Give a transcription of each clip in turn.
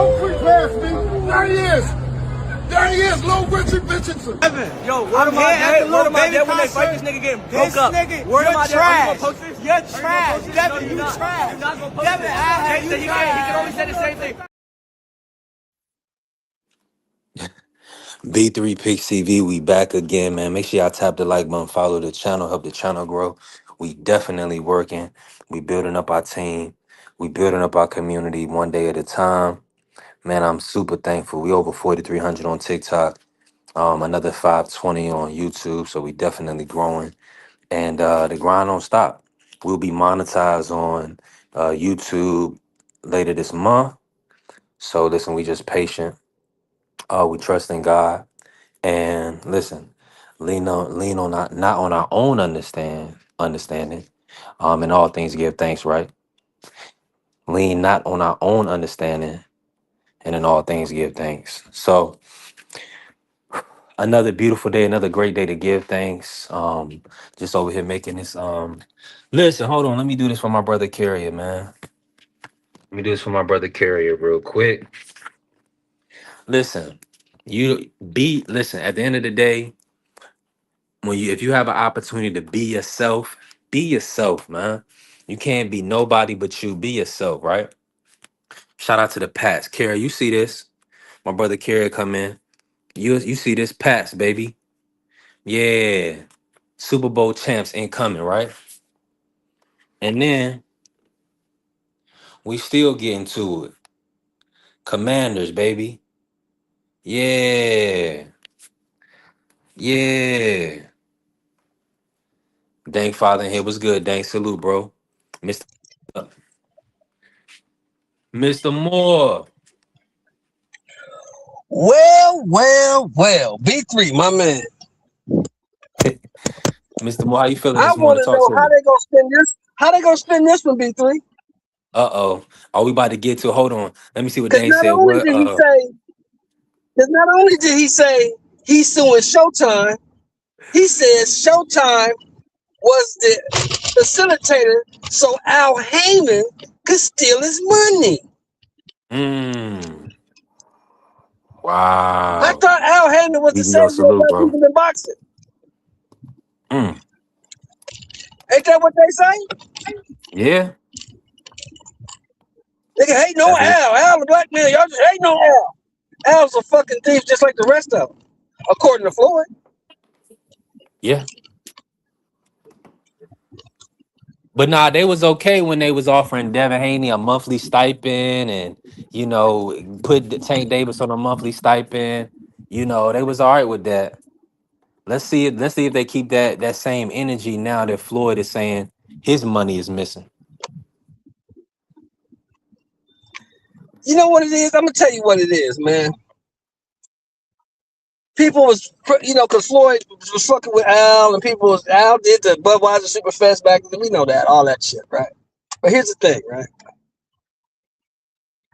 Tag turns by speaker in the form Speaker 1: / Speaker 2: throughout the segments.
Speaker 1: no free pass, me. There he is. There he is, Lil Richard Richardson.
Speaker 2: Evan, yo, word am I there when they fight this nigga getting broke up? Word am I there? Are you gonna post this?
Speaker 3: You're trash. Devin, you trash.
Speaker 2: You're not gonna post
Speaker 3: Devin,
Speaker 2: this. He can only say the same thing.
Speaker 4: B3 Pick CV, we back again, man. Make sure y'all tap the like button, follow the channel, help the channel grow. We definitely working. We building up our team. We building up our community one day at a time. Man, I'm super thankful. We over 4,300 on TikTok. Another 520 on YouTube. So we definitely growing. And the grind don't stop. We'll be monetized on YouTube later this month. So listen, we just patient. We trust in God. And listen, lean on not on our own understanding. In all things give thanks, right? Lean not on our own understanding, and in all things give thanks. So another beautiful day, another great day to give thanks. Just over here making this. Listen, hold on. Let me do this for my brother Carrier, man. Let me do this for my brother Carrier real quick. Listen, listen. At the end of the day, if you have an opportunity to be yourself, man. You can't be nobody but you. Be yourself, right? Shout out to the Pats. Carrier, you see this? My brother Carrier come in. You see this Pats, baby. Yeah. Super Bowl champs incoming, right? And then we still getting to it. Commanders, baby. Yeah. Yeah. Dank Father in here was good. Dank salute, bro. Mr. Mr. Moore.
Speaker 5: Well. B3, my man.
Speaker 4: Mr. Moore, how you feeling
Speaker 5: I
Speaker 4: this
Speaker 5: want
Speaker 4: morning?
Speaker 5: to
Speaker 4: Talk
Speaker 5: know
Speaker 4: to
Speaker 5: how
Speaker 4: me.
Speaker 5: they gonna spend this. How they gonna spend this one, B3?
Speaker 4: Uh-oh. Are we about to get to it? Hold on. Let me see what
Speaker 5: Because
Speaker 4: Dane said. What
Speaker 5: not only did he say he's suing Showtime, he says Showtime was the facilitator so Al Heyman could steal his money. I
Speaker 4: Wow.
Speaker 5: thought Al Heyman was the
Speaker 4: BBO
Speaker 5: savior of
Speaker 4: salute,
Speaker 5: black
Speaker 4: bro.
Speaker 5: people in boxing.
Speaker 4: Mm.
Speaker 5: Ain't that what they say?
Speaker 4: Yeah.
Speaker 5: Nigga hate no
Speaker 4: That's what
Speaker 5: Al. Al the black man. Y'all just hate no Al. Al's a fucking thief just like the rest of them, according to Floyd.
Speaker 4: yeah. But nah, they was okay when they was offering Devin Haney a monthly stipend and, put Tank Davis on a monthly stipend. They was all right with that. Let's see if they keep that same energy now that Floyd is saying his money is missing.
Speaker 5: You know what it is? I'm gonna tell you what it is, man. People was, because Floyd was fucking with Al, and Al did the Budweiser Superfest back then. We know that, all that shit, right? But here's the thing, right?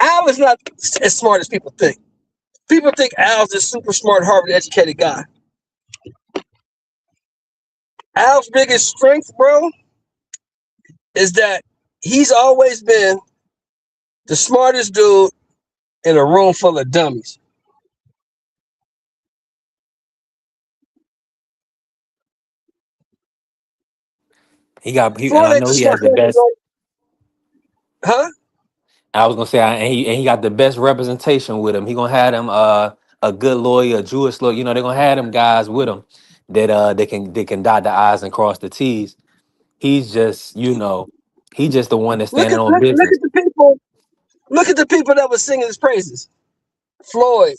Speaker 5: Al is not as smart as people think. People think Al's this super smart, Harvard-educated guy. Al's biggest strength, bro, is that he's always been the smartest dude in a room full of dummies.
Speaker 4: And
Speaker 5: Floyd
Speaker 4: I
Speaker 5: ain't
Speaker 4: know
Speaker 5: the
Speaker 4: he has the
Speaker 5: smartest,
Speaker 4: best.
Speaker 5: huh?
Speaker 4: I was gonna say, and he got the best representation with him. He gonna have them a good lawyer, a Jewish lawyer. They're gonna have them guys with him that they can dot the I's and cross the T's. He's just he just the one that's
Speaker 5: Look
Speaker 4: standing
Speaker 5: at
Speaker 4: on
Speaker 5: look, look
Speaker 4: business.
Speaker 5: at the people. Look at the people that was singing his praises. Floyd,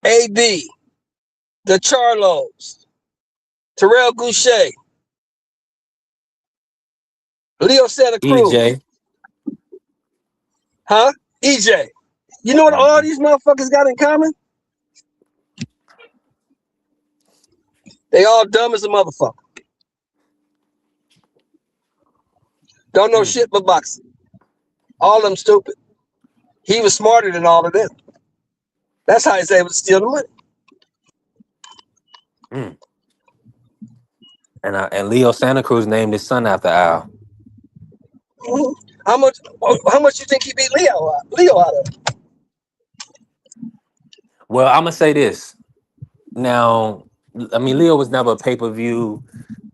Speaker 5: AB, the Charlos, Terrell Goucher, Leo Santa Cruz,
Speaker 4: EJ.
Speaker 5: huh? EJ. You know what all these motherfuckers got in common? They all dumb as a motherfucker. Don't know shit but boxing. All of them stupid. He was smarter than all of them. That's how he's able to steal the money.
Speaker 4: Mm. And Leo Santa Cruz named his son after Al.
Speaker 5: Mm-hmm. How much you think he beat Leo out of?
Speaker 4: Well, I'm gonna say this now. I mean, Leo was never a pay-per-view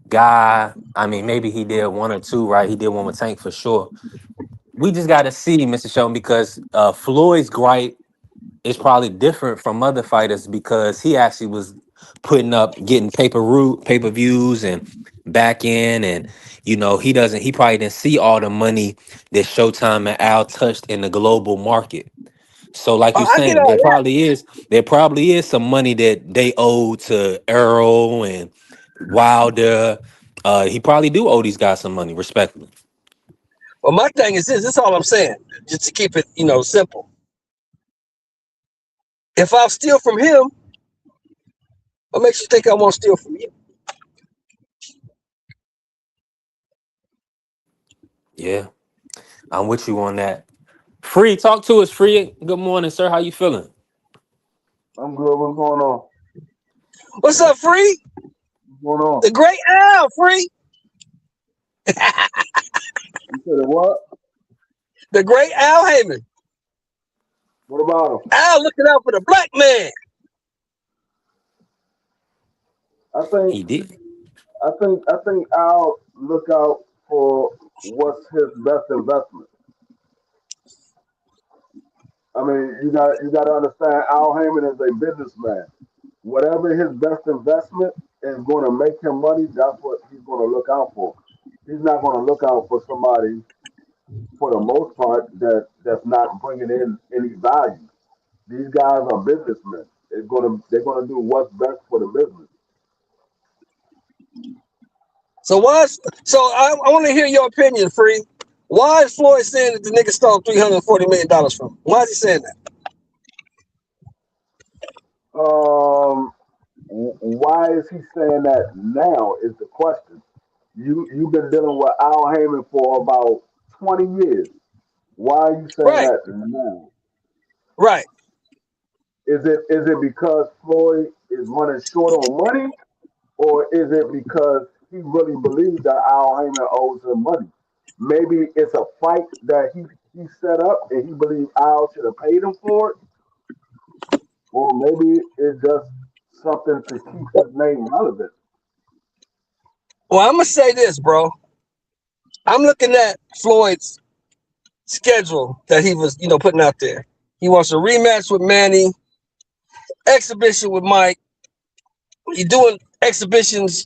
Speaker 4: guy. I mean, maybe he did one or two, right? He did one with Tank for sure. We just got to see, Mr. Shelton, because Floyd's gripe is probably different from other fighters because he actually was putting up, getting pay-per-views and back in, and he probably didn't see all the money that Showtime and Al touched in the global market. So, like you
Speaker 5: I get
Speaker 4: saying,
Speaker 5: all that.
Speaker 4: there probably is some money that they owe to Earl and Wilder. He probably do owe these guys some money, respectfully.
Speaker 5: Well, my thing is this. This is all I'm saying, just to keep it, simple. If I steal from him, what makes you think I won't steal from you?
Speaker 4: Yeah, I'm with you on that. Free, talk to us, Free. Good morning, sir. How you feeling?
Speaker 1: I'm good. What's going on?
Speaker 5: What's up, Free?
Speaker 1: What's going on?
Speaker 5: The great Al, Free.
Speaker 1: You said what?
Speaker 5: The great Al Heyman.
Speaker 1: What about him?
Speaker 5: Al looking out for the black man.
Speaker 1: I think
Speaker 4: He did.
Speaker 1: I think I'll look out for what's his best investment. I mean, you got to understand Al Heyman is a businessman. Whatever his best investment is going to make him money, that's what he's going to look out for. He's not going to look out for somebody, for the most part, that's not bringing in any value. These guys are businessmen. They're gonna do what's best for the business.
Speaker 5: So I want to hear your opinion, Free. Why is Floyd saying that the nigga stole $340 million from him? Why is he saying that?
Speaker 1: Um, why is he saying that now? Is the question. You've been dealing with Al Heyman for about 20 years. Why are you saying
Speaker 5: Right,
Speaker 1: that now?
Speaker 5: right.
Speaker 1: Is it because Floyd is running short on money, or is it because he really believes that Al Heyman owes him money? Maybe it's a fight that he set up and he believes Al should have paid him for it, or maybe it's just something to keep his name relevant.
Speaker 5: Well, I'm gonna say this, bro. I'm looking at Floyd's schedule that he was, putting out there. He wants a rematch with Manny, exhibition with Mike. He's doing exhibitions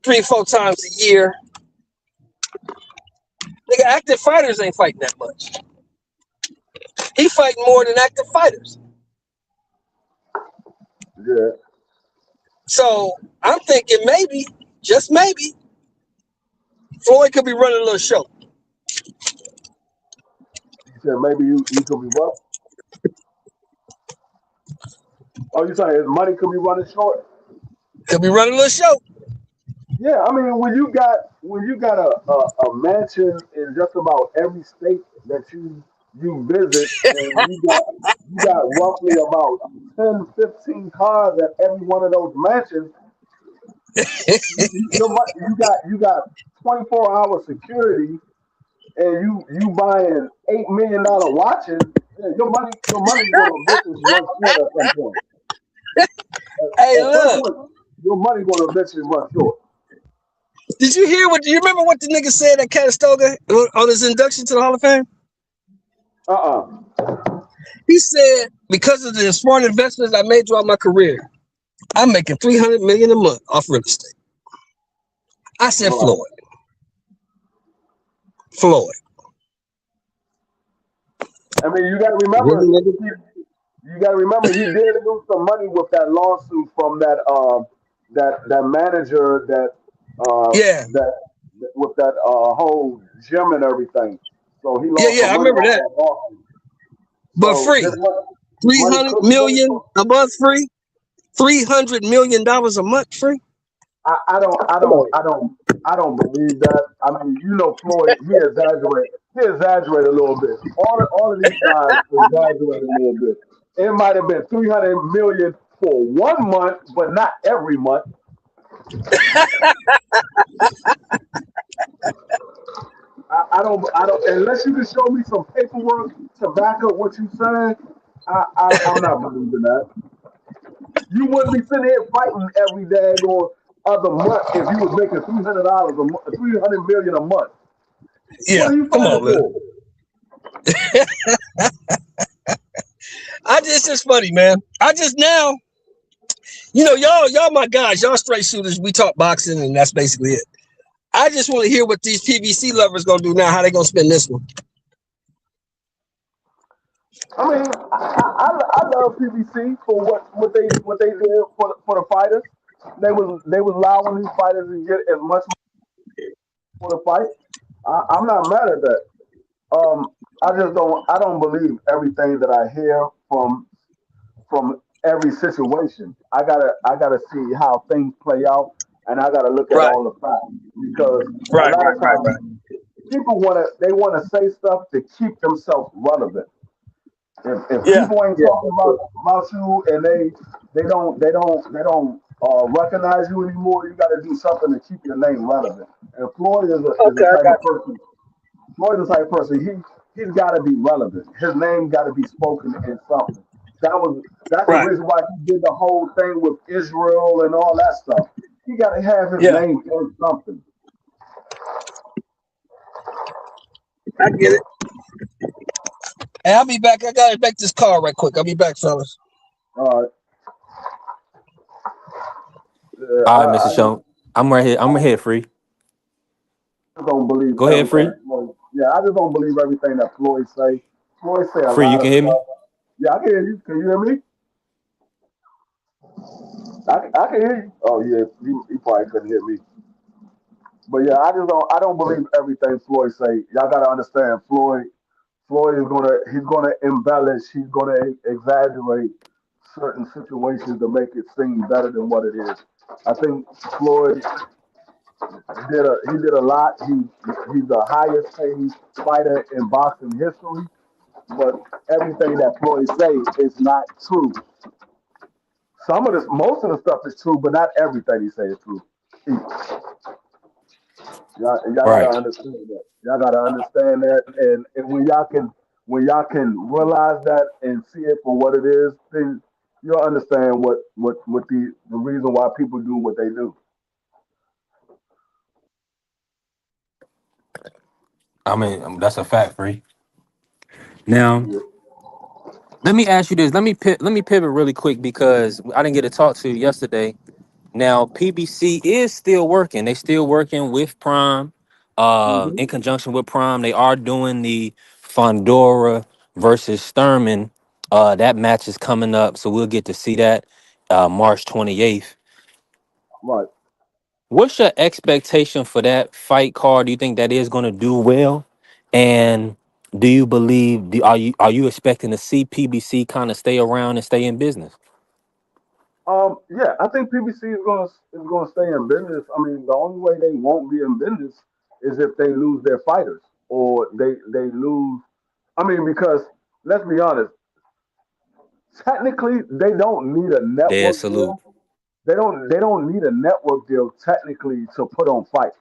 Speaker 5: 3-4 times a year. Nigga, active fighters ain't fighting that much. He fighting more than active fighters.
Speaker 1: Yeah,
Speaker 5: So I'm thinking maybe, just maybe, Floyd could be running a little show.
Speaker 1: he said maybe you could be what? Oh, you saying his money could be running short?
Speaker 5: Could be running a little show.
Speaker 1: Yeah, I mean when you got a mansion in just about every state that you visit, and you got roughly about 10, 15 cars at every one of those mansions. You got 24-hour security, and you buying $8 million watches. Yeah, your money's gonna eventually run short at some point.
Speaker 5: Hey,
Speaker 1: At some
Speaker 5: look,
Speaker 1: point, your money's gonna eventually run short.
Speaker 5: did you hear do you remember what the nigga said at Calistoga on his induction to the Hall of Fame?
Speaker 1: Uh-uh.
Speaker 5: He said, because of the smart investments I made throughout my career, I'm making $300 million a month off real estate. I said,
Speaker 1: Right.
Speaker 5: Floyd.
Speaker 1: I mean, you got to remember,
Speaker 5: Really, nigga?
Speaker 1: he did lose some money with that lawsuit from that manager
Speaker 5: Yeah,
Speaker 1: that with that whole gym and everything. So he lost
Speaker 5: yeah,
Speaker 1: some
Speaker 5: I
Speaker 1: money
Speaker 5: remember
Speaker 1: on
Speaker 5: that.
Speaker 1: that lawsuit.
Speaker 5: But
Speaker 1: So
Speaker 5: Free,
Speaker 1: his money
Speaker 5: 300
Speaker 1: could be running
Speaker 5: million
Speaker 1: short.
Speaker 5: a month, Free. $300 million a month, Free.
Speaker 1: I don't I
Speaker 5: Come
Speaker 1: don't
Speaker 5: on.
Speaker 1: I don't I don't believe that. I mean, Floyd, he exaggerate a little bit. All of these guys exaggerate a little bit. It might have been 300 million for 1 month, but not every month. I don't unless you can show me some paperwork to back up what you saying. I'm not believing that. You wouldn't be sitting here fighting every day or other month if you was making $300 a month, 300 million a month.
Speaker 5: Yeah,
Speaker 1: What are you
Speaker 5: come
Speaker 1: fighting
Speaker 5: on, man.
Speaker 1: for?
Speaker 5: It's just funny, man. I just now, y'all my guys, y'all straight shooters. We talk boxing, and that's basically it. I just want to hear what these PBC lovers gonna do now. How they gonna spend this one?
Speaker 1: I mean, I love PBC for what they did for the fighters. They was allowing these fighters to get as much for the fight. I'm not mad at that. Um, I don't believe everything that I hear from every situation. I gotta see how things play out, and I gotta look at
Speaker 5: Right,
Speaker 1: all the facts because a
Speaker 5: right,
Speaker 1: lot
Speaker 5: right,
Speaker 1: of
Speaker 5: right,
Speaker 1: times
Speaker 5: right.
Speaker 1: people wanna say stuff to keep themselves relevant. If
Speaker 5: Yeah,
Speaker 1: people ain't
Speaker 5: yeah.
Speaker 1: talking about you and they don't recognize you anymore, you got to do something to keep your name relevant. And Floyd is
Speaker 5: Okay,
Speaker 1: a
Speaker 5: I
Speaker 1: type
Speaker 5: got
Speaker 1: of person. Floyd is the type of person. He's got to be relevant. His name got to be spoken in something. That's
Speaker 5: you.
Speaker 1: the
Speaker 5: Right.
Speaker 1: reason why he did the whole thing with Israel and all that stuff. He got to have his
Speaker 5: Yeah,
Speaker 1: name in something.
Speaker 5: I get it. Hey, I'll be back. I gotta make this call right quick. I'll be back, fellas.
Speaker 1: Uh,
Speaker 4: All right,
Speaker 1: I
Speaker 4: Mr.
Speaker 1: just
Speaker 4: Sean. I'm right here. I'm right here, free.
Speaker 1: don't believe
Speaker 4: Go ahead,
Speaker 1: everything
Speaker 4: free.
Speaker 1: Floyd. Yeah, I just don't believe everything that Floyd say. Floyd say a
Speaker 4: Free, you
Speaker 1: lot
Speaker 4: can
Speaker 1: of
Speaker 4: hear me?
Speaker 1: stuff. Yeah, I can hear you. Can you hear me? I can hear you. Oh yeah, he probably couldn't hear me. But yeah, I don't believe everything Floyd say. Y'all gotta understand, Floyd is he's gonna embellish, he's gonna exaggerate certain situations to make it seem better than what it is. I think Floyd he did a lot. He's the highest paid fighter in boxing history, but everything that Floyd says is not true. Most of the stuff is true, but not everything he says is true. Y'all gotta
Speaker 4: Right.
Speaker 1: understand that. Y'all gotta understand that, and when y'all can realize that and see it for what it is, then you'll understand what the reason why people do what they do.
Speaker 4: I mean, that's a fact, free. Now,
Speaker 1: Yeah.
Speaker 4: let me ask you this. Let me pivot really quick because I didn't get to talk to you yesterday. Now, PBC is still working. They still working with Prime.
Speaker 1: hmm
Speaker 4: In conjunction with Prime, they are doing the Fondora versus Sturman. That match is coming up, so we'll get to see that March 28th.
Speaker 1: Right.
Speaker 4: What's your expectation for that fight card? Do you think that is going to do well? And do you believe? Are you expecting to see PBC kind of stay around and stay in business?
Speaker 1: Yeah, I think PBC is gonna stay in business. I mean, the only way they won't be in business is if they lose their fighters or they lose. I mean, because let's be honest, technically they don't need a
Speaker 4: Dead
Speaker 1: network
Speaker 4: salute.
Speaker 1: deal. They don't need a network deal technically to put on fights.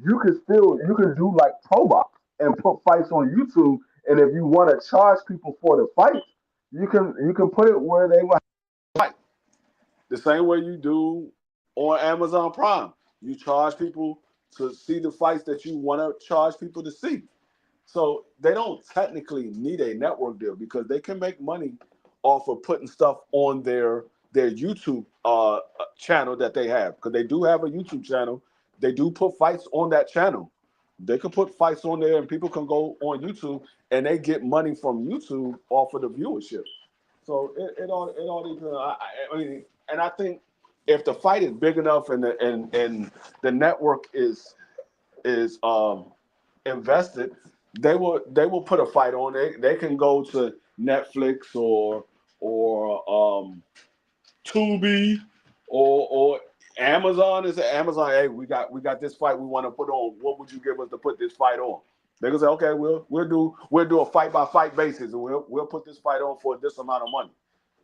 Speaker 1: You can do like pro box and put fights on YouTube. And if you want to charge people for the fight, you can put it where they will fight. The same way you do on Amazon Prime. You charge people to see the fights that you want to charge people to see. So they don't technically need a network deal because they can make money off of putting stuff on their YouTube channel that they have because they do have a YouTube channel. They do put fights on that channel. They can put fights on there and people can go on YouTube and they get money from YouTube off of the viewership. So it all depends. I mean, and I think if the fight is big enough and the network is invested, they will put a fight on. They can go to Netflix or Tubi or Amazon and say, Amazon, hey, we got this fight we want to put on. What would you give us to put this fight on? They can say, okay, we'll do a fight by fight basis and we'll put this fight on for this amount of money.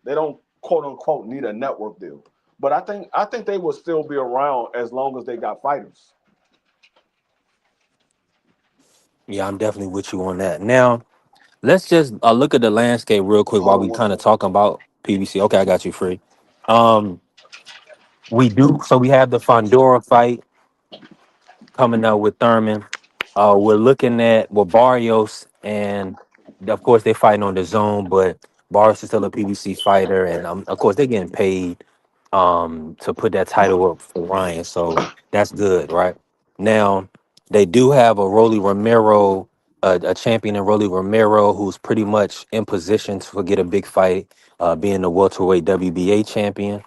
Speaker 1: They don't quote unquote need a network deal. But I think they will still be around as long as they got fighters.
Speaker 4: Yeah, I'm definitely with you on that. Now, let's just look at the landscape real quick while
Speaker 1: Hold on
Speaker 4: we
Speaker 1: one
Speaker 4: kind of
Speaker 1: second.
Speaker 4: talking about PBC. Okay, I got you free. Um, we do. So we have the Fondora fight coming up with Thurman. We're looking at Barrios, and of course they're fighting on the zone, but Barrios is still a PBC fighter, and of course they're getting paid to put that title up for Ryan, so that's good, right? Now they do have a Rolly Romero, a champion in Rolly Romero, who's pretty much in position to get a big fight, being the welterweight WBA champion.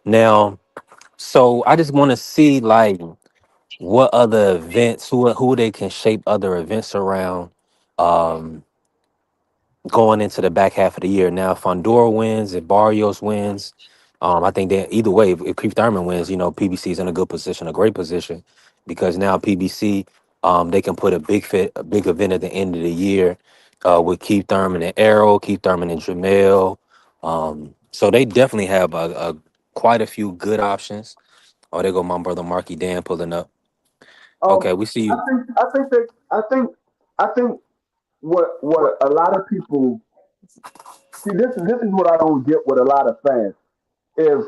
Speaker 4: Now, so I just want to see like what other events, who they can shape other events around. Um, Going into the back half of the year. Now, if Fondora wins, if Barrios wins, I think that either way, if Keith Thurman wins, PBC is in a good position, a great position, because now PBC, they can put a big event at the end of the year with Keith Thurman and Arrow, Keith Thurman and Jamel. So they definitely have a quite a few good options. Oh, there go my brother Marky Dan pulling up. Okay,
Speaker 1: Um,
Speaker 4: we see
Speaker 1: I
Speaker 4: you.
Speaker 1: think I think that I think what a lot of people see, this is what I don't get with a lot of fans. If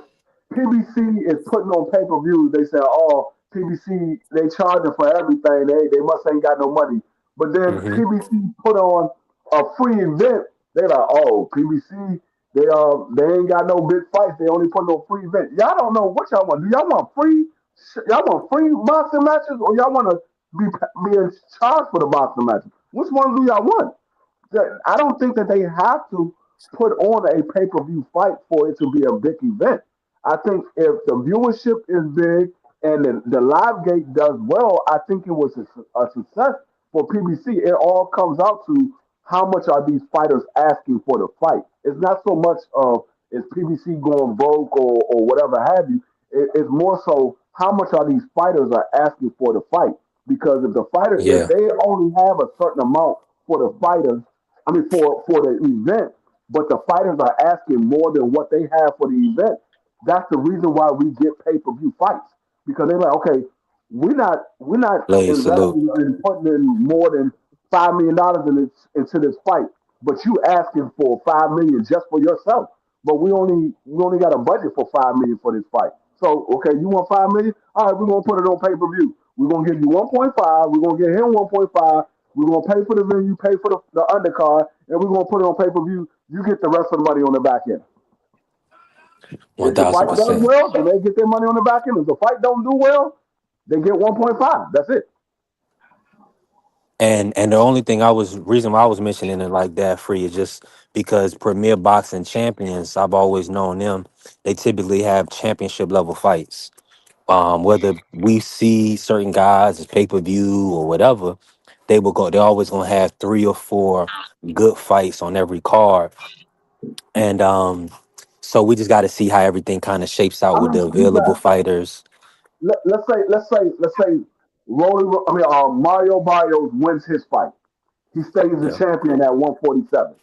Speaker 1: PBC is putting on pay per view, they say, "Oh, PBC they charging for everything. They must ain't got no money." But then
Speaker 4: Hmm.
Speaker 1: PBC put on a free event. They like, "Oh, PBC they ain't got no big fights. They only put on free event." Y'all don't know what y'all want. Do y'all want free? Y'all want free boxing matches, or y'all want to be in charge for the boxing matches? Which one do y'all want? I don't think that they have to put on a pay per view fight for it to be a big event. I think if the viewership is big and the live gate does well, I think it was a success for PBC. It all comes out to how much are these fighters asking for the fight. It's not so much of is PBC going broke or whatever have you. It's more so how much are these fighters are asking for the fight. Because if
Speaker 4: Yeah,
Speaker 1: they only have a certain amount for the fighters, I mean for the event, but the fighters are asking more than what they have for the event. That's the reason why we get pay per view fights because they're like, okay, we're not
Speaker 4: Blaze, salute.
Speaker 1: investing in putting in more than $5 million into this fight, but you asking for 5 million just for yourself. But we only got a budget for 5 million for this fight. So okay, you want 5 million? All right, we're gonna put it on pay per view. We're gonna give you 1.5. We're gonna give him 1.5. We're gonna pay for the venue, pay for the undercard, and we're gonna put it on pay per view. You get the rest of the money on the back end.
Speaker 4: One
Speaker 1: If the
Speaker 4: thousand
Speaker 1: fight does
Speaker 4: percent.
Speaker 1: well, then they get their money on the back end. If the fight don't do well, they get 1.5. That's it.
Speaker 4: And the only thing reason why I was mentioning it like that, free, is just because Premier Boxing Champions, I've always known them. They typically have championship level fights. Whether we see certain guys as pay per view or whatever, they will go. They're always gonna have three or four good fights on every card, and so we just got to see how everything kind of shapes out
Speaker 1: I
Speaker 4: with
Speaker 1: mean,
Speaker 4: the
Speaker 1: you
Speaker 4: available
Speaker 1: got
Speaker 4: fighters.
Speaker 1: let's say Mario Barrios wins his fight. He stays the
Speaker 4: Yeah.
Speaker 1: champion at 147.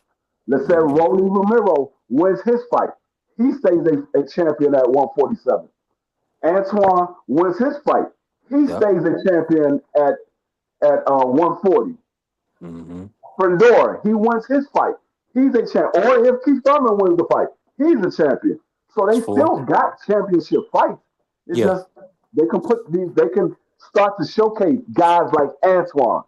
Speaker 1: Let's say
Speaker 4: Hmm.
Speaker 1: Rolly Romero wins his fight. He stays a champion at 147. Antoine wins his fight. He
Speaker 4: Yep.
Speaker 1: stays a champion at 140.
Speaker 4: Hmm.
Speaker 1: Frendor, he wins his fight. He's a champ. Or if Keith Thurman wins the fight, he's a champion. So
Speaker 4: It's
Speaker 1: they
Speaker 4: four.
Speaker 1: still got championship fights. It's
Speaker 4: Yeah.
Speaker 1: just they can start to showcase guys like Antoine,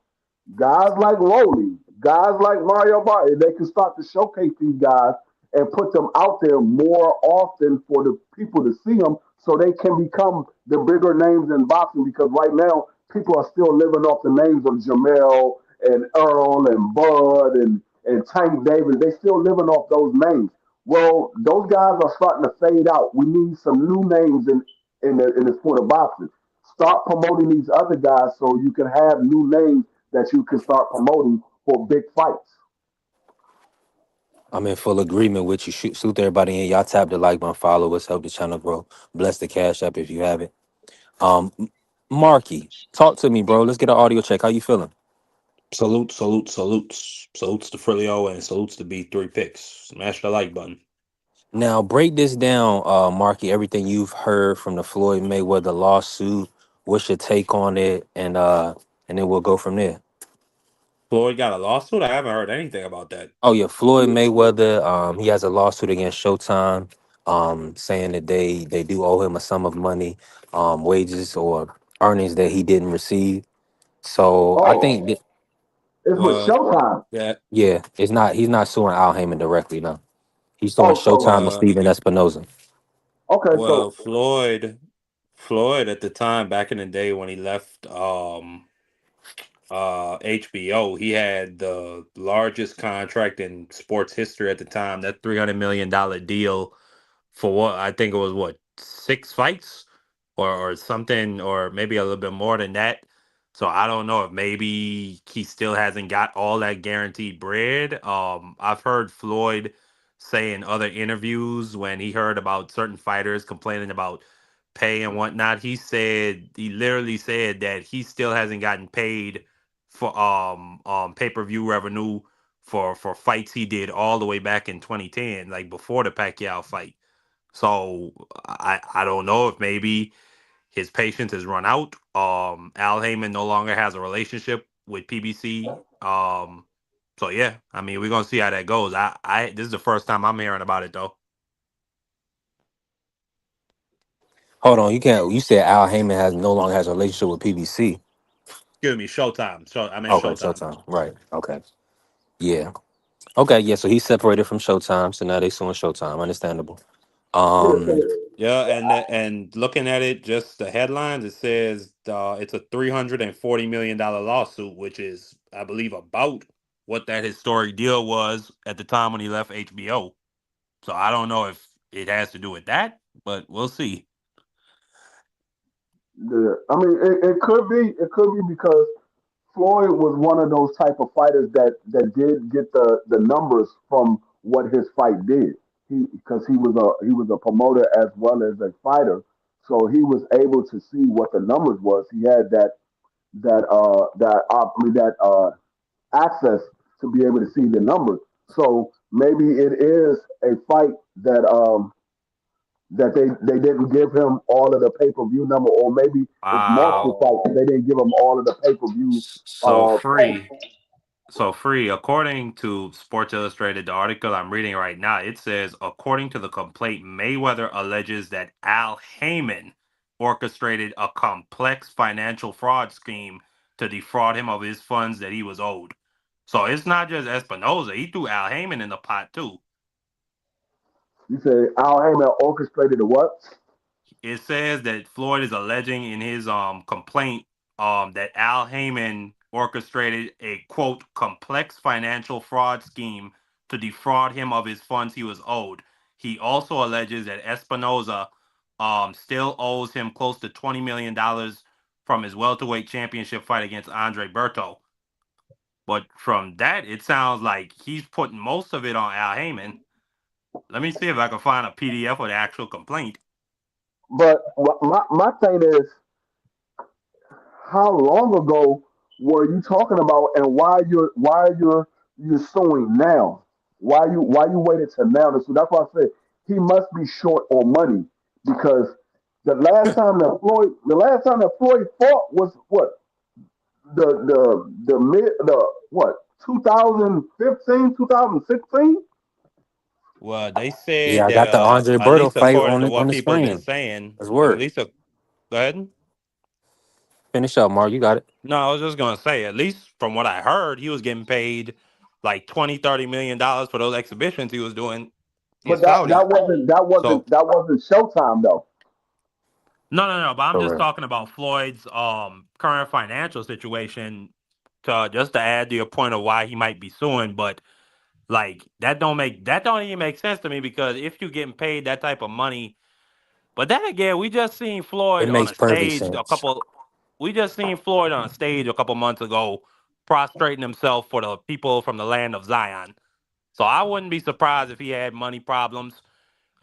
Speaker 1: guys like Rolly, guys like Mario Barty. They can start to showcase these guys and put them out there more often for the people to see them so they can become the bigger names in boxing because right now people are still living off the names of Jamel and Earl and Bud and Tank Davis. They still living off those names. Well, those guys are starting to fade out. We need some new names in the sport of boxing. Start promoting these other guys so you can have new names that you can start promoting for big fights.
Speaker 4: I'm in full agreement with you. Shoot, salute to everybody in. Y'all tap the like button, follow us, help the channel grow. Bless the cash app if you have it. Marky, talk to me, bro. Let's get an audio check. How you feeling?
Speaker 6: Salute, salute, salutes. Salutes to Frilio and salutes to B3 Picks. Smash the like button.
Speaker 4: Now break this down, Marky. Everything you've heard from the Floyd Mayweather lawsuit. What's your take on it? And then we'll go from there.
Speaker 6: Floyd got a lawsuit. I haven't heard anything about that.
Speaker 4: Oh yeah, Floyd Mayweather. He has a lawsuit against Showtime, saying that they do owe him a sum of money, wages or earnings that he didn't receive. So I think
Speaker 1: Oh,
Speaker 4: that,
Speaker 1: it's with
Speaker 6: Well,
Speaker 1: Showtime.
Speaker 6: yeah.
Speaker 4: yeah, it's not he's not suing Al Heyman directly. No, he's suing
Speaker 1: Oh, so
Speaker 4: Showtime and
Speaker 6: Well,
Speaker 4: Steven Espinoza.
Speaker 1: okay,
Speaker 6: well,
Speaker 1: so
Speaker 6: Floyd at the time back in the day when he left HBO, he had the largest contract in sports history at the time. That $300 million deal for what I think it was what 6 fights or something, or maybe a little bit more than that. So I don't know if maybe he still hasn't got all that guaranteed bread. I've heard Floyd say in other interviews when he heard about certain fighters complaining about pay and whatnot, he literally said that he still hasn't gotten paid for pay-per-view revenue for fights he did all the way back in 2010, like before the Pacquiao fight. So I don't know if maybe his patience has run out. Al Heyman no longer has a relationship with PBC. So yeah, I mean we're gonna see how that goes. I this is the first time I'm hearing about it though.
Speaker 4: Hold on, you can't. You said Al Heyman has no longer has a relationship with PBC.
Speaker 6: Excuse me, Showtime. So I meant
Speaker 4: Okay,
Speaker 6: Showtime.
Speaker 4: Showtime. Right. Okay. Yeah. Okay. Yeah. So he's separated from Showtime. So now they suing Showtime. Understandable.
Speaker 1: yeah, so
Speaker 4: Um.
Speaker 6: Yeah, and looking at it, just the headlines, it says it's a $340 million lawsuit, which is, I believe, about what that historic deal was at the time when he left HBO. So I don't know if it has to do with that, but we'll see.
Speaker 1: I mean, it could be because Floyd was one of those type of fighters that did get the numbers from what his fight did. Because he was a promoter as well as a fighter, so he was able to see what the numbers was. He had that access to be able to see the numbers. So maybe it is a fight that they didn't give him all of the pay per view number, or maybe it's multiple
Speaker 6: Wow.
Speaker 1: fights and they didn't give him all of the pay per view
Speaker 6: So
Speaker 1: pay.
Speaker 6: free. So free, according to Sports Illustrated, the article I'm reading right now, it says, according to the complaint, Mayweather alleges that Al Heyman orchestrated a complex financial fraud scheme to defraud him of his funds that he was owed. So it's not just Espinoza; he threw Al Heyman in the pot too.
Speaker 1: You say Al Heyman orchestrated the what?
Speaker 6: It says that Floyd is alleging in his complaint that Al Heyman orchestrated a quote complex financial fraud scheme to defraud him of his funds he was owed. He also alleges that Espinoza still owes him close to $20 million from his welterweight championship fight against Andre Berto. But from that, it sounds like he's putting most of it on Al Heyman. Let me see if I can find a PDF of the actual complaint.
Speaker 1: But my thing is, how long ago were you talking about, and why you're suing now? Why you waited till now to sue? That's why I said he must be short on money because the last time that Floyd fought was what the what 2015 2016.
Speaker 6: Well, they
Speaker 4: Yeah,
Speaker 6: said
Speaker 4: I
Speaker 6: that
Speaker 4: got the Andre
Speaker 6: at
Speaker 4: Berto
Speaker 6: least
Speaker 4: fight
Speaker 6: according to
Speaker 4: on
Speaker 6: what
Speaker 4: the
Speaker 6: people have been
Speaker 4: screen.
Speaker 6: saying,
Speaker 4: That's
Speaker 6: at
Speaker 4: word.
Speaker 6: least go ahead.
Speaker 4: Finish up, Mark. You got it.
Speaker 6: No, I was just gonna say, at least from what I heard, he was getting paid like 20-30 million dollars for those exhibitions he was doing in
Speaker 1: But that
Speaker 6: Saudi.
Speaker 1: that wasn't that
Speaker 6: So
Speaker 1: wasn't that wasn't Showtime though.
Speaker 6: no. But I'm just
Speaker 4: Correct.
Speaker 6: talking about Floyd's current financial situation just to add to your point of why he might be suing. But like that don't even make sense to me because if you're getting paid that type of money. But then again, we just seen
Speaker 4: It
Speaker 6: Floyd on
Speaker 4: makes
Speaker 6: a
Speaker 4: perfect
Speaker 6: stage a
Speaker 4: sense.
Speaker 6: couple. We just seen Floyd on a stage a couple months ago, prostrating himself for the people from the land of Zion. So I wouldn't be surprised if he had money problems.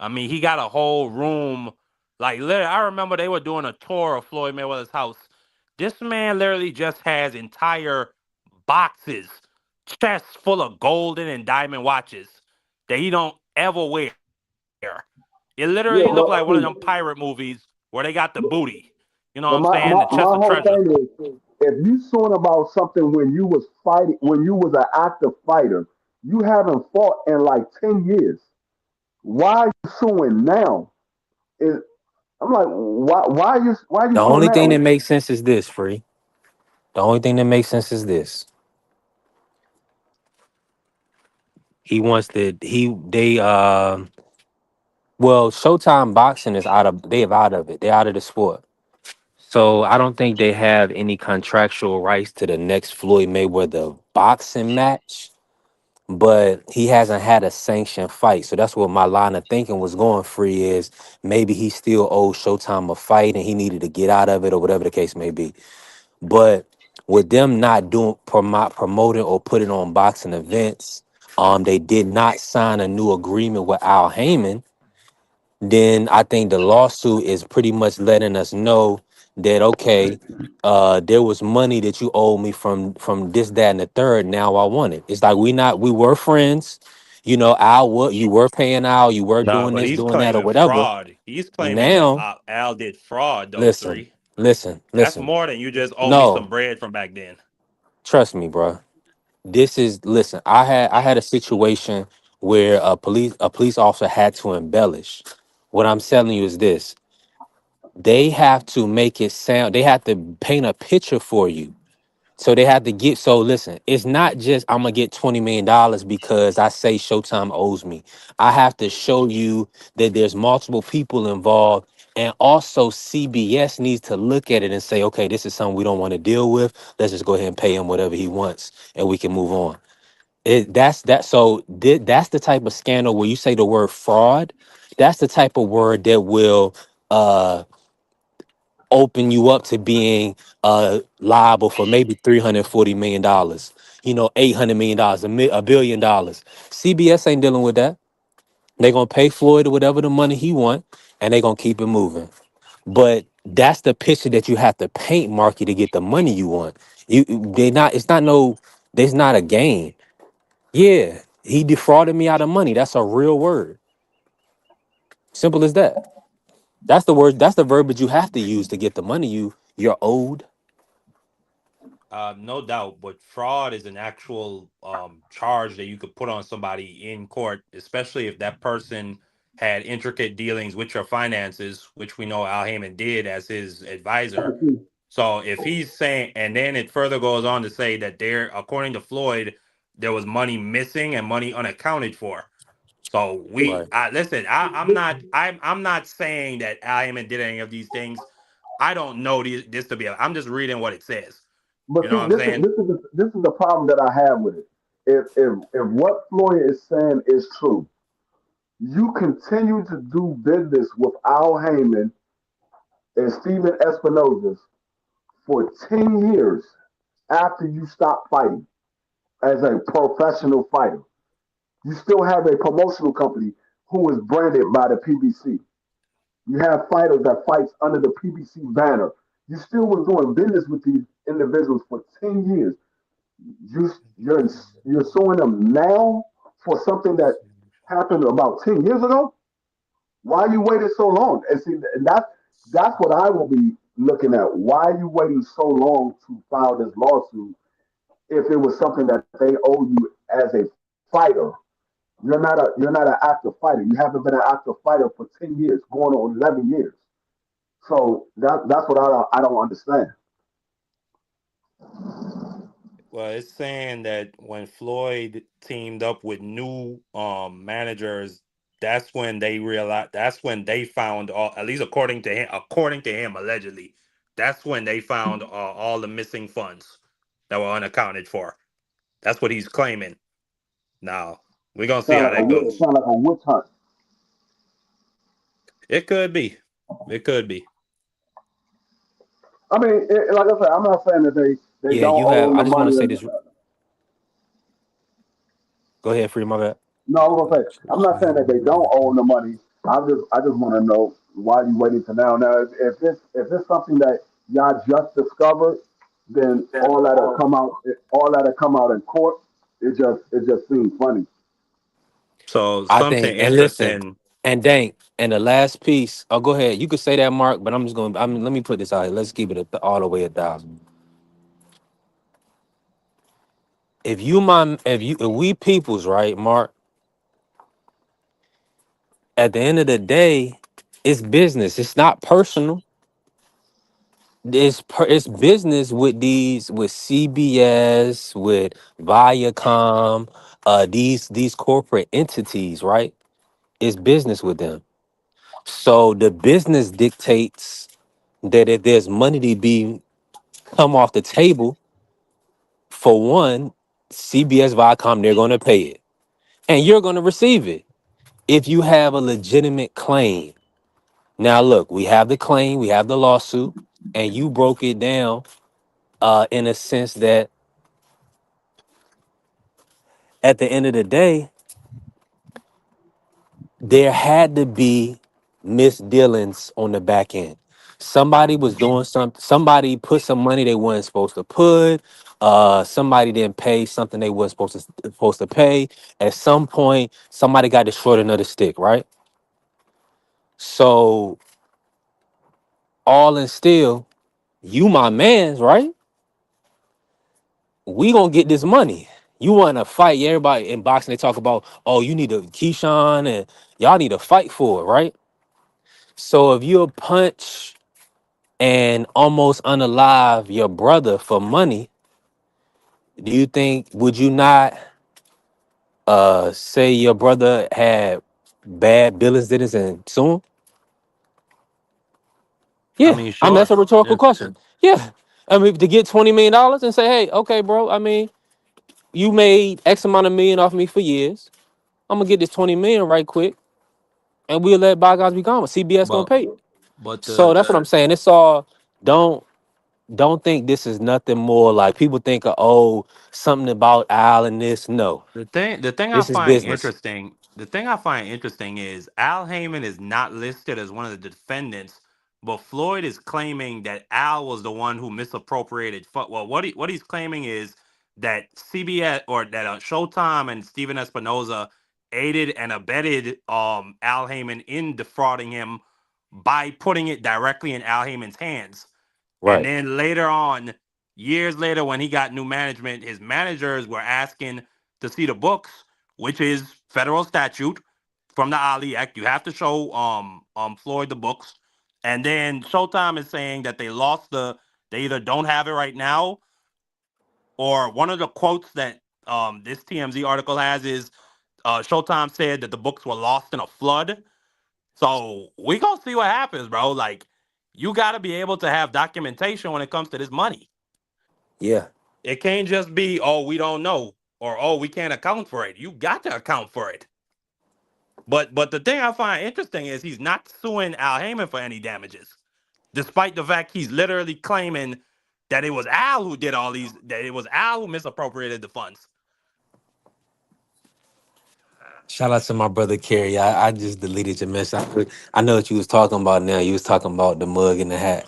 Speaker 6: I mean, he got a whole room. Like, literally, I remember they were doing a tour of Floyd Mayweather's house. This man literally just has entire boxes, chests full of golden and diamond watches that he don't ever wear. It literally looked like one
Speaker 1: Yeah,
Speaker 6: of them
Speaker 1: but
Speaker 6: pirate
Speaker 1: see,
Speaker 6: movies where they got the booty. You know what I'm
Speaker 1: but
Speaker 6: saying? The chest of
Speaker 1: my whole
Speaker 6: treasure.
Speaker 1: thing is If you suing about something when you was fighting, when you was an active fighter, you haven't fought in like 10 years. Why are you suing now? Is I'm like, why are you
Speaker 4: The
Speaker 1: suing
Speaker 4: only thing
Speaker 1: now?
Speaker 4: that makes sense is this, free. The only thing that makes sense is this. He wants to he they well, Showtime boxing is out of it. They're out of the sport. So I don't think they have any contractual rights to the next Floyd Mayweather boxing match. But he hasn't had a sanctioned fight. So that's what my line of thinking was going free is maybe he still owes Showtime a fight and he needed to get out of it or whatever the case may be. But with them not doing promoting or putting on boxing events, they did not sign a new agreement with Al Heyman. Then I think the lawsuit is pretty much letting us know that okay, there was money that you owed me from this, that, and the third. Now I want it. It's like we were friends. You know, Al, what you were paying Al, you were
Speaker 6: Nah,
Speaker 4: doing
Speaker 6: but
Speaker 4: this,
Speaker 6: he's
Speaker 4: doing that, or
Speaker 6: claiming
Speaker 4: whatever.
Speaker 6: fraud. He's claiming that
Speaker 4: Now,
Speaker 6: Al did fraud, though,
Speaker 4: listen,
Speaker 6: three.
Speaker 4: listen,
Speaker 6: That's
Speaker 4: listen.
Speaker 6: more than you just owe me some
Speaker 4: No,
Speaker 6: bread from back then.
Speaker 4: trust me, bro. This is listen. I had a situation where a police officer had to embellish. What I'm telling you is this: they have to make it sound. They have to paint a picture for you. So they have to get. So listen, it's not just I'm gonna get $20 million because I say Showtime owes me. I have to show you that there's multiple people involved, and also CBS needs to look at it and say, okay, this is something we don't want to deal with. Let's just go ahead and pay him whatever he wants, and we can move on. That's that. So that's the type of scandal where you say the word fraud. That's the type of word that will uh open you up to being liable for maybe $340 million, $800 million, $1 billion. CBS ain't dealing with that. They're gonna pay Floyd whatever the money he want, and they're gonna keep it moving. But that's the picture that you have to paint, Marky, to get the money you want. They not. It's not no. There's not a game. Yeah, he defrauded me out of money. That's a real word. Simple as that. That's the word. That's the verbiage you have to use to get the money you're owed.
Speaker 6: No doubt, but fraud is an actual charge that you could put on somebody in court, especially if that person had intricate dealings with your finances, which we know Al Heyman did as his advisor. So if he's saying, and then it further goes on to say that there, according to Floyd, there was money missing and money unaccounted for. So
Speaker 4: Right.
Speaker 6: listen. I'm not saying that Al Heyman did any of these things. I don't know this to be. I'm just reading what it says.
Speaker 1: But
Speaker 6: You know
Speaker 1: see,
Speaker 6: what I'm saying?
Speaker 1: this is the problem that I have with it. If what Floyd is saying is true, you continue to do business with Al Heyman and Steven Espinoza for 10 years after you stop fighting as a professional fighter. You still have a promotional company who is branded by the PBC. You have fighters that fights under the PBC banner. You still was doing business with these individuals for 10 years. You you're suing them now for something that happened about 10 years ago. Why you waited so long? And see, and that's what I will be looking at. Why are you waiting so long to file this lawsuit if it was something that they owe you as a fighter? You're not an active fighter. You haven't been an active fighter for 10 years, going on 11 years. So that's what I don't understand.
Speaker 6: Well, it's saying that when Floyd teamed up with new managers, that's when they realized. That's when they found all. At least according to him, allegedly, that's when they found all the missing funds that were unaccounted for. That's what he's claiming. Now we're gonna see how that
Speaker 1: It
Speaker 6: goes.
Speaker 1: sound like a witch hunt.
Speaker 6: It could be. It could be.
Speaker 1: I mean, like I said, I'm not saying that they
Speaker 4: Yeah,
Speaker 1: don't
Speaker 4: you have.
Speaker 1: own
Speaker 4: I
Speaker 1: the
Speaker 4: just want to
Speaker 1: money.
Speaker 4: say this. Go ahead, free. My bad.
Speaker 1: No, I was gonna say I'm not saying that they don't own the money. I just want to know why you waiting to now. Now, if it's something that y'all just discovered, then all that'll come out in court. It just seems funny.
Speaker 6: So
Speaker 4: I
Speaker 6: something
Speaker 4: think, and listen,
Speaker 6: interesting.
Speaker 4: and Dank, and the last piece. Oh, go ahead. You could say that, Mark, but I'm just going. Let me put this out here. Let's keep it all the way 1,000. if we peoples, right, Mark, at the end of the day, it's business. It's not personal. It's business with with CBS, with Viacom, these corporate entities, right? It's business with them. So the business dictates that if there's money to be come off the table, for one, CBS Viacom, they're gonna pay it. And you're gonna receive it if you have a legitimate claim. Now look, we have the claim, we have the lawsuit, and you broke it down in a sense that at the end of the day, there had to be misdealings on the back end. Somebody was doing something, somebody put some money they weren't supposed to put, somebody didn't pay something they weren't supposed to pay. At some point, somebody got the short end of the stick, right? So all in still, you my man's, right? We gonna get this money. You wanna fight everybody in boxing, they talk about, oh, you need a Keyshawn and y'all need to fight for it, right? So if you punch and almost unalive your brother for money, do you think would you not say your brother had bad business dealings and sue him?
Speaker 6: I
Speaker 4: Yeah,
Speaker 6: mean,
Speaker 4: I mean that's
Speaker 6: sure.
Speaker 4: a rhetorical
Speaker 6: Yeah.
Speaker 4: question. Yeah, I mean to get $20 million and say, hey, okay, bro. I mean, you made X amount of million off me for years. I'm gonna get this 20 million right quick, and we'll let bygones be gone. CBS gonna
Speaker 6: But
Speaker 4: pay it.
Speaker 6: but
Speaker 4: So that's what I'm saying. It's all don't don't think this is nothing more like people think of, oh, something about Al and this. No,
Speaker 6: the thing I
Speaker 4: this is
Speaker 6: find
Speaker 4: business.
Speaker 6: interesting, the thing I find interesting is Al Heyman is not listed as one of the defendants, but Floyd is claiming that Al was the one who misappropriated. Well, what he's claiming is that CBS or that Showtime and Steven Espinoza aided and abetted Al Heyman in defrauding him by putting it directly in Al Heyman's hands. And
Speaker 4: Right.
Speaker 6: then later on, years later, when he got new management, his managers were asking to see the books, which is federal statute from the Ali Act. You have to show Floyd the books. And then Showtime is saying that they either don't have it right now, or one of the quotes that this TMZ article has is Showtime said that the books were lost in a flood. So we gonna see what happens, bro. Like, you gotta be able to have documentation when it comes to this money.
Speaker 4: Yeah.
Speaker 6: It can't just be, oh, we don't know, or oh, we can't account for it. You got to account for it. But the thing I find interesting is he's not suing Al Heyman for any damages, despite the fact he's literally claiming that it was Al who did all these, that it was Al who misappropriated the funds.
Speaker 4: Shout out to my brother Kerry. I just deleted your message. I know what you was talking about now. You was talking about the mug and the hat.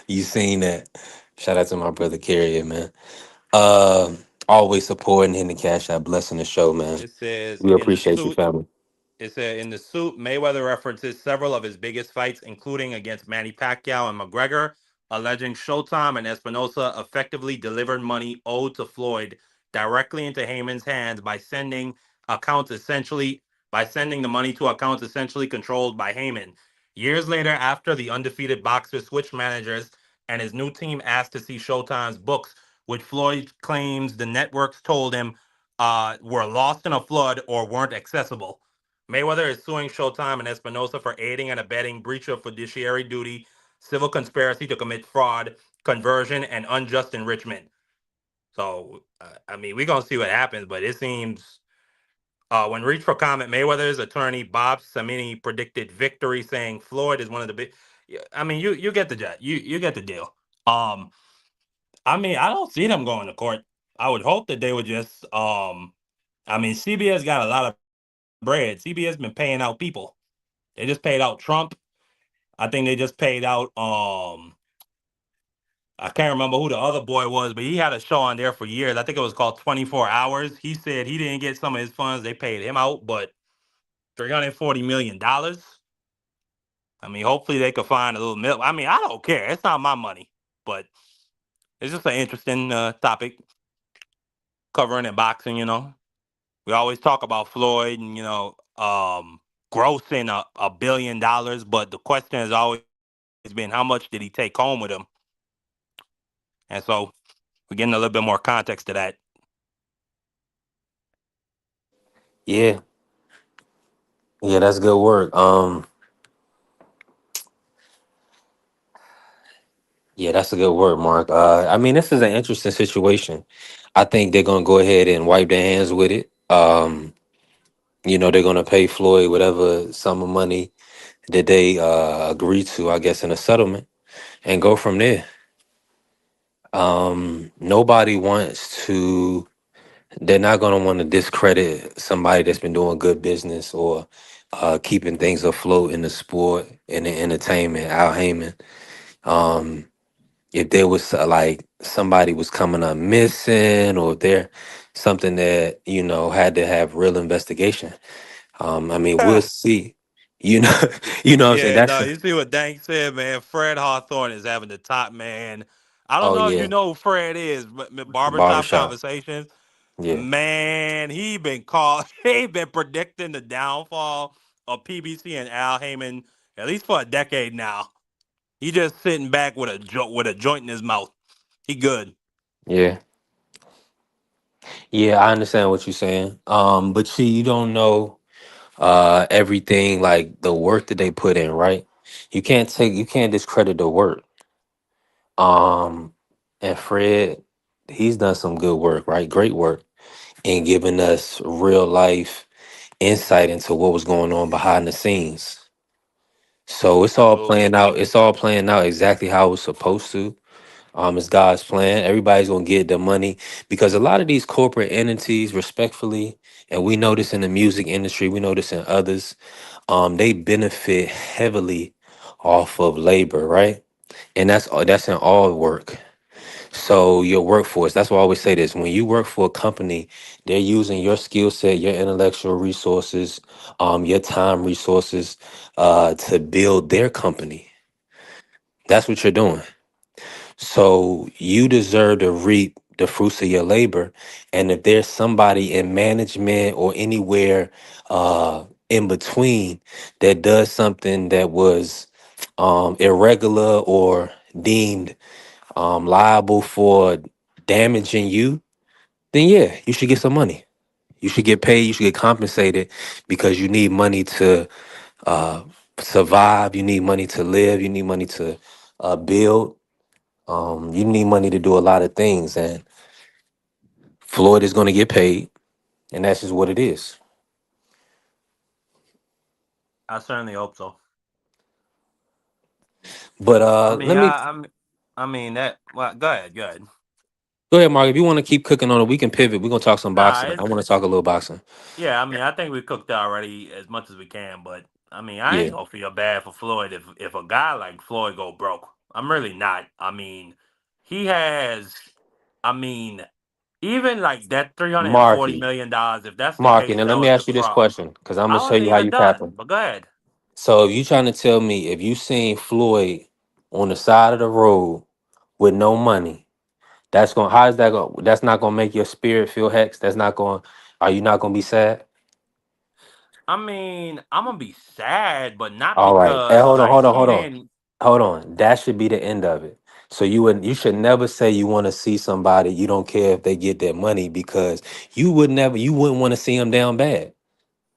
Speaker 4: You seen that. Shout out to my brother Kerry, man. Always supporting, hitting the cash out, blessing the show, man.
Speaker 6: It says
Speaker 4: We
Speaker 6: in the
Speaker 4: appreciate you,
Speaker 6: suit,
Speaker 4: family.
Speaker 6: It said in the suit, Mayweather references several of his biggest fights, including against Manny Pacquiao and McGregor, alleging Showtime and Espinosa effectively delivered money owed to Floyd directly into Heyman's hands by sending the money to accounts essentially controlled by Heyman. Years later, after the undefeated boxer switched managers and his new team asked to see Showtime's books, which Floyd claims the networks told him were lost in a flood or weren't accessible. Mayweather is suing Showtime and Espinosa for aiding and abetting breach of fiduciary duty, civil conspiracy to commit fraud, conversion, and unjust enrichment. So, I mean, we're going to see what happens, but it seems when reached for comment, Mayweather's attorney, Bob Samini, predicted victory, saying Floyd is one of the big. Yeah, I mean, you get the jet. You get the deal. Um, I mean, I don't see them going to court. I would hope that they would just I mean, CBS got a lot of bread. CBS been paying out people. They just paid out Trump. I think they just paid out I can't remember who the other boy was, but he had a show on there for years. I think it was called 24 Hours. He said he didn't get some of his funds. They paid him out, but $340 million. I mean, hopefully they could find a little milk. I mean, I don't care. It's not my money, but it's just an interesting topic. covering in boxing. We always talk about Floyd and grossing $1 billion, but the question has always been how much did he take home with him? And so we're getting a little bit more context to that.
Speaker 4: Yeah, yeah, that's good work. Yeah, that's a good word, Mark. I mean, this is an interesting situation. I think they're gonna go ahead and wipe their hands with it. They're gonna pay Floyd whatever sum of money that they agree to, I guess, in a settlement, and go from there. Nobody wants to. They're not gonna want to discredit somebody that's been doing good business or keeping things afloat in the sport and the entertainment. Al Heyman. Um, if there was like somebody was coming up missing or if there something that had to have real investigation. I mean, we'll see. You know, you know what I'm saying?
Speaker 6: Yeah,
Speaker 4: That's
Speaker 6: no, you see what Dank said, man. Fred Hawthorne is having the top man. I don't
Speaker 4: oh
Speaker 6: know if you
Speaker 4: yeah,
Speaker 6: know who Fred is, but barbershop
Speaker 4: barbershop.
Speaker 6: conversations.
Speaker 4: Yeah,
Speaker 6: Man, he been called. He been predicting the downfall of PBC and Al Heyman at least for a decade now. He just sitting back with a joint in his mouth. He good.
Speaker 4: yeah, yeah. I understand what you're saying. But see, you don't know everything like the work that they put in, right? You can't discredit the work. Um, and Fred, he's done some good work, right? Great work in giving us real life insight into what was going on behind the scenes. So it's all
Speaker 6: Absolutely.
Speaker 4: playing out. It's all playing out exactly how it's supposed to. It's God's plan. Everybody's gonna get the money because a lot of these corporate entities, respectfully, and we know this in the music industry, we know this in others. They benefit heavily off of labor, right? And that's in all work. So your workforce, that's why I always say this. When you work for a company, they're using your skill set, your intellectual resources, your time resources, to build their company. That's what you're doing. So you deserve to reap the fruits of your labor. And if there's somebody in management or anywhere in between that does something that was irregular or deemed liable for damaging you, then yeah, you should get some money. You should get paid. You should get compensated because you need money to uh, survive. You need money to live. You need money to build. You need money to do a lot of things, and Floyd is going to get paid, and that's just what it is.
Speaker 6: I certainly hope so.
Speaker 4: But
Speaker 6: I mean,
Speaker 4: let me
Speaker 6: I mean that. Well, go ahead, go ahead.
Speaker 4: go ahead, Mark. If you want to keep cooking on it, we can pivot. We're gonna talk some
Speaker 6: Nah,
Speaker 4: boxing. I want to talk a little boxing.
Speaker 6: yeah. I mean, I think we cooked already as much as we can, but I mean, I
Speaker 4: Yeah,
Speaker 6: ain't gonna feel bad for Floyd if a guy like Floyd go broke. I'm really not. I mean, he has. I mean, even like that
Speaker 4: Marky,
Speaker 6: $340 million. If that's the
Speaker 4: Marky.
Speaker 6: case,
Speaker 4: Now
Speaker 6: that
Speaker 4: let me
Speaker 6: was the
Speaker 4: ask you this
Speaker 6: fraud.
Speaker 4: question because I'm gonna
Speaker 6: I
Speaker 4: show
Speaker 6: wasn't
Speaker 4: you how
Speaker 6: even
Speaker 4: you tap
Speaker 6: done,
Speaker 4: him.
Speaker 6: but go ahead.
Speaker 4: So if you trying to tell me if you seen Floyd on the side of the road with no money, that's going how is that going that's not gonna make your spirit feel hex? That's not going are you not gonna be sad?
Speaker 6: I mean, I'm gonna be sad, but not
Speaker 4: All right. Hey,
Speaker 6: because like he didn't.
Speaker 4: hold on. That should be the end of it. So you should never say you want to see somebody you don't care if they get their money because you wouldn't want to see them down bad.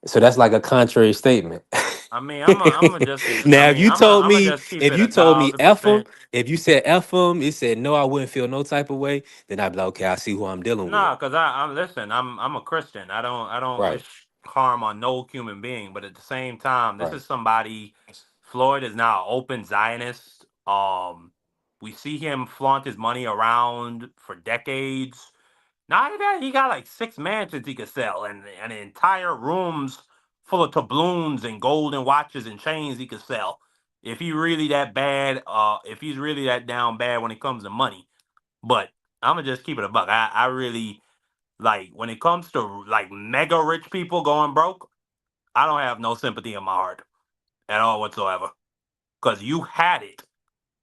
Speaker 4: So that's like a contrary statement.
Speaker 6: I mean, I'm gonna just be. I
Speaker 4: Now,
Speaker 6: mean, I'm gonna just keep
Speaker 4: if
Speaker 6: it
Speaker 4: you
Speaker 6: a
Speaker 4: told me
Speaker 6: thousand
Speaker 4: F them,
Speaker 6: percent.
Speaker 4: if you said F them, it said no, I wouldn't feel no type of way, then I'd be like, okay, I see who I'm dealing with.
Speaker 6: Nah, cause I'm listen. I'm a Christian. I don't
Speaker 4: Right,
Speaker 6: wish harm on no human being. But at the same time, this
Speaker 4: right.
Speaker 6: is somebody. Floyd is now an open Zionist. We see him flaunt his money around for decades. Not only that, he got like 6 mansions he could sell, and entire rooms full of doubloons and golden watches and chains he could sell. If he really that bad, if he's really that down bad when it comes to money. But I'm gonna just keep it a buck. I really like when it comes to like mega rich people going broke. I don't have no sympathy in my heart at all whatsoever. Cause you had it.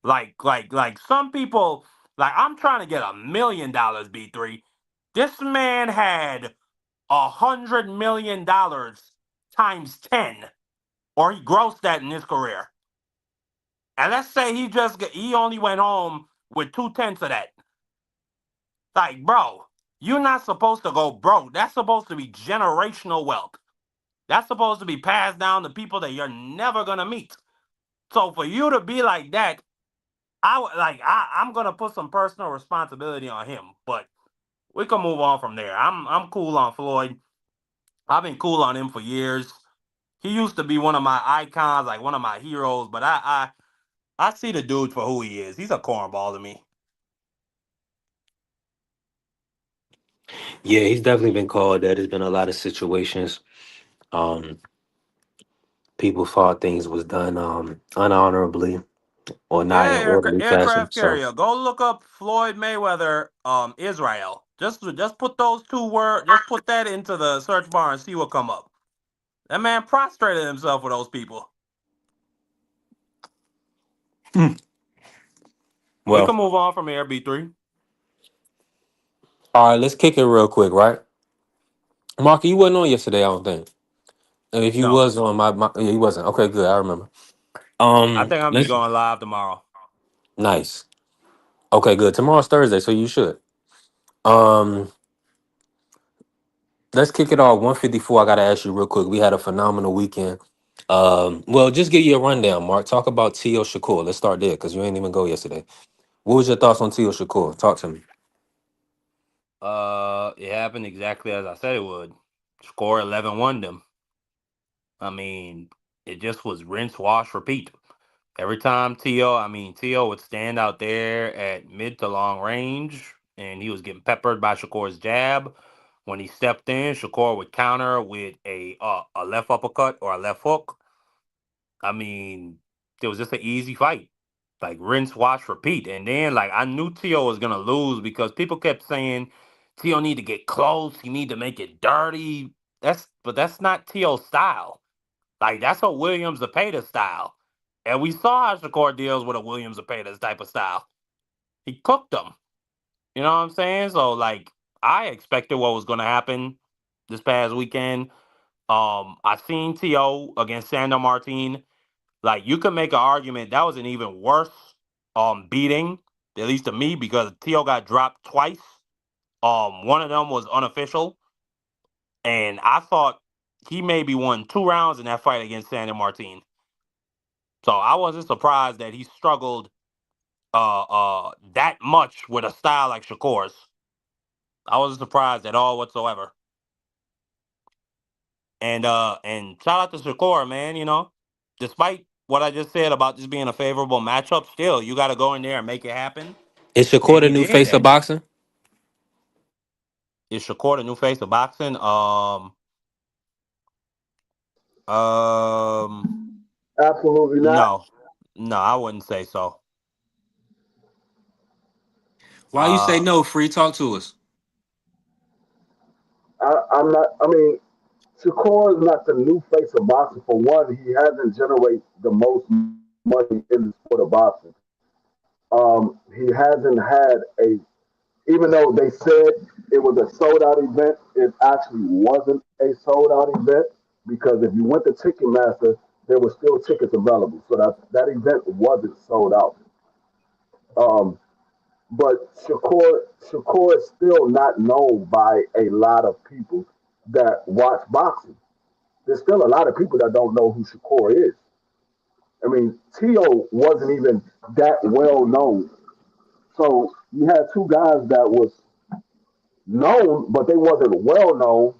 Speaker 6: Like some people. Like I'm trying to get $1 million. B3. This man had $100 million times 10, or he grossed that in his career. And let's say he only went home with 2/10 of that. Like, bro, you're not supposed to go broke. That's supposed to be generational wealth. That's supposed to be passed down to people that you're never gonna meet. So for you to be like that, I'm gonna put some personal responsibility on him. But we can move on from there. I'm cool on Floyd. I've been cool on him for years. He used to be one of my icons, like one of my heroes. But I see the dude for who he is. He's a cornball to me.
Speaker 4: Yeah, he's definitely been called that. There's been a lot of situations. Um, People thought things was done unhonorably or not in
Speaker 6: Yeah,
Speaker 4: orderly fashion.
Speaker 6: aircraft
Speaker 4: So
Speaker 6: carrier. Go look up Floyd Mayweather, Israel. Just put those two words. Just put that into the search bar and see what come up. That man prostrated himself with those people. We
Speaker 4: well,
Speaker 6: can move on from here, B3.
Speaker 4: all right, let's kick it real quick, right? Marky, you wasn't on yesterday, I don't think. And if you
Speaker 6: No,
Speaker 4: was on yeah, you wasn't. Okay, good. I remember.
Speaker 6: I think I'm gonna be
Speaker 4: Let's
Speaker 6: going live tomorrow.
Speaker 4: nice. Okay, good. Tomorrow's Thursday, so you should. Um, let's kick it off. 154. I gotta ask you real quick. We had a phenomenal weekend. Well, just give you a rundown, Mark. Talk about T.O. Shakur. Let's start there because you ain't even go yesterday. What was your thoughts on T.O. Shakur? Talk to me.
Speaker 6: It happened exactly as I said it would. Score 11 won them. I mean, it just was rinse, wash, repeat. Every time T.O. would stand out there at mid to long range, and he was getting peppered by Shakur's jab. When he stepped in, Shakur would counter with a left uppercut or a left hook. I mean, it was just an easy fight. Like rinse, wash, repeat. And then like I knew Tio was gonna lose because people kept saying Tio need to get close, he need to make it dirty. That's not Tio's style. Like that's a Williams Zepeda style. And we saw how Shakur deals with a Williams Zepeda type of style. He cooked them. You know what I'm saying? So like I expected what was gonna happen this past weekend. I seen T.O. against Sandor Martin. Like you could make an argument that was an even worse beating, at least to me, because T.O. got dropped twice. One of them was unofficial, and I thought he maybe won 2 rounds in that fight against Sandor Martin. So I wasn't surprised that he struggled that much with a style like Shakur's. I wasn't surprised at all whatsoever. And shout out to Shakur, man. Despite what I just said about this being a favorable matchup, still you got to go in there and make it happen,
Speaker 4: Is Shakur
Speaker 6: and
Speaker 4: the
Speaker 6: he
Speaker 4: new
Speaker 6: did
Speaker 4: face of
Speaker 6: that.
Speaker 4: boxing?
Speaker 6: Is Shakur the new face of boxing? Um,
Speaker 1: Absolutely not.
Speaker 6: no, no, I wouldn't say so.
Speaker 4: Why you say
Speaker 6: Uh,
Speaker 4: no? Free talk to us.
Speaker 1: I'm not. I mean, Shakur is not the new face of boxing. For one, he hasn't generated the most money in the sport of boxing. He hasn't had a, even though they said it was a sold out event, it actually wasn't a sold out event because if you went to Ticketmaster, there were still tickets available. So that event wasn't sold out. Um, but Shakur is still not known by a lot of people that watch boxing. There's still a lot of people that don't know who Shakur is. I mean, Tio wasn't even that well known. So you had two guys that was known, but they wasn't well known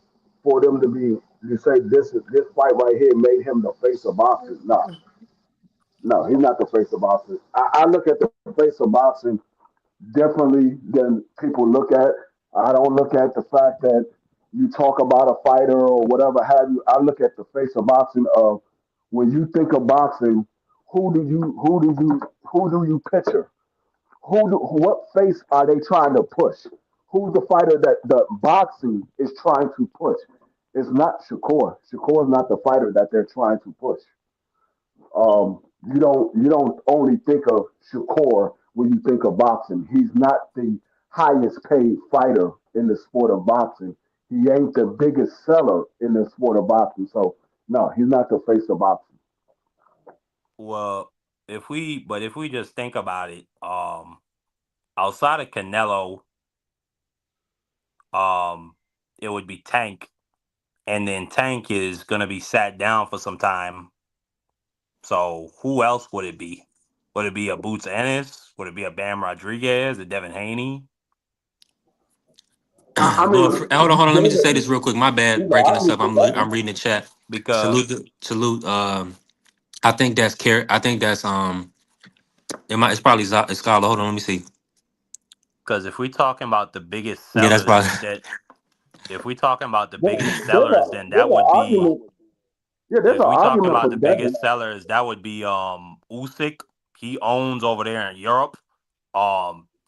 Speaker 1: for them to be. You say this fight right here made him the face of boxing. No, no, he's not the face of boxing. I look at the face of boxing differently than people look at. I don't look at the fact that you talk about a fighter or whatever have you. I look at the face of boxing of when you think of boxing, who do you picture? What face are they trying to push? Who's the fighter that the boxing is trying to push? It's not Shakur. Shakur is not the fighter that they're trying to push. You don't only think of Shakur when you think of boxing. He's not highest paid fighter in the sport of boxing. He ain't the biggest seller in the sport of boxing. So no, he's not the face of boxing.
Speaker 6: Well, if we just think about it, outside of Canelo, um, it would be Tank, and then Tank is gonna be sat down for some time. So who else would it be? Would it be a Boots Ennis? Would it be a Bam Rodriguez? A Devin Haney?
Speaker 1: I
Speaker 4: Lord,
Speaker 1: mean,
Speaker 4: hold on. Let me just say
Speaker 1: there's
Speaker 4: this real quick. My bad,
Speaker 1: an
Speaker 4: breaking this
Speaker 1: argument
Speaker 4: up.
Speaker 1: for
Speaker 4: I'm
Speaker 1: that.
Speaker 4: reading the chat.
Speaker 6: Because
Speaker 4: Salute. I think that's I think that's it's probably Scholar. Hold on, let me see.
Speaker 6: if we talking about the biggest
Speaker 4: Yeah, that's
Speaker 6: sellers,
Speaker 4: probably.
Speaker 6: that if we talking about the
Speaker 1: There-
Speaker 6: biggest
Speaker 1: There's a
Speaker 6: sellers, then
Speaker 1: there's
Speaker 6: that
Speaker 1: an
Speaker 6: would be
Speaker 1: argument. Yeah, there's
Speaker 6: if
Speaker 1: an
Speaker 6: we talking
Speaker 1: argument
Speaker 6: about
Speaker 1: for
Speaker 6: the
Speaker 1: Devin.
Speaker 6: biggest sellers, that would be Usyk. He owns over there in Europe.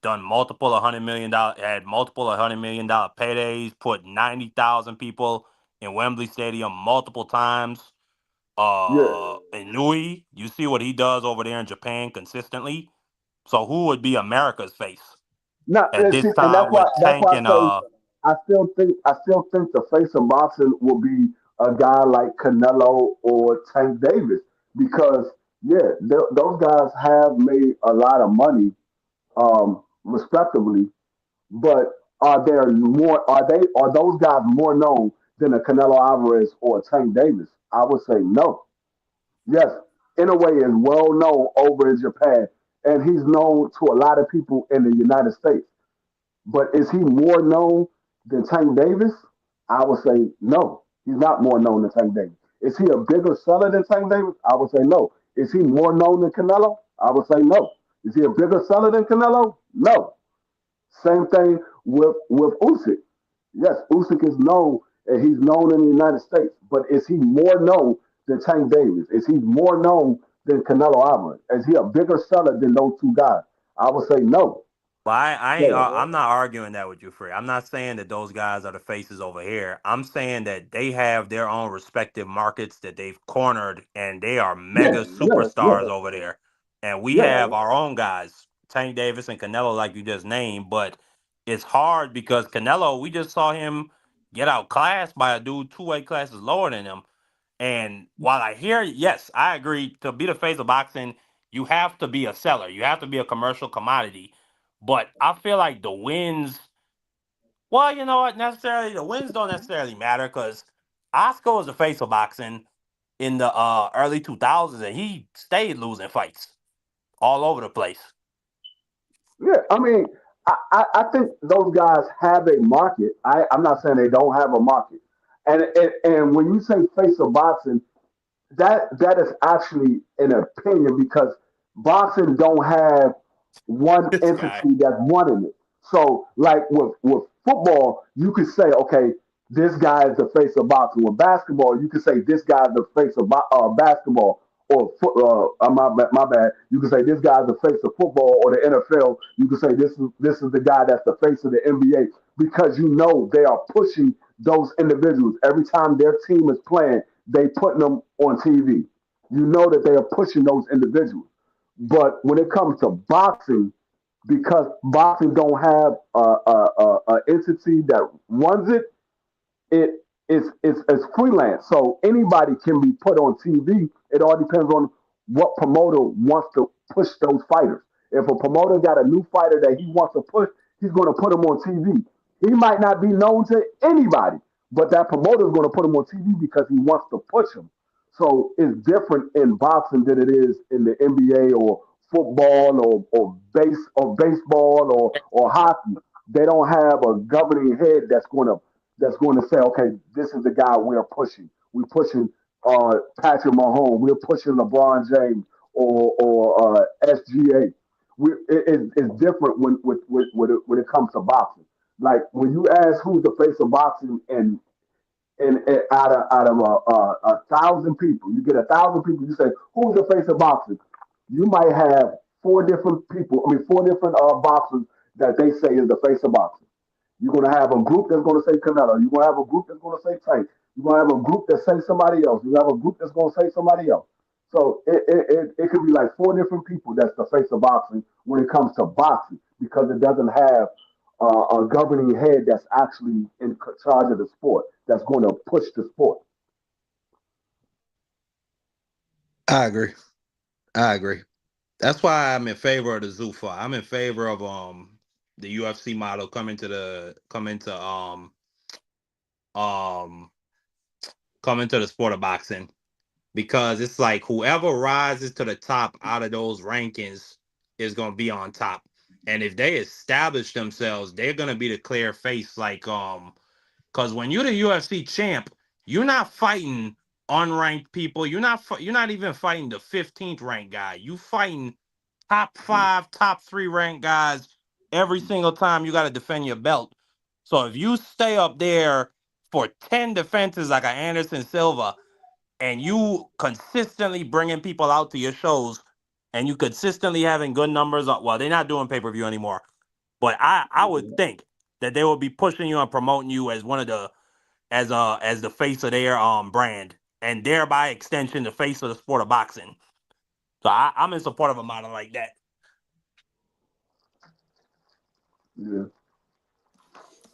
Speaker 6: Done multiple $100 million, had multiple $100 million paydays, put 90,000 people in Wembley Stadium multiple times.
Speaker 1: Yeah,
Speaker 6: And Nui, you see what he does over there in Japan consistently. So who would be America's face
Speaker 1: not
Speaker 6: at
Speaker 1: see,
Speaker 6: this
Speaker 1: and
Speaker 6: time with
Speaker 1: that's
Speaker 6: Tank
Speaker 1: why
Speaker 6: and
Speaker 1: I say I still think the face of boxing will be a guy like Canelo or Tank Davis because yeah, those guys have made a lot of money, respectively. But are those guys more known than a Canelo Alvarez or a Tank Davis? I would say no. Yes, Inoue is well known over in Japan, and he's known to a lot of people in the United States. But is he more known than Tank Davis? I would say no. He's not more known than Tank Davis. Is he a bigger seller than Tank Davis? I would say no. Is he more known than Canelo? I would say no. Is he a bigger seller than Canelo? No. Same thing with Usyk. Yes, Usyk is known and he's known in the United States, but is he more known than Tank Davis? Is he more known than Canelo Alvarez? Is he a bigger seller than those two guys? I would say no.
Speaker 6: Well,
Speaker 1: So,
Speaker 6: I'm not arguing that with you, Free. I'm not saying that those guys are the faces over here. I'm saying that they have their own respective markets that they've cornered, and they are
Speaker 1: yes,
Speaker 6: mega
Speaker 1: yes,
Speaker 6: superstars
Speaker 1: yes,
Speaker 6: over there. And we
Speaker 1: yes.
Speaker 6: have our own guys, Tank Davis and Canelo, like you just named. But it's hard because Canelo, we just saw him get outclassed by a dude 2 weight classes lower than him. And while I hear, yes, I agree, to be the face of boxing, you have to be a seller. You have to be a commercial commodity. But I feel like the wins, well, you know what? Necessarily, the wins don't necessarily matter because Oscar was the face of boxing in the early 2000s, and he stayed losing fights all over the place.
Speaker 1: Yeah, I mean, I think those guys have a market. I'm not saying they don't have a market. And when you say face of boxing, that is actually an opinion because boxing don't have one
Speaker 6: This guy.
Speaker 1: entity that's running it. So like with football, you could say, okay, this guy is the face of boxing. With basketball, you could say this guy is the face of basketball. Or my bad. You could say this guy's the face of football or the NFL. You could say this is the guy that's the face of the NBA because you know they are pushing those individuals every time their team is playing. They putting them on TV. You know that they are pushing those individuals. But when it comes to boxing, because boxing don't have a entity that runs it, it's freelance. So anybody can be put on TV. It all depends on what promoter wants to push those fighters. If a promoter got a new fighter that he wants to push, he's going to put him on TV. He might not be known to anybody, but that promoter is going to put him on TV because he wants to push him. So it's different in boxing than it is in the NBA or football or baseball or hockey. They don't have a governing head that's going to say, okay, this is the guy we're pushing. We're pushing Patrick Mahomes. We're pushing LeBron James or SGA. It's different when it comes to boxing. Like when you ask who's the face of boxing and out of a thousand people, you get a thousand people. You say who's the face of boxing? You might have four different people. I mean, four different boxers that they say is the face of boxing. You're gonna have a group that's gonna say Canelo. You're gonna have a group that's gonna say Tank. You're gonna have a group that say somebody else. You have a group that's gonna say somebody else. So it could be like four different people that's the face of boxing when it comes to boxing because it doesn't have a governing head that's actually in charge of the sport, that's going to push the sport.
Speaker 6: I agree. I agree. That's why I'm in favor of the Zuffa. I'm in favor of the UFC model um coming to the sport of boxing, because it's like whoever rises to the top out of those rankings is gonna be on top. And if they establish themselves, they're gonna be the clear face. Like because when you're the UFC champ, you're not fighting unranked people. You're not even fighting the 15th ranked guy. You fighting top 5, top 3 ranked guys every single time you got to defend your belt. So if you stay up there for 10 defenses like an Anderson Silva, and you consistently bringing people out to your shows, and you consistently having good numbers well, they're not doing pay-per-view anymore, but I would think that they will be pushing you and promoting you as one of the as the face of their brand, and thereby extension the face of the sport of boxing. So I'm in support of a model like that.
Speaker 1: Yeah.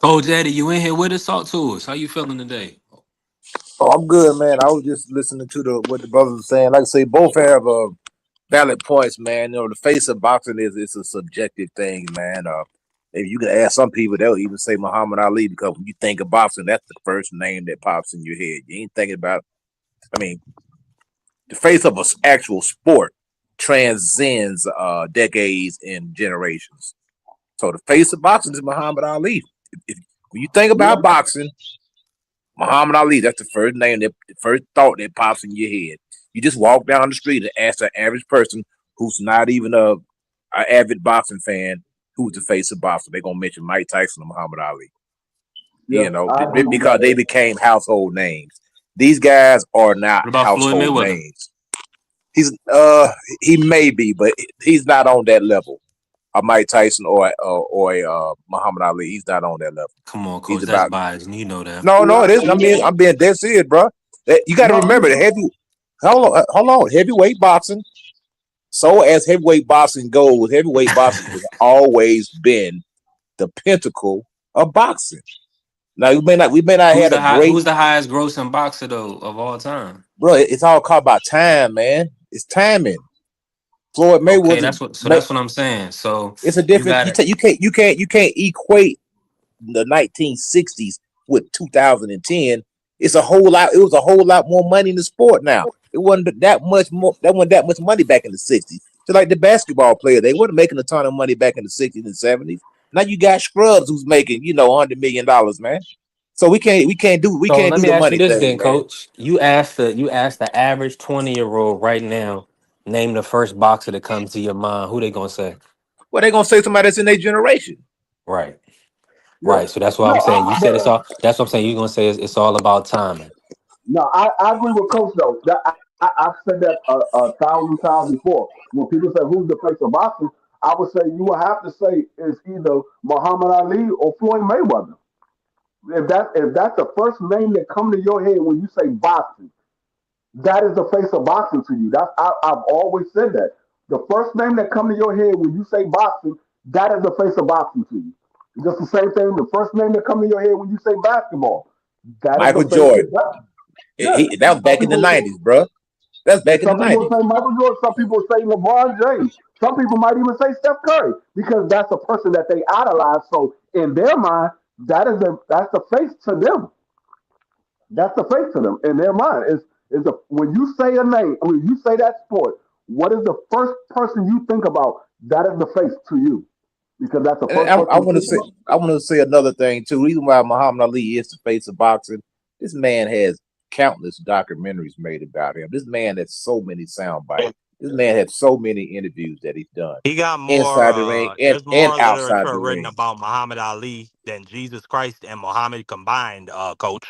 Speaker 4: Coach Eddie, you in here with us? Talk to us. How you feeling today?
Speaker 7: Oh, I'm good, man. I was just listening to what the brothers were saying. Like I say, both have valid points, man. You know, the face of boxing is it's a subjective thing, man. If you can ask some people, they'll even say Muhammad Ali, because when you think of boxing, that's the first name that pops in your head. You ain't thinking about. I mean, the face of an actual sport transcends decades and generations. So the face of boxing is Muhammad Ali. When you think about boxing, Muhammad Ali, that's the first name, the first thought that pops in your head. You just walk down the street and ask an average person who's not even a avid boxing fan who's the face of boxing. They're gonna mention Mike Tyson or Muhammad Ali.
Speaker 1: Yeah,
Speaker 7: You know,
Speaker 1: I agree with
Speaker 7: because they
Speaker 1: that.
Speaker 7: became household names. These guys are not
Speaker 4: What about Floyd
Speaker 7: household
Speaker 4: Mayweather?
Speaker 7: names. He's he may be, but he's not on that level. A Mike Tyson or Muhammad Ali. He's not on that level.
Speaker 4: Come on,
Speaker 7: He's
Speaker 4: Coach. That's
Speaker 7: about
Speaker 4: biased. You know that.
Speaker 7: no, it
Speaker 1: Yeah,
Speaker 7: isn't. I'm being dead serious, bro. You got to
Speaker 1: no,
Speaker 7: remember the heavy. Hold on. Heavyweight boxing. So as heavyweight boxing goes, heavyweight boxing has always been the pinnacle of boxing. Now we may not have a great,
Speaker 4: Who's the highest grossing boxer though of all time?
Speaker 7: bro. It's all called about time, man. It's timing. Floyd
Speaker 4: Okay,
Speaker 7: Mayweather.
Speaker 4: that's what I'm saying. So
Speaker 7: It's a
Speaker 4: you
Speaker 7: different.
Speaker 4: got it.
Speaker 7: You can't equate the 1960s with 2010. It's a whole lot. It was a whole lot more money in the sport now. It wasn't that much more. That wasn't that much money back in the 60s. Just like the basketball player, they weren't making a ton of money back in the 60s and 70s. Now you got scrubs who's making $100 million, man. So we can't do
Speaker 4: So let me
Speaker 7: the
Speaker 4: ask you
Speaker 7: money
Speaker 4: this
Speaker 7: thing,
Speaker 4: then,
Speaker 7: man.
Speaker 4: Coach. You asked the average 20-year-old right now, name the first boxer that comes to your mind. Who they gonna say?
Speaker 7: Well, they gonna say somebody that's in their generation.
Speaker 4: Right.
Speaker 1: yeah.
Speaker 4: Right. So that's what
Speaker 1: No,
Speaker 4: I'm saying. You said it's
Speaker 1: but
Speaker 4: all. That's what I'm saying. You're gonna say it's all about timing.
Speaker 1: no, I agree with Coach though. I've said that a thousand times before. When people say who's the face of boxing, I would say you would have to say it's either Muhammad Ali or Floyd Mayweather. If that's the first name that come to your head when you say boxing, that is the face of boxing to you. I've always said that. The first name that come to your head when you say boxing, that is the face of boxing to you. Just the same thing. The first name that come to your head when you say basketball, that is the
Speaker 7: Michael
Speaker 1: face of
Speaker 7: Jordan.
Speaker 1: boxing. Yeah.
Speaker 7: That was
Speaker 1: Some
Speaker 7: back in the
Speaker 1: people,
Speaker 7: 90s, bro. That's back in the
Speaker 1: some people
Speaker 7: 90s.
Speaker 1: say Michael Jordan. Some people say LeBron James. Some people might even say Steph Curry because that's a person that they idolize. So in their mind, that's the face to them. That's the face to them in their mind. When you say a name, when you say that sport, what is the first person you think about? That is the face to you because that's the
Speaker 7: And
Speaker 1: first person
Speaker 7: I
Speaker 1: you
Speaker 7: want to
Speaker 1: think
Speaker 7: say
Speaker 1: about.
Speaker 7: another thing too. Reason why Muhammad Ali is the face of boxing. This man has countless documentaries made about him. This man has so many sound bites. This man has so many interviews that he's done
Speaker 6: He got more.
Speaker 7: inside the ring and
Speaker 6: There's more
Speaker 7: outside the
Speaker 6: literature written
Speaker 7: ring.
Speaker 6: about Muhammad Ali than Jesus Christ and Muhammad combined. Coach.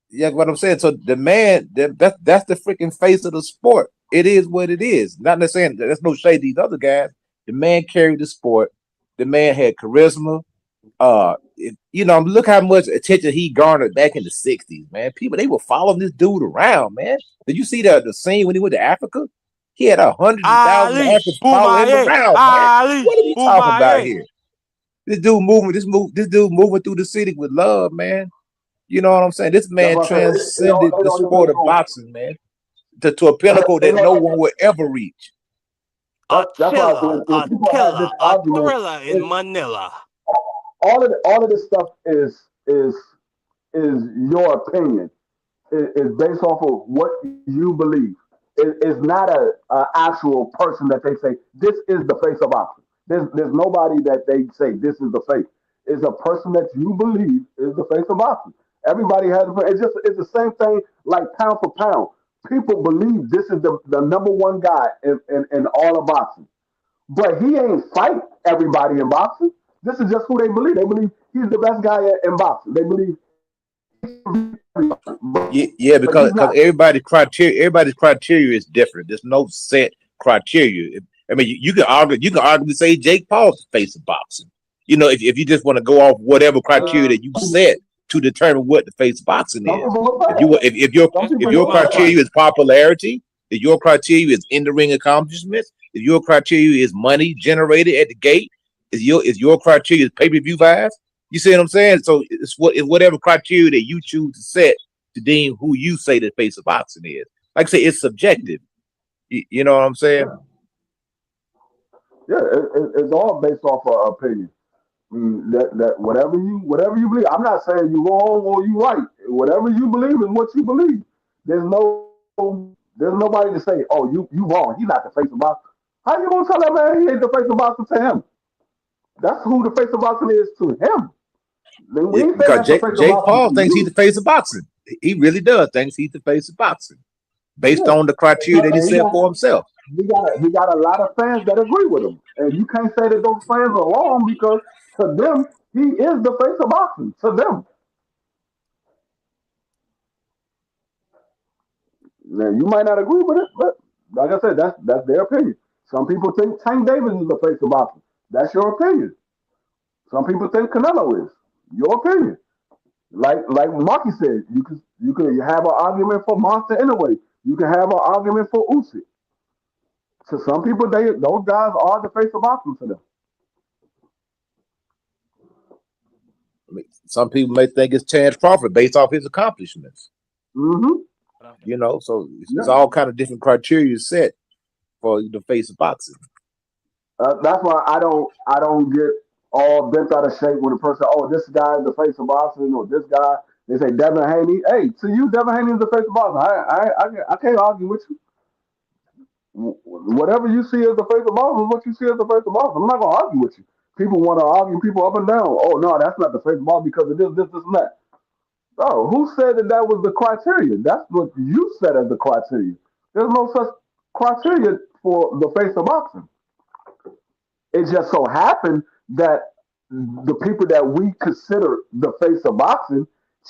Speaker 7: Yeah, what I'm saying. So the man that's the freaking face of the sport. It is what it is. Not necessarily there's no shade to these other guys. The man carried the sport. The man had charisma. Look how much attention he garnered back in the 60s, man. People they were following this dude around, man. Did you see the scene when he went to Africa? He had hundreds of thousands of
Speaker 6: Ali,
Speaker 7: Africans following him
Speaker 6: Boomaye,
Speaker 7: around, man.
Speaker 6: Ali,
Speaker 7: What are we talking about
Speaker 6: Boomaye.
Speaker 7: here? This dude moving through the city with love, man. You know what I'm saying? This
Speaker 1: That's
Speaker 7: man
Speaker 1: what I said.
Speaker 7: transcended
Speaker 1: It
Speaker 7: the
Speaker 1: don't
Speaker 7: sport of
Speaker 1: even
Speaker 7: boxing, man, to a pinnacle
Speaker 1: it
Speaker 7: that no one
Speaker 1: don't,
Speaker 7: will ever reach.
Speaker 1: that's why when people have this
Speaker 6: a
Speaker 1: argument,
Speaker 6: thriller in
Speaker 1: it,
Speaker 6: Manila.
Speaker 1: all of this stuff is your opinion. Is based off of what you believe. It's not a actual person that they say this is the face of boxing. There's nobody that they say this is the face. It's a person that you believe is the face of boxing. Everybody has it's the same thing like pound for pound. People believe this is the number one guy in all of boxing. But he ain't fight everybody in boxing. This is just who they believe. They believe he's the best guy in boxing. They believe he can beat everybody.
Speaker 7: Yeah,
Speaker 1: But he's
Speaker 7: because
Speaker 1: not.
Speaker 7: everybody's criteria is different. There's no set criteria. I mean, you can argue say Jake Paul's the face of boxing. You know, if you just want to go off whatever criteria that you set to determine what the face of boxing
Speaker 1: Some
Speaker 7: is.
Speaker 1: people will
Speaker 7: If you
Speaker 1: say that. Some
Speaker 7: if
Speaker 1: people
Speaker 7: your
Speaker 1: will say that.
Speaker 7: criteria is popularity, if your criteria is in the ring accomplishments, if your criteria is money generated at the gate, is your criteria is pay per view buys. You see what I'm saying? So it's whatever criteria that you choose to set to deem who you say the face of boxing is. Like I say, it's subjective. You know what I'm saying?
Speaker 1: Yeah, yeah. It's all based off of opinion. That whatever you believe. I'm not saying you wrong or you right. Whatever you believe is what you believe. There's nobody to say, oh, you wrong. He's not the face of boxing. How you gonna tell that man he ain't the face of boxing to him? That's who the face of boxing is to him. Then we
Speaker 7: Yeah,
Speaker 1: ain't saying
Speaker 7: because
Speaker 1: that's the face of
Speaker 7: Jake
Speaker 1: boxing
Speaker 7: Paul
Speaker 1: to
Speaker 7: thinks he's the
Speaker 1: you.
Speaker 7: face of boxing. He really does thinks he's the face of boxing based
Speaker 1: Yeah.
Speaker 7: on the criteria that he
Speaker 1: And
Speaker 7: set for himself.
Speaker 1: he got a lot of fans that agree with him. And you can't say that those fans are wrong because to them, he is the face of boxing. To them. Now you might not agree with it, but like I said, that's their opinion. Some people think Tank Davis is the face of boxing. That's your opinion. Some people think Canelo is. Your opinion. Like Marky said, you can have an argument for Monster anyway. You can have an argument for Usyk. To some people, those guys are the face of boxing to them.
Speaker 7: I mean, some people may think it's Terrence Crawford based off his accomplishments.
Speaker 1: Mm-hmm.
Speaker 7: You know, so it's
Speaker 1: Yeah.
Speaker 7: all kind of different criteria set for the face of boxing.
Speaker 1: That's why I don't get all bent out of shape when a person, oh, this guy is the face of boxing, or this guy. They say Devin Haney. Hey, to you, Devin Haney is the face of boxing. I can't argue with you. Whatever you see as the face of boxing is what you see as the face of boxing. I'm not gonna argue with you. People want to argue people up and down. Oh no, that's not the face of boxing because of this, and that. Oh, who said that that was the criteria? That's what you said as the criteria. There's no such criteria for the face of boxing. It just so happened that the people that we consider the face of boxing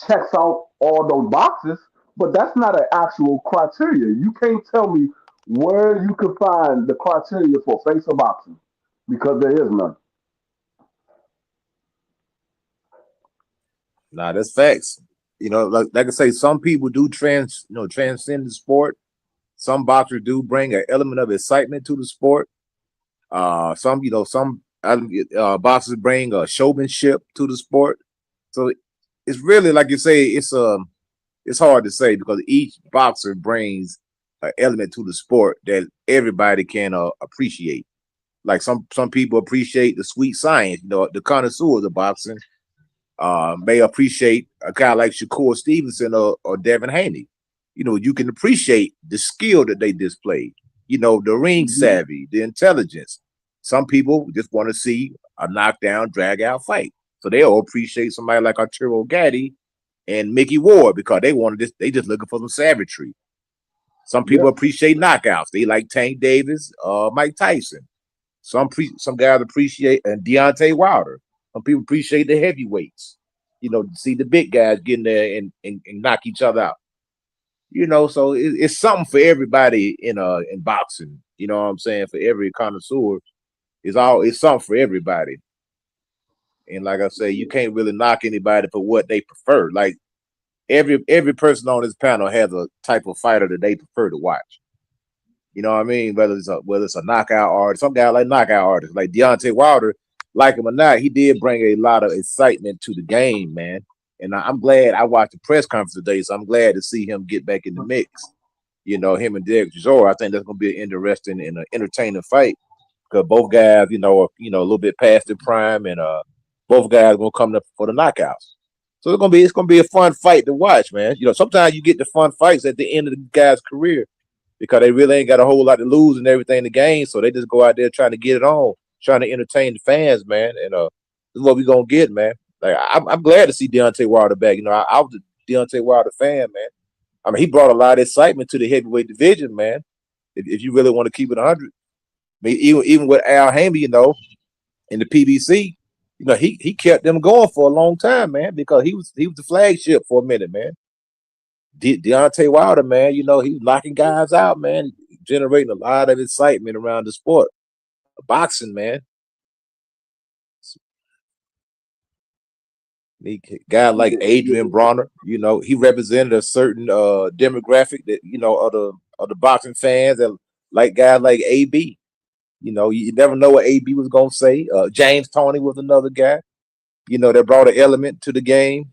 Speaker 1: checks out all those boxes, but that's not an actual criteria. You can't tell me where you can find the criteria for face of boxing because there is none.
Speaker 7: Nah, that's facts. You know, like I say, some people do transcend the sport. Some boxers do bring an element of excitement to the sport. Some boxers bring showmanship to the sport. So it's really like you say, it's hard to say because each boxer brings an element to the sport that everybody can appreciate. Like some people appreciate the sweet science, the connoisseurs of boxing may appreciate a guy like Shakur Stevenson or Devin Haney. You can appreciate the skill that they displayed, the ring
Speaker 1: Mhm.
Speaker 7: savvy, the intelligence. Some people just want to see a knockdown, drag out fight. So they'll appreciate somebody like Arturo Gatti and Mickey Ward because they just looking for some savagery. Some people
Speaker 1: Yeah,
Speaker 7: appreciate knockouts. They like Tank Davis, Mike Tyson. Some guys appreciate and Deontay Wilder. Some people appreciate the heavyweights. See the big guys getting there and knock each other out. So it's something for everybody in boxing. You know what I'm saying? For every connoisseur, it's something for everybody. And like I say, you can't really knock anybody for what they prefer. Like every person on this panel has a type of fighter that they prefer to watch. You know what I mean? Whether it's a knockout artist, some guy like knockout artists, like Deontay Wilder. like him or not, he did bring a lot of excitement to the game, man. And I'm glad I watched the press conference today, so I'm glad to see him get back in the mix. Him and Derek Chisora, I think that's going to be an interesting and an entertaining fight because both guys, are a little bit past their prime, and both guys are going to come up for the knockouts. So it's gonna be a fun fight to watch, man. Sometimes you get the fun fights at the end of the guy's career because they really ain't got a whole lot to lose and everything in the game, so they just go out there trying to get it on, trying to entertain the fans, man. And this is what we gonna get, man. Like I'm glad to see Deontay Wilder back. I was a Deontay Wilder fan, man. I mean, he brought a lot of excitement to the heavyweight division, man. If you really want to keep it 100, I mean, even with Al Haymon, in the PBC, he kept them going for a long time, man, because he was the flagship for a minute, man. Deontay Wilder, man, he was knocking guys out, man, generating a lot of excitement around the sport, boxing, man. A guy like Adrian Bronner, he represented a certain demographic that of the boxing fans that like guys like AB. You never know what AB was gonna say. James Toney was another guy, that brought an element to the game.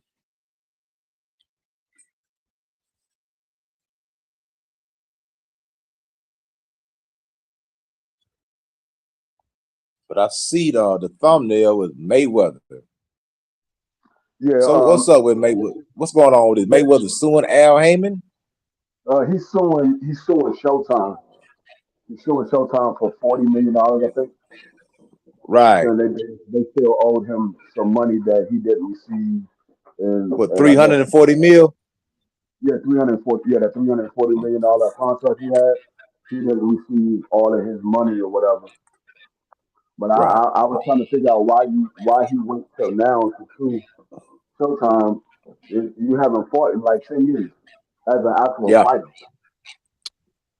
Speaker 7: But I see the thumbnail with Mayweather.
Speaker 1: Yeah.
Speaker 7: So what's up with Mayweather? What's going on with this? Mayweather suing Al Haymon?
Speaker 1: He's suing Showtime. He's suing Showtime for $40 million, I think,
Speaker 7: Right.
Speaker 1: because they still owed him some money that he didn't receive,
Speaker 7: What,
Speaker 1: and I guess
Speaker 7: 340 mil?
Speaker 1: yeah, 340, yeah, that $340 million contract he had, he didn't receive all of his money or whatever. But
Speaker 7: Right.
Speaker 1: I was trying to figure out why he wait till now to sue Showtime. You haven't fought in like 10 years as an actual
Speaker 7: Yeah.
Speaker 1: fighter.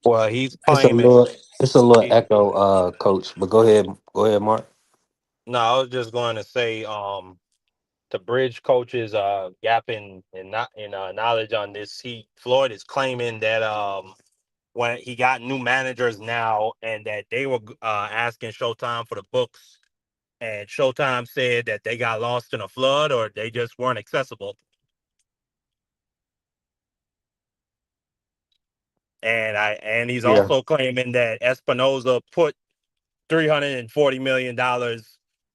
Speaker 6: Well, he's
Speaker 4: It's a
Speaker 6: claiming.
Speaker 4: little it's a little
Speaker 6: He,
Speaker 4: echo, coach. But go ahead, Mark.
Speaker 6: no, I was just going to say, to bridge coaches gap in not in knowledge on this. Floyd is claiming that when he got new managers now and that they were asking Showtime for the books, and Showtime said that they got lost in a flood or they just weren't accessible. And he's
Speaker 4: Yeah.
Speaker 6: also claiming that Espinoza put $340 million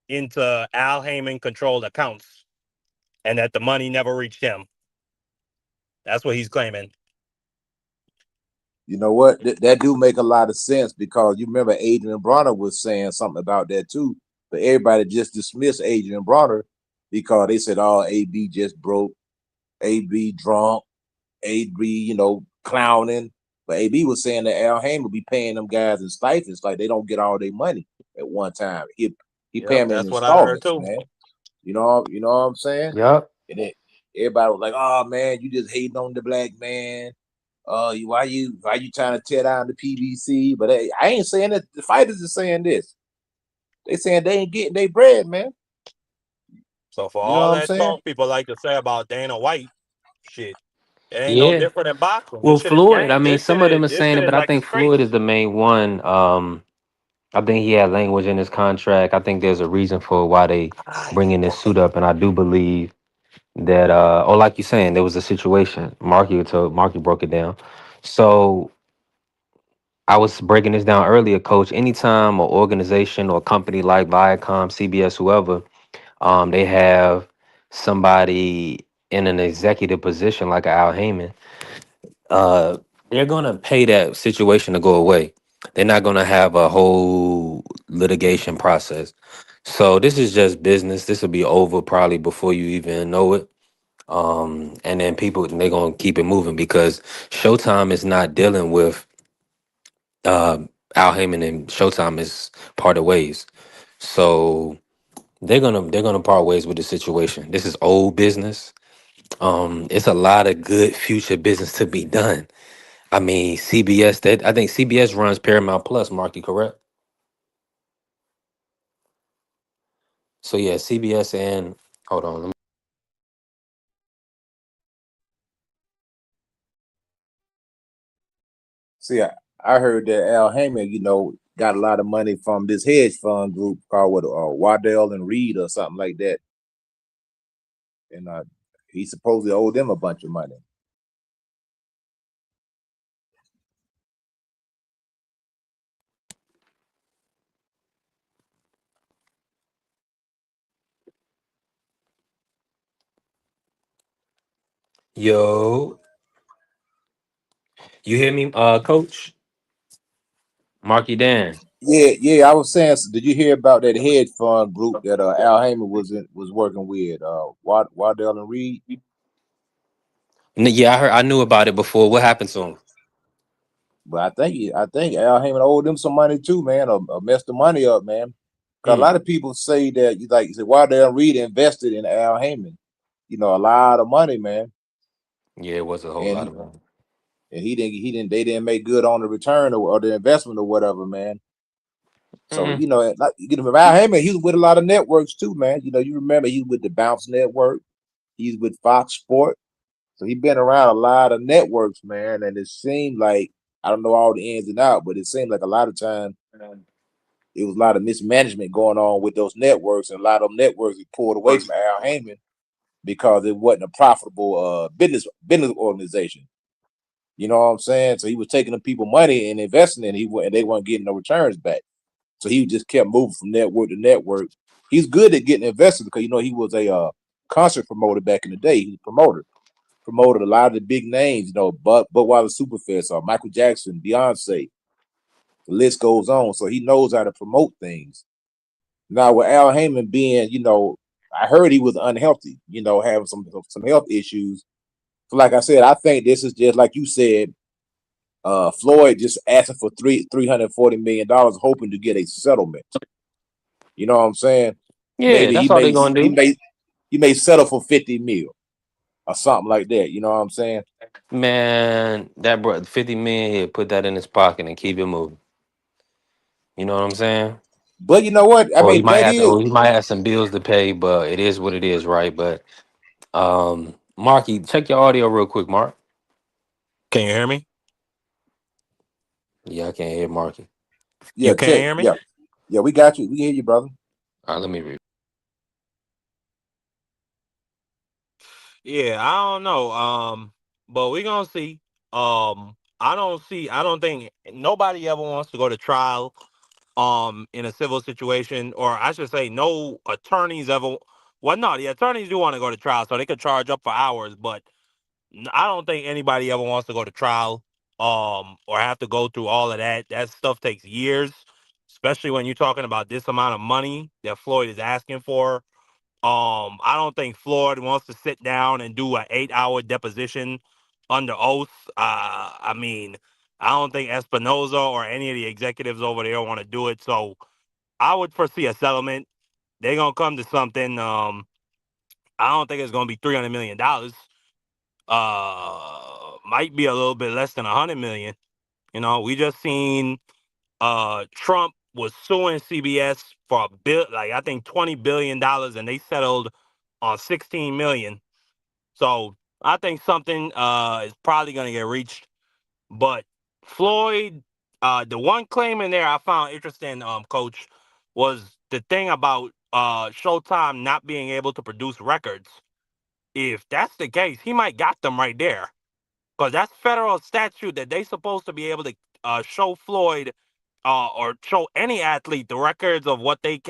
Speaker 6: into Al Heyman controlled accounts and that the money never reached him. That's what he's claiming.
Speaker 7: You know what? That do make a lot of sense because you remember Adrian Bronner was saying something about that too. But everybody just dismissed Adrian Bronner because they said, "Oh, AB just broke, AB drunk, AB, clowning." But AB was saying that Al Haymon would be paying them guys in stipends, like they don't get all their money at one time. He pay
Speaker 6: Yep,
Speaker 7: them in
Speaker 6: that's what I heard
Speaker 7: installments,
Speaker 6: too.
Speaker 7: man. You know what I'm saying?
Speaker 4: Yep.
Speaker 7: And then everybody was like, "Oh man, you just hating on the black man. Why you trying to tear down the PBC?" But hey, I ain't saying that. The fighters are saying this. They saying they ain't getting their bread, man.
Speaker 6: So for
Speaker 7: You know
Speaker 6: all
Speaker 7: what I'm
Speaker 6: that
Speaker 7: saying?
Speaker 6: talk people like to say about Dana White, shit, it ain't no
Speaker 4: Yeah.
Speaker 6: different than boxing.
Speaker 4: Well,
Speaker 6: This shit is
Speaker 4: Floyd, I
Speaker 6: game.
Speaker 4: mean, some of them are
Speaker 6: This
Speaker 4: saying
Speaker 6: shit
Speaker 4: it,
Speaker 6: is
Speaker 4: but I
Speaker 6: like the
Speaker 4: think Floyd is
Speaker 6: streets.
Speaker 4: the main one. I think he had language in his contract. I think there's a reason for why they bringing this suit up, and I do believe that, or like you're saying, there was a situation. Marky broke it down. So I was breaking this down earlier, Coach. Anytime an organization or company like Viacom, CBS, whoever, they have somebody in an executive position like Al Heyman, they're gonna pay that situation to go away. They're not gonna have a whole litigation process. So this is just business. This will be over probably before you even know it. And then people they're gonna keep it moving because Showtime is not dealing with uh, Al Heyman, and Showtime is part of ways. So they're gonna part ways with the situation. This is old business. It's a lot of good future business to be done. I mean, CBS. That I think CBS runs Paramount Plus. Marky, correct? So yeah, CBS and hold on.
Speaker 7: See, I heard that Al Haymon, got a lot of money from this hedge fund group called what Waddell and Reed or something like that, and he supposedly owed them a bunch of money.
Speaker 4: Yo, you hear me, Coach Marky Dan?
Speaker 7: Yeah. I was saying, so did you hear about that hedge fund group that Al Heyman was working with? Waddell and Reed.
Speaker 4: Yeah, I heard. I knew about it before. What happened to him?
Speaker 7: But I think Al Heyman owed them some money too, man, or messed the money up, man. Cause a
Speaker 4: Mm.
Speaker 7: lot of people say that you said Waddell and Reed invested in Al Heyman, a lot of money, man,
Speaker 4: Yeah, it was a whole
Speaker 7: and
Speaker 4: lot
Speaker 7: he
Speaker 4: of money.
Speaker 7: and they didn't make good on the return or the investment or whatever, man. So
Speaker 4: Mm.
Speaker 7: like, Al Heyman, he was with a lot of networks too, man. You remember he was with the Bounce Network, he's with Fox Sport, so he been around a lot of networks, man. And it seemed like I don't know all the ins and outs, but it seemed like a lot of times it was a lot of mismanagement going on with those networks, and a lot of them networks get pulled away from Al Heyman because it wasn't a profitable business organization. You know what I'm saying? So he was taking the people money and investing in, and they weren't getting no returns back. So he just kept moving from network to network. He's good at getting investors because he was a concert promoter back in the day. He was a promoted a lot of the big names. Budweiser Superfest, or Michael Jackson, Beyonce. The list goes on. So he knows how to promote things. Now with Al Heyman being, I heard he was unhealthy, having some health issues. So like I said, I think this is just like you said, Floyd just asking for $340 million, hoping to get a settlement. You know what I'm saying?
Speaker 4: Yeah,
Speaker 7: Maybe
Speaker 4: that's all they gonna do.
Speaker 7: he may settle for 50 mil or something like that. You know what I'm saying?
Speaker 4: Man, that bro, 50 million here, put that in his pocket and keep it moving. You know what I'm saying?
Speaker 7: But you know what? I
Speaker 4: Or he
Speaker 7: mean,
Speaker 4: might
Speaker 7: that
Speaker 4: have to,
Speaker 7: is
Speaker 4: or he might have some bills to pay, but it is what it is, right? But Marky, check your audio real quick, Mark.
Speaker 6: Can you hear me?
Speaker 4: Yeah, I can't hear Marky.
Speaker 6: You
Speaker 7: yeah,
Speaker 6: can't
Speaker 7: check.
Speaker 6: hear me?
Speaker 7: Yeah, we got you. We hear you, brother.
Speaker 4: All right, let me read.
Speaker 6: Yeah, I don't know. But we gonna see. I don't think nobody ever wants to go to trial in a civil situation, or I should say no attorneys ever. Well, no, the attorneys do want to go to trial so they could charge up for hours, but I don't think anybody ever wants to go to trial or have to go through all of that. That stuff takes years, especially when you're talking about this amount of money that Floyd is asking for. I don't think Floyd wants to sit down and do an 8-hour deposition under oath. I mean, I don't think Espinoza or any of the executives over there want to do it. So I would foresee a settlement. They're gonna come to something. I don't think it's gonna be $300 million. Might be a little bit less than 100 million. We just seen Trump was suing CBS for a bill, like I think $20 billion, and they settled on 16 million. So I think something is probably going to get reached. But Floyd, the one claim in there I found interesting, Coach, was the thing about Showtime not being able to produce records. If that's the case, he might got them right there, because that's federal statute that they supposed to be able to show Floyd or show any athlete the records of what they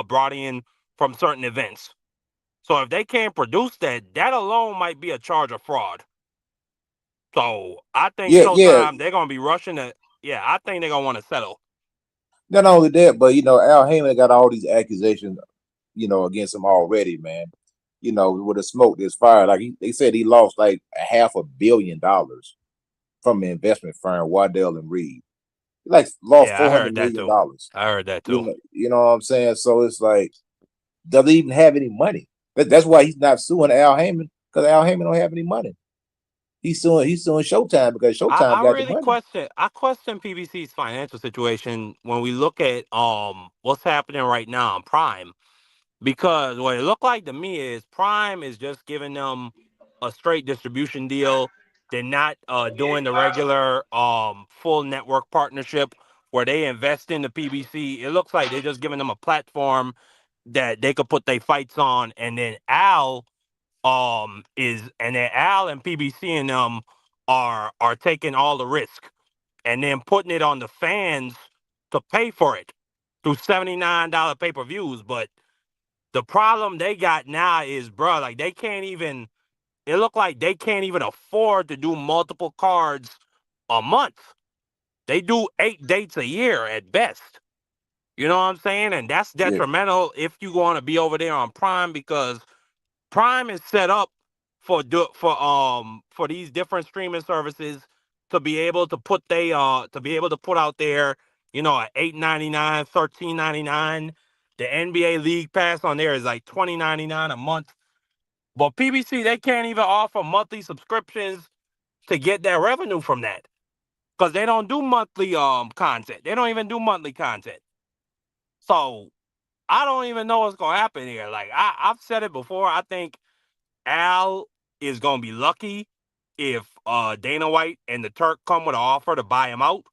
Speaker 6: brought in from certain events. So if they can't produce that, that alone might be a charge of fraud. So I think
Speaker 7: Yeah.
Speaker 6: Showtime, they're gonna be rushing to. Yeah, I think they're gonna want to settle.
Speaker 7: Not only that, but Al Heyman got all these accusations, against him already, man. With the smoke, there's fire. Like they said, he lost like a $500 million from an investment firm, Waddell and Reed. He like lost
Speaker 6: Yeah, I
Speaker 7: four hundred
Speaker 6: heard that
Speaker 7: million
Speaker 6: too.
Speaker 7: dollars.
Speaker 6: I heard that too.
Speaker 7: You know what I'm saying? So it's like, doesn't even have any money. That's why he's not suing Al Heyman, because Al Heyman don't have any money. He's suing Showtime because Showtime
Speaker 6: I
Speaker 7: got the
Speaker 6: really
Speaker 7: money.
Speaker 6: question PBC's financial situation when we look at what's happening right now on Prime. Because what it looked like to me is Prime is just giving them a straight distribution deal. They're not doing the regular full network partnership where they invest in the PBC. It looks like they're just giving them a platform that they could put their fights on, and then Al and PBC and them are taking all the risk and then putting it on the fans to pay for it through $79 pay-per-views. But the problem they got now is, bro, like they can't even. It look like they can't even afford to do multiple cards a month. They do 8 dates a year at best. You know what I'm saying? And that's
Speaker 7: Yeah.
Speaker 6: detrimental if you want to be over there on Prime, because Prime is set up for these different streaming services to be able to put out there, at $8.99, $13.99. The NBA League Pass on there is like $20.99 a month. But PBC, they can't even offer monthly subscriptions to get that revenue from that, because they don't do monthly content. They don't even do monthly content. So I don't even know what's gonna happen here. Like I've said it before. I think Al is gonna be lucky if Dana White and the Turk come with an offer to buy him out.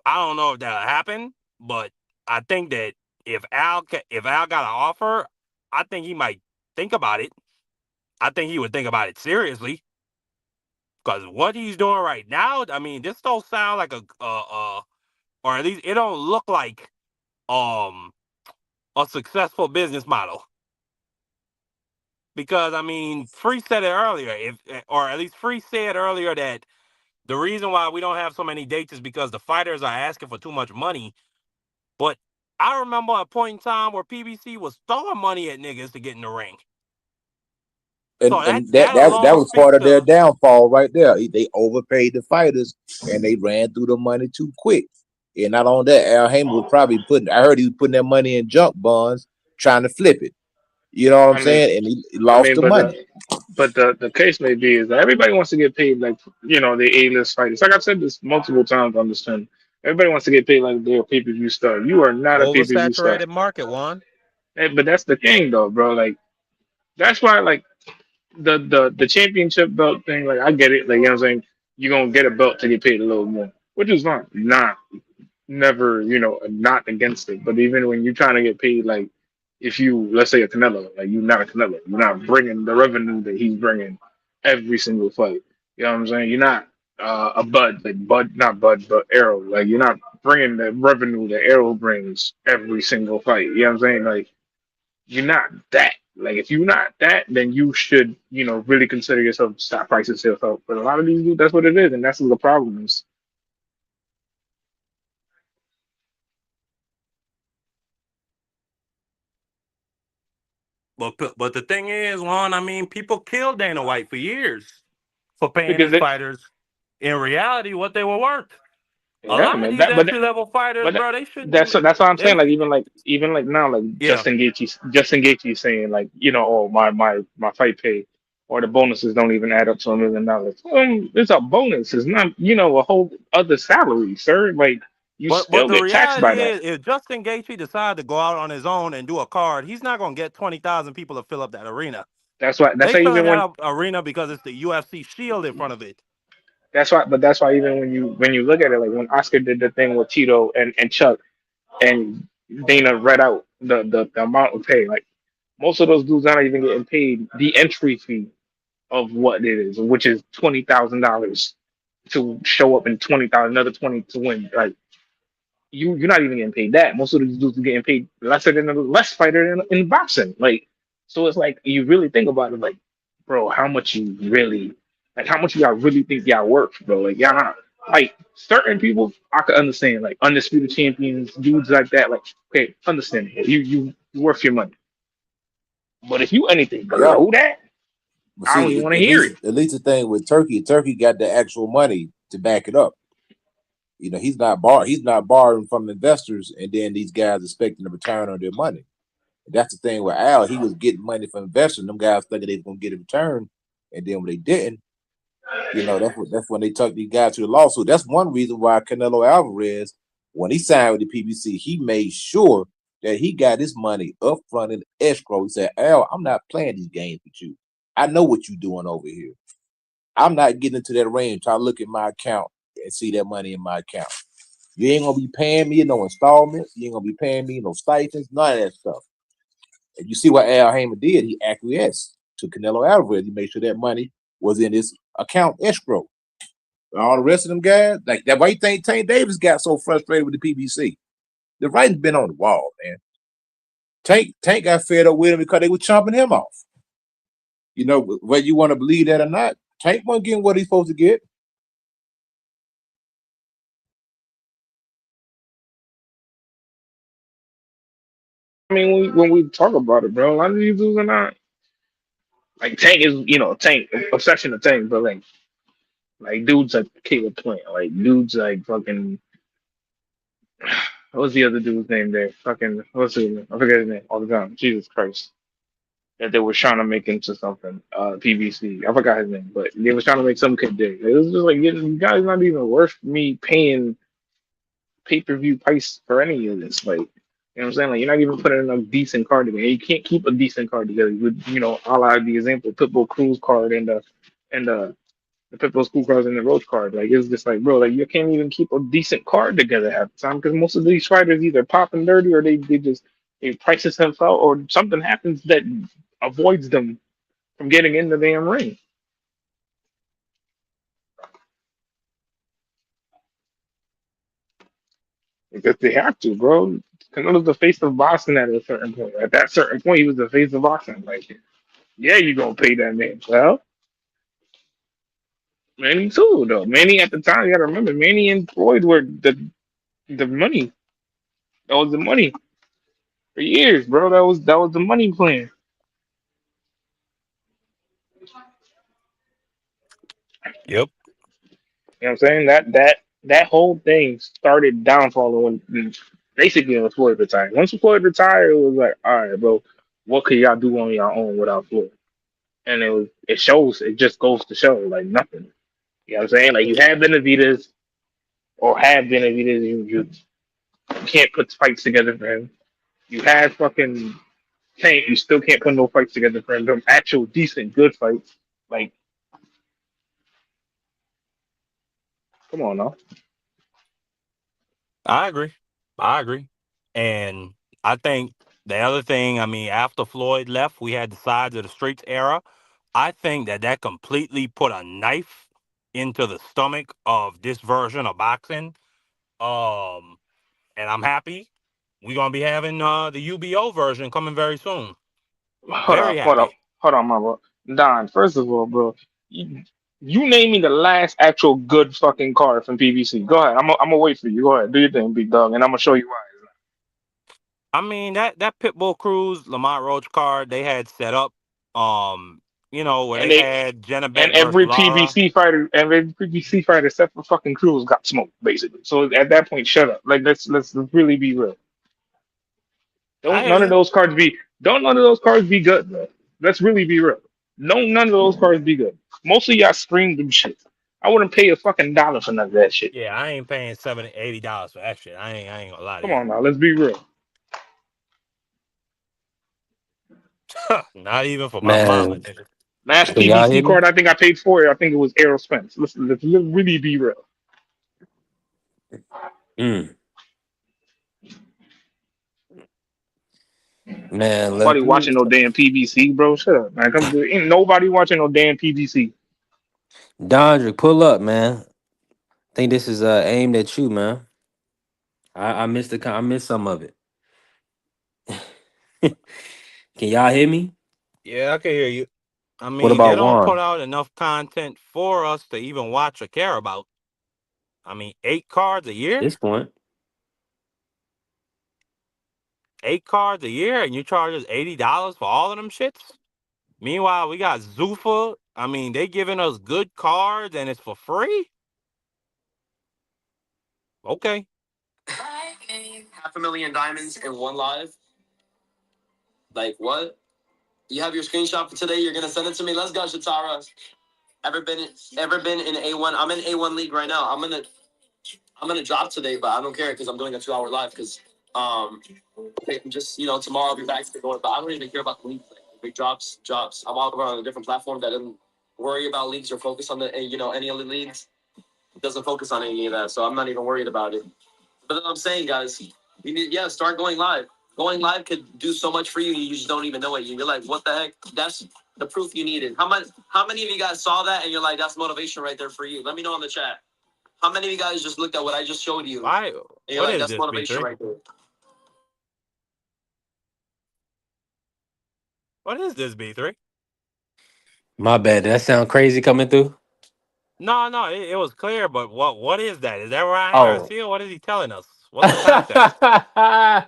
Speaker 6: I don't know if that'll happen, but I think that if Al got an offer, I think he might think about it. I think he would think about it seriously, because what he's doing right now, I mean, this don't sound like or at least it don't look like um a successful business model. Because I mean, Free said it earlier, or at least Free said earlier that the reason why we don't have so many dates is because the fighters are asking for too much money. But I remember a point in time where PBC was throwing money at niggas to get in the ring. So
Speaker 7: And
Speaker 6: that
Speaker 7: that
Speaker 6: alone
Speaker 7: was part
Speaker 6: speaks
Speaker 7: of their
Speaker 6: to.
Speaker 7: downfall right there. They overpaid the fighters and they ran through the money too quick. And not only that, Al Haymon was probably I heard he was putting that money in junk bonds trying to flip it. You know what I'm
Speaker 8: I mean,
Speaker 7: saying? And he
Speaker 8: I
Speaker 7: lost
Speaker 8: mean,
Speaker 7: the
Speaker 8: but
Speaker 7: money.
Speaker 8: the case may be is that everybody wants to get paid like the A-list fighters. Like I've said this multiple times on this channel. Everybody wants to get paid like they're a pay-per-view star. You are not a pay-per-view star.
Speaker 6: Oversaturated market, Juan.
Speaker 8: But that's the thing, though, bro. Like that's why, like the championship belt thing. Like I get it. Like what I'm saying, you're gonna get a belt to get paid a little more, which is fine. Nah, never, not against it. But even when you're trying to get paid, like if you, let's say a Canelo, like you're not a Canelo, you're not bringing the revenue that he's bringing every single fight. You know what I'm saying? You're not a Bud, like Bud, not Bud, but Arrow. Like you're not bringing the revenue that Arrow brings every single fight. You know what I'm saying? Like you're not that. Like if you're not that, then you should, really consider yourself stop pricing yourself out. But a lot of these dudes, that's what it is, and that's what the problem is.
Speaker 6: But the thing is, Juan, I mean, people killed Dana White for years for paying
Speaker 8: Because
Speaker 6: his fighters in reality what they were worth. A
Speaker 8: yeah,
Speaker 6: lot of
Speaker 8: man.
Speaker 6: these entry level fighters,
Speaker 8: But
Speaker 6: bro, they shouldn't
Speaker 8: that's
Speaker 6: be.
Speaker 8: that's what I'm saying.
Speaker 6: They
Speaker 8: Like even like now, like
Speaker 6: Yeah.
Speaker 8: Justin Gaethje saying like oh my fight pay or the bonuses don't even add up to $1 million. It's a bonus. It's not a whole other salary, sir. Like you
Speaker 6: But
Speaker 8: still
Speaker 6: the
Speaker 8: get taxed by
Speaker 6: reality
Speaker 8: that.
Speaker 6: is, if Justin Gaethje decided to go out on his own and do a card, he's not gonna get 20,000 people to fill up that arena.
Speaker 8: That's
Speaker 6: They
Speaker 8: why
Speaker 6: filling
Speaker 8: even
Speaker 6: that
Speaker 8: when
Speaker 6: up arena because it's the UFC Shield in front of it.
Speaker 8: that's why even when you look at it, like when Oscar did the thing with Tito and Chuck and Dana read out the amount of pay, like most of those dudes are not even getting paid the entry fee of what it is, which is $20,000 to show up and 20,000, another 20 to win. Like you're not even getting paid that. Most of these dudes are getting paid lesser than a less fighter in boxing. Like so, it's like you really think about it, like bro, how much you really like, how much y'all really think y'all worth, bro? Like y'all not like certain people I could understand, like undisputed champions, dudes like that. Like okay, understand it. You worth your money. But if you anything
Speaker 7: Yeah.
Speaker 8: below that,
Speaker 7: But
Speaker 8: I don't
Speaker 7: see,
Speaker 8: even want to
Speaker 7: at
Speaker 8: hear
Speaker 7: least
Speaker 8: it.
Speaker 7: at least the thing with Turkey got the actual money to back it up. He's not borrowing from investors, and then these guys expecting a return on their money. That's the thing with Al. He was getting money from investors. And them guys thinking they was gonna get a return, and then when they didn't, that's when they took these guys to the lawsuit. That's one reason why Canelo Alvarez, when he signed with the PBC, he made sure that he got his money up front in escrow. He said, "Al, I'm not playing these games with you. I know what you're doing over here. I'm not getting into that range. I look at my account and see that money in my account." You ain't gonna be paying me no installments. You ain't gonna be paying me no stipends. None of that stuff. And you see what Al Heyman did? He acquiesced to Canelo Alvarez. He made sure that money was in his account escrow. And all the rest of them guys, like that. Why you think Tank Davis got so frustrated with the PBC? The writing's been on the wall, man. Tank got fed up with him because they were chomping him off. You know, whether you want to believe that or not, Tank wasn't getting what he's supposed to get.
Speaker 8: I mean, when we talk about it, bro, a lot of these dudes are not like Tank is, Tank obsession of Tank, but like dudes like Caleb Plant, like dudes like fucking what's the other dude's name there? Fucking what's his name? I forget his name all the time. Jesus Christ. That they were trying to make into something. PVC. I forgot his name, but they were trying to make some kid dig. It was just like you guys not even worth me paying pay-per-view price for any of this. Like, you know what I'm saying? Like, you're not even putting enough decent card together. You can't keep a decent card together with, a la the example Pitbull Cruz card and the Pitbull School cards and the Roach card. Like, it's just like, bro, like you can't even keep a decent card together half the time because most of these fighters either popping dirty or they price themselves out or something happens that avoids them from getting in the damn ring. Because they have to, bro. Canelo's the face of boxing at a certain point. At that certain point, he was the face of boxing. Like, yeah, you gonna pay that man. Well, Manny too, though. Manny at the time, you gotta remember, Manny and Floyd were the money. That was the money for years, bro. That was the money plan.
Speaker 6: Yep.
Speaker 8: You know what I'm saying? That whole thing started downfalling when basically when Floyd retired. Once Floyd retired, it was like, all right, bro, what could y'all do on your own without Floyd? And it just goes to show like nothing. You know what I'm saying? Like you have Benavides or have Benavides, you can't put fights together for him. You had fucking Tank, you still can't put no fights together for him. Them actual decent good fights. Like, come on now.
Speaker 6: I agree. I agree. And I think the other thing, I mean, after Floyd left, we had the Sides of the Streets era. I think that completely put a knife into the stomach of this version of boxing. Um, and I'm happy we're gonna be having the UBO version coming very soon.
Speaker 8: Hold
Speaker 6: Very
Speaker 8: on, hold on,
Speaker 6: happy.
Speaker 8: hold on, my bro. Don, first of all, bro, you name me the last actual good fucking card from PBC. Go ahead. I'm gonna wait for you. Go ahead. Do your thing, big dog, and I'm gonna show you why.
Speaker 6: I mean that Pitbull Cruz Lamont Roach card they had set up, where
Speaker 8: And
Speaker 6: they
Speaker 8: they
Speaker 6: had Jenna
Speaker 8: and
Speaker 6: Beck versus Lara.
Speaker 8: every PBC fighter except for fucking Cruz got smoked, basically. So at that point, shut up. Like let's really be real.
Speaker 6: I
Speaker 8: Don't
Speaker 6: hear
Speaker 8: none of
Speaker 6: you.
Speaker 8: those cards be don't none of those cards be good, bro. Let's really be real. No, none of those cards be good. Most of y'all streamed them shit. I wouldn't pay a fucking dollar for none of that shit.
Speaker 6: Yeah, I ain't paying $70, $80 for that shit. I ain't gonna lie to
Speaker 8: Come
Speaker 6: you.
Speaker 8: on now, let's be real.
Speaker 6: Not even for my mama,
Speaker 4: Man,
Speaker 6: nigga.
Speaker 8: Last
Speaker 4: can y'all hear
Speaker 8: PBC
Speaker 4: me?
Speaker 8: card I think I paid for it. I think it was Errol Spence. Let's really be real.
Speaker 4: Mm. Man,
Speaker 8: Nobody watching no damn PBC, bro. Shut up, man. Ain't nobody watching no damn PBC.
Speaker 4: Dondrick, pull up, man. Think this is aimed at you, man. I missed I missed some of it. Can y'all hear me?
Speaker 6: Yeah, I can hear you. I
Speaker 4: What
Speaker 6: mean, they
Speaker 4: about
Speaker 6: don't put
Speaker 4: Juan?
Speaker 6: out enough content for us to even watch or care about. I mean, 8 cards a year?
Speaker 4: This point.
Speaker 6: 8 cards a year, and you charge us $80 for all of them shits? Meanwhile, we got Zuffa. I mean, they giving us good cards and it's for free? Okay.
Speaker 4: Half a million diamonds in one live. Like what? You have your screenshot for today. You're gonna send it to me. Let's go, Shatara. Ever been in A1? I'm in A1 league right now. I'm gonna drop today, but I don't care because I'm doing a 2 hour live. Because okay, just tomorrow I'll be back to going. But I don't even care about the league thing. Big drops. I'm all on a different platform that doesn't worry about leagues or focus on the any of the leagues. It doesn't focus on any of that, so I'm not even worried about it. But I'm saying, guys, you need, yeah, start going live. Going live could do so much for you. You just don't even know it. You're like, what the heck? That's the proof you needed. How many of you guys saw that and you're like, that's motivation right there for you? Let me know in the chat. How many of you guys just looked at what I just showed you
Speaker 6: Why?
Speaker 4: and you're
Speaker 6: What
Speaker 4: like,
Speaker 6: is
Speaker 4: that's
Speaker 6: this,
Speaker 4: motivation
Speaker 6: B3?
Speaker 4: right there?
Speaker 6: What is this, B3?
Speaker 4: My bad. Did that sound crazy coming through?
Speaker 6: No, no, it was clear, but what is that? Is that Ryan
Speaker 4: Oh.
Speaker 6: Garcia? What is he telling us? What's the context?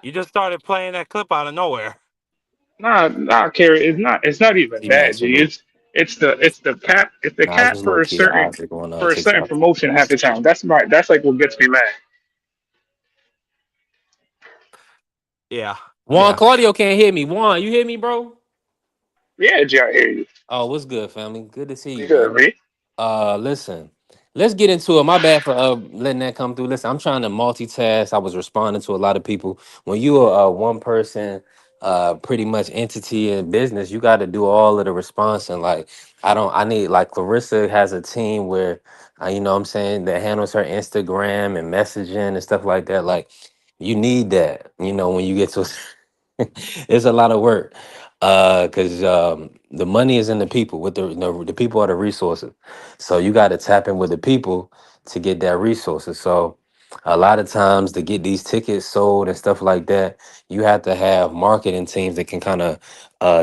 Speaker 6: You just started playing that clip out of nowhere.
Speaker 8: Nah, Kerry. It's not even
Speaker 4: He
Speaker 8: that,
Speaker 4: messing
Speaker 8: G.
Speaker 4: with.
Speaker 8: It's the
Speaker 4: Nah, it's
Speaker 8: cap
Speaker 4: just low key Isaac on
Speaker 8: for a certain
Speaker 4: TikTok.
Speaker 8: promotion half the time. That's like what gets me mad.
Speaker 6: Yeah,
Speaker 4: Juan
Speaker 6: yeah.
Speaker 4: Claudio can't hear me. Juan, you hear me, bro?
Speaker 8: Yeah, G, I hear you.
Speaker 4: Oh, what's good, family? Good to see
Speaker 8: You
Speaker 4: you,
Speaker 8: good,
Speaker 4: man.
Speaker 8: me?
Speaker 4: Listen, let's get into it. My bad for letting that come through. Listen, I'm trying to multitask. I was responding to a lot of people. When you are one person, pretty much entity in business, you got to do all of the response. And like, I need like Clarissa has a team where, you know, what I'm saying that handles her Instagram and messaging and stuff like that. Like, you need that. You know, when you get to, it's a lot of work. Because the money is in the people. With the, you know, the people are the resources. So you got to tap in with the people to get that resources. So a lot of times to get these tickets sold and stuff like that, you have to have marketing teams that can kind of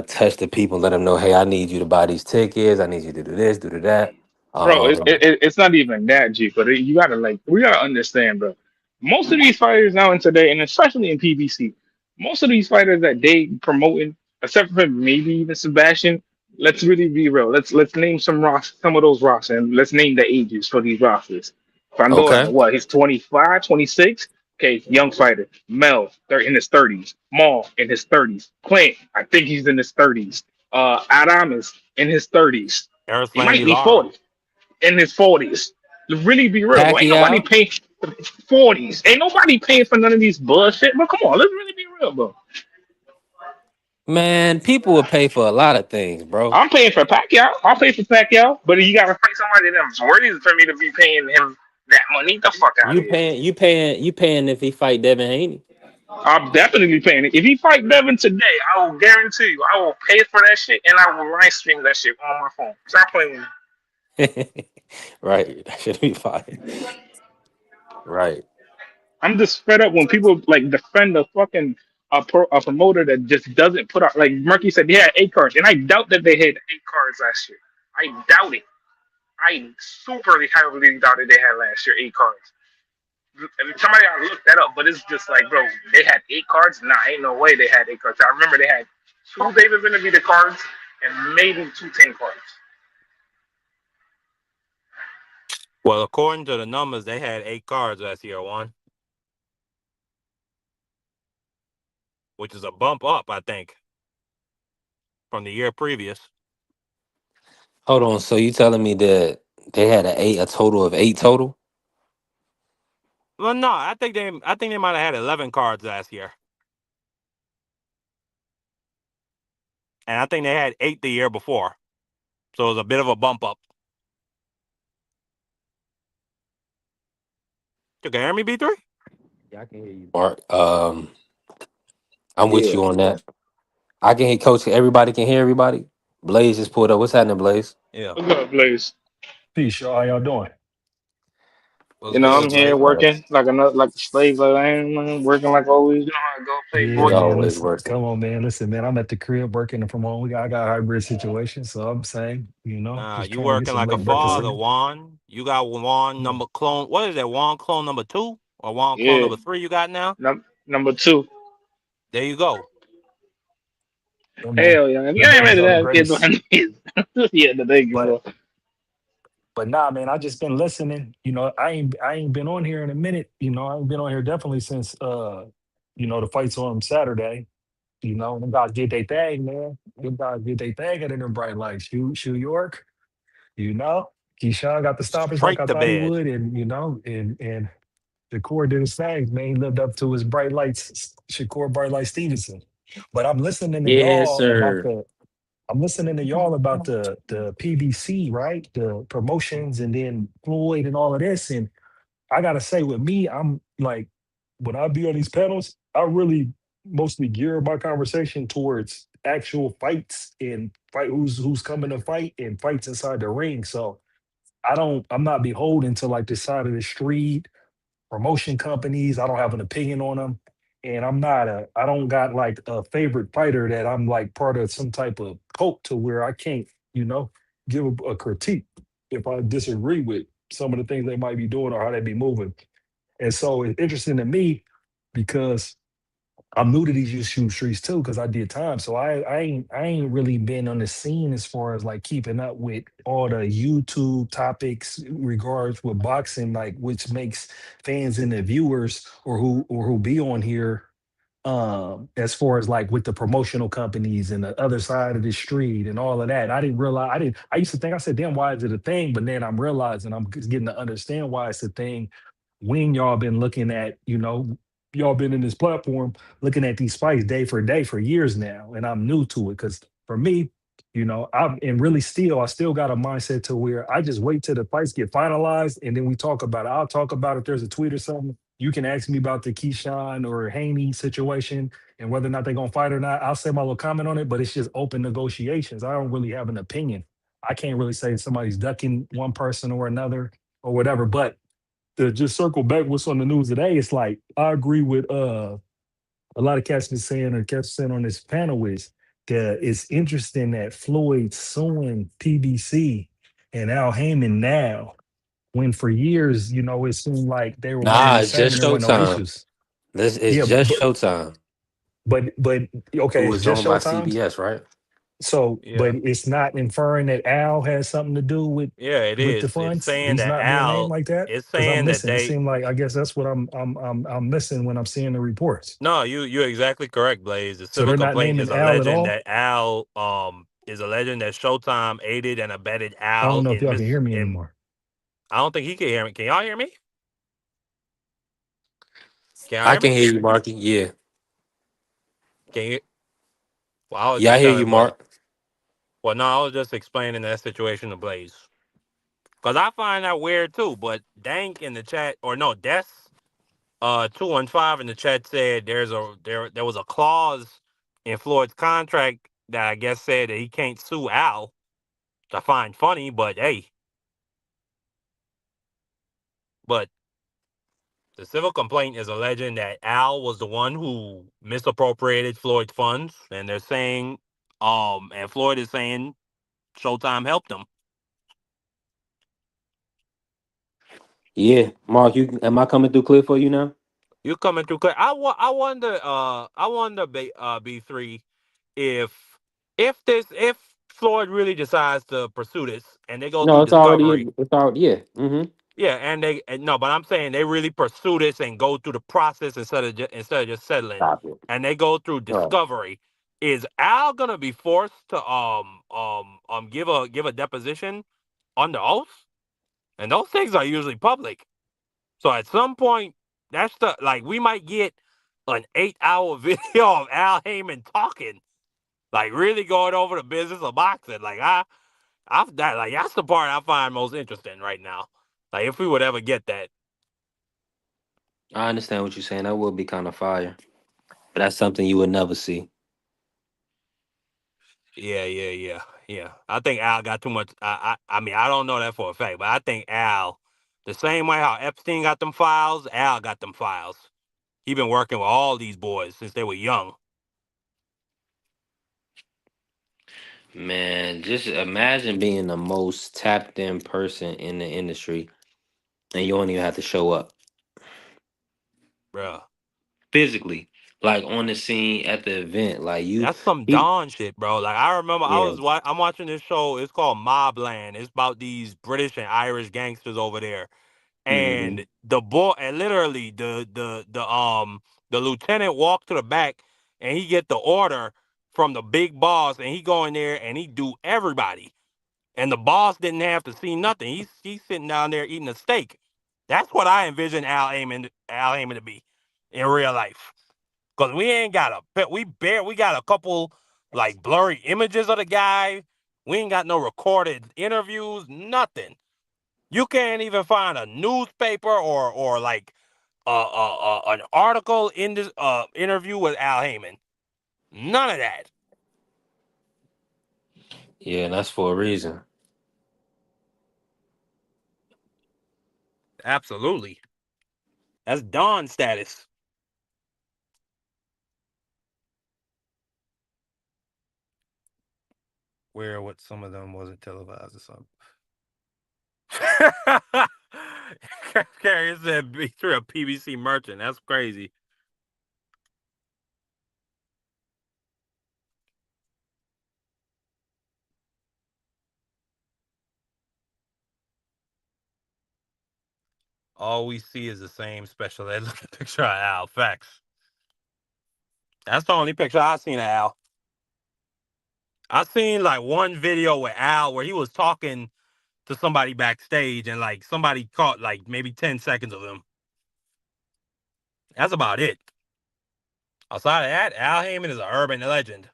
Speaker 4: touch the people, let them know, hey, I need you to buy these tickets. I need you to do this, do that.
Speaker 8: Bro,
Speaker 4: Um,
Speaker 8: it's not even that, G. But you gotta we gotta understand, bro. Most of these fighters now in today, and especially in PBC, most of these fighters that they promoting, except for maybe even Sebastian. Let's really be real. Let's name some of those rosters, and let's name the ages for these rosters. Pandora,
Speaker 4: okay.
Speaker 8: what? He's 25, 26. Okay, young fighter. Mel, they're in his 30s. Maul in his 30s. Clint, I think he's in his 30s. Adam is in his 30s. He might
Speaker 6: Earthling
Speaker 8: be
Speaker 6: Lara.
Speaker 8: 40 in his 40s. To really be real, bro. Ain't nobody
Speaker 4: Pacquiao,
Speaker 8: paying 40s. Ain't nobody paying for none of these bullshit. But come on, let's really be real, bro.
Speaker 4: man, people would pay for a lot of things, bro.
Speaker 8: I'm paying for Pacquiao. I'll pay for Pacquiao. But you gotta pay somebody that's worthy for me to be paying him that money. Get the fuck out of here.
Speaker 4: You paying if he fight Devin Haney.
Speaker 8: I'm definitely paying it. If he fight Devin today, I will guarantee you, I will pay for that shit and I will live stream that shit on my phone. Stop playing with me.
Speaker 4: Right, that should be fine. Right.
Speaker 8: I'm just fed up when people like defend a fucking a promoter that just doesn't put out like Murky said they had 8 cards, and I doubt that they had 8 cards last year. I doubt it. I super heavily doubted they had last year 8 cards. And somebody ought to look that up, but it's just like, bro, they had 8 cards. Nah, ain't no way they had 8 cards. I remember they had two David Benavidez cards and maybe two 10 cards.
Speaker 6: Well, according to the numbers, they had 8 cards last year, one, which is a bump up, I think, from the year previous.
Speaker 4: Hold on. So you telling me that they had a total of eight total?
Speaker 6: Well, no, I think they might have had 11 cards last year, and I think they had 8 the year before. So it was a bit of a bump up. You can hear me, B3?
Speaker 4: Yeah, I can hear you. Mark, I'm with
Speaker 7: Yeah,
Speaker 4: you on
Speaker 7: yeah.
Speaker 4: that. I can hear Coach. Everybody can hear everybody. Blaze just pulled up. What's happening, Blaze?
Speaker 6: Yeah.
Speaker 8: What's up, Blaze?
Speaker 9: Peace, y'all. How y'all doing?
Speaker 6: What's
Speaker 8: You know,
Speaker 6: good,
Speaker 8: I'm here
Speaker 6: Blaze?
Speaker 8: working like another like a slave, like I ain't working like always. You know how I go play
Speaker 4: He's
Speaker 8: boy.
Speaker 9: Yeah, man.
Speaker 4: always
Speaker 9: Listen,
Speaker 4: working.
Speaker 9: come on, man. Listen, man. I'm at the crib working from home. I got a hybrid situation, so I'm saying,
Speaker 6: Nah,
Speaker 9: just
Speaker 6: you
Speaker 9: trying to get
Speaker 6: working
Speaker 9: some
Speaker 6: like a
Speaker 9: late breakfast
Speaker 6: father,
Speaker 9: in.
Speaker 6: Juan. You got Juan
Speaker 9: Yeah,
Speaker 6: number clone. What is that? Juan clone number 2 or Juan clone
Speaker 8: Yeah,
Speaker 6: number 3 you got now?
Speaker 8: number two.
Speaker 6: There you go.
Speaker 9: yeah, man.
Speaker 8: Hell yeah,
Speaker 9: The
Speaker 8: you ain't
Speaker 9: babies
Speaker 8: ready to
Speaker 9: are the
Speaker 8: have kids
Speaker 9: greatest.
Speaker 8: behind kids. Yeah, the thank you,
Speaker 9: But
Speaker 8: bro.
Speaker 9: nah, man. I just been listening. I ain't been on here in a minute. I ain't been on here definitely since the fights on Saturday. Them guys did their thing, man. Them guys did their thing at them bright lights. Shoe York. Keyshawn got the stoppage like
Speaker 6: Straight
Speaker 9: I
Speaker 6: to
Speaker 9: thought he
Speaker 6: bed.
Speaker 9: would, and Shakur did his thing, man. He lived up to his bright lights, Shakur Bright Light Stevenson. But
Speaker 4: Yes, sir.
Speaker 9: I'm listening to y'all about the PBC, right? The promotions and then Floyd and all of this. And I gotta say, with me, I'm like, when I be on these panels, I really mostly gear my conversation towards actual fights and fight who's coming to fight and fights inside the ring. So I'm not beholden to like the side of the street promotion companies. I don't have an opinion on them. And I don't got like a favorite fighter that I'm like part of some type of cult to where I can't, you know, give a critique if I disagree with some of the things they might be doing or how they be moving. And so it's interesting to me because I'm new to these YouTube streets too, because I did time. So I ain't really been on the scene as far as like keeping up with all the YouTube topics regards with boxing, like which makes fans and the viewers or who be on here as far as like with the promotional companies and the other side of the street and all of that. I didn't realize I used to think I said, damn, why is it a thing? But then I'm realizing I'm just getting to understand why it's a thing when y'all been looking at, y'all been in this platform looking at these fights day for day for years now. And I'm new to it because for me, I'm and really still, I still got a mindset to where I just wait till the fights get finalized and then we talk about it. I'll talk about if there's a tweet or something. You can ask me about the Keyshawn or Haney situation and whether or not they're gonna fight or not. I'll say my little comment on it, but it's just open negotiations. I don't really have an opinion. I can't really say somebody's ducking one person or another or whatever. But to just circle back what's on the news today, it's like I agree with a lot of cats been saying or cats saying on this panel is that it's interesting that Floyd's suing PBC and Al Heyman now, when for years, it seemed like they were one and
Speaker 4: Nah,
Speaker 9: the
Speaker 4: it's
Speaker 9: same and
Speaker 4: just
Speaker 9: there were no
Speaker 4: Showtime.
Speaker 9: issues.
Speaker 4: This is
Speaker 9: Yeah,
Speaker 4: just Showtime,
Speaker 9: but okay,
Speaker 4: who
Speaker 9: it's
Speaker 4: was
Speaker 9: just
Speaker 4: owned by
Speaker 9: Showtime's.
Speaker 4: CBS, right?
Speaker 9: So, but
Speaker 6: Yeah.
Speaker 9: it's not inferring that Al has something to do with
Speaker 6: Yeah, it
Speaker 9: the
Speaker 6: is. It's
Speaker 9: funds.
Speaker 6: saying
Speaker 9: He's
Speaker 6: that
Speaker 9: not being named
Speaker 6: Al.
Speaker 9: like that
Speaker 6: It's
Speaker 9: because I'm
Speaker 6: saying that
Speaker 9: missing. It
Speaker 6: they.
Speaker 9: seemed like I guess that's what I'm missing when I'm seeing the reports.
Speaker 6: No, you're exactly correct, Blaze. The
Speaker 9: So
Speaker 6: civil
Speaker 9: they're not
Speaker 6: complaint
Speaker 9: naming
Speaker 6: is
Speaker 9: Al at
Speaker 6: alleging
Speaker 9: all.
Speaker 6: that Al is alleging that Showtime aided and abetted
Speaker 9: I
Speaker 6: Al
Speaker 9: don't know if
Speaker 6: in
Speaker 9: y'all can
Speaker 6: mis
Speaker 9: hear me
Speaker 6: in.
Speaker 9: anymore.
Speaker 6: I don't think he can hear me. Can y'all hear me? Can y'all
Speaker 4: I
Speaker 6: hear
Speaker 4: can
Speaker 6: me?
Speaker 4: hear you, Marky. Yeah.
Speaker 6: Can you? Well, I was
Speaker 4: Yeah, I
Speaker 6: just
Speaker 4: hear you,
Speaker 6: telling Blaze.
Speaker 4: Mark.
Speaker 6: Well, no, I was just explaining that situation to Blaze because I find that weird too. But Dank in the chat, or no, Des 215 in the chat said there was a clause in Floyd's contract that I guess said that he can't sue Al. Which I find funny, but hey, but the civil complaint is alleging that Al was the one who misappropriated Floyd's funds, and they're saying, and Floyd is saying Showtime helped him.
Speaker 4: Yeah, Mark. Am I coming through clear for you now?
Speaker 6: You coming through clear? I wonder, B3, if if Floyd really decides to pursue this and they go
Speaker 4: No,
Speaker 6: through
Speaker 4: it's already.
Speaker 6: discovery.
Speaker 4: It's already. Yeah. Mm-hmm.
Speaker 6: Yeah, no, but I'm saying they really pursue this and go through the process instead of just settling,
Speaker 4: Stop it.
Speaker 6: and they go through
Speaker 4: Right.
Speaker 6: discovery. Is Al gonna be forced to give a deposition under oath? And those things are usually public. So at some point, that's like we might get an 8-hour video of Al Heyman talking, like really going over the business of boxing. Like that's the part I find most interesting right now. Like if we would ever get that.
Speaker 4: I understand what you're saying. That would be kind of fire, but that's something you would never see.
Speaker 6: Yeah, yeah, yeah, yeah. I think Al got too much. I mean, I don't know that for a fact, but I think Al, the same way how Epstein got them files, Al got them files. He been working with all these boys since they were young.
Speaker 4: Man, just imagine being the most tapped in person in the industry, and you don't even have to show up
Speaker 6: Bruh.
Speaker 4: physically, like on the scene at the event. Like you,
Speaker 6: That's some
Speaker 4: he,
Speaker 6: Don shit, bro. Like I remember
Speaker 4: yeah.
Speaker 6: I'm watching this show. It's called Mobland. It's about these British and Irish gangsters over there.
Speaker 4: Mm-hmm.
Speaker 6: And the boy, and literally the lieutenant walked to the back and he get the order from the big boss and he go in there and he do everybody. And the boss didn't have to see nothing. He's sitting down there eating a steak. That's what I envision Al Heyman to be in real life. Cause we ain't got we got a couple like blurry images of the guy. We ain't got no recorded interviews, nothing. You can't even find a newspaper or like an article in this interview with Al Heyman. None of that.
Speaker 4: Yeah, and that's for a reason.
Speaker 6: Absolutely. That's Don status. Where what some of them wasn't televised or something. Carrier said through a PBC merchant. That's crazy. All we see is the same special ed looking picture of Al. Facts. That's the only picture I've seen of Al. I seen like one video with Al where he was talking to somebody backstage and like somebody caught like maybe 10 seconds of him. That's about it. Outside of that, Al Heyman is an urban legend.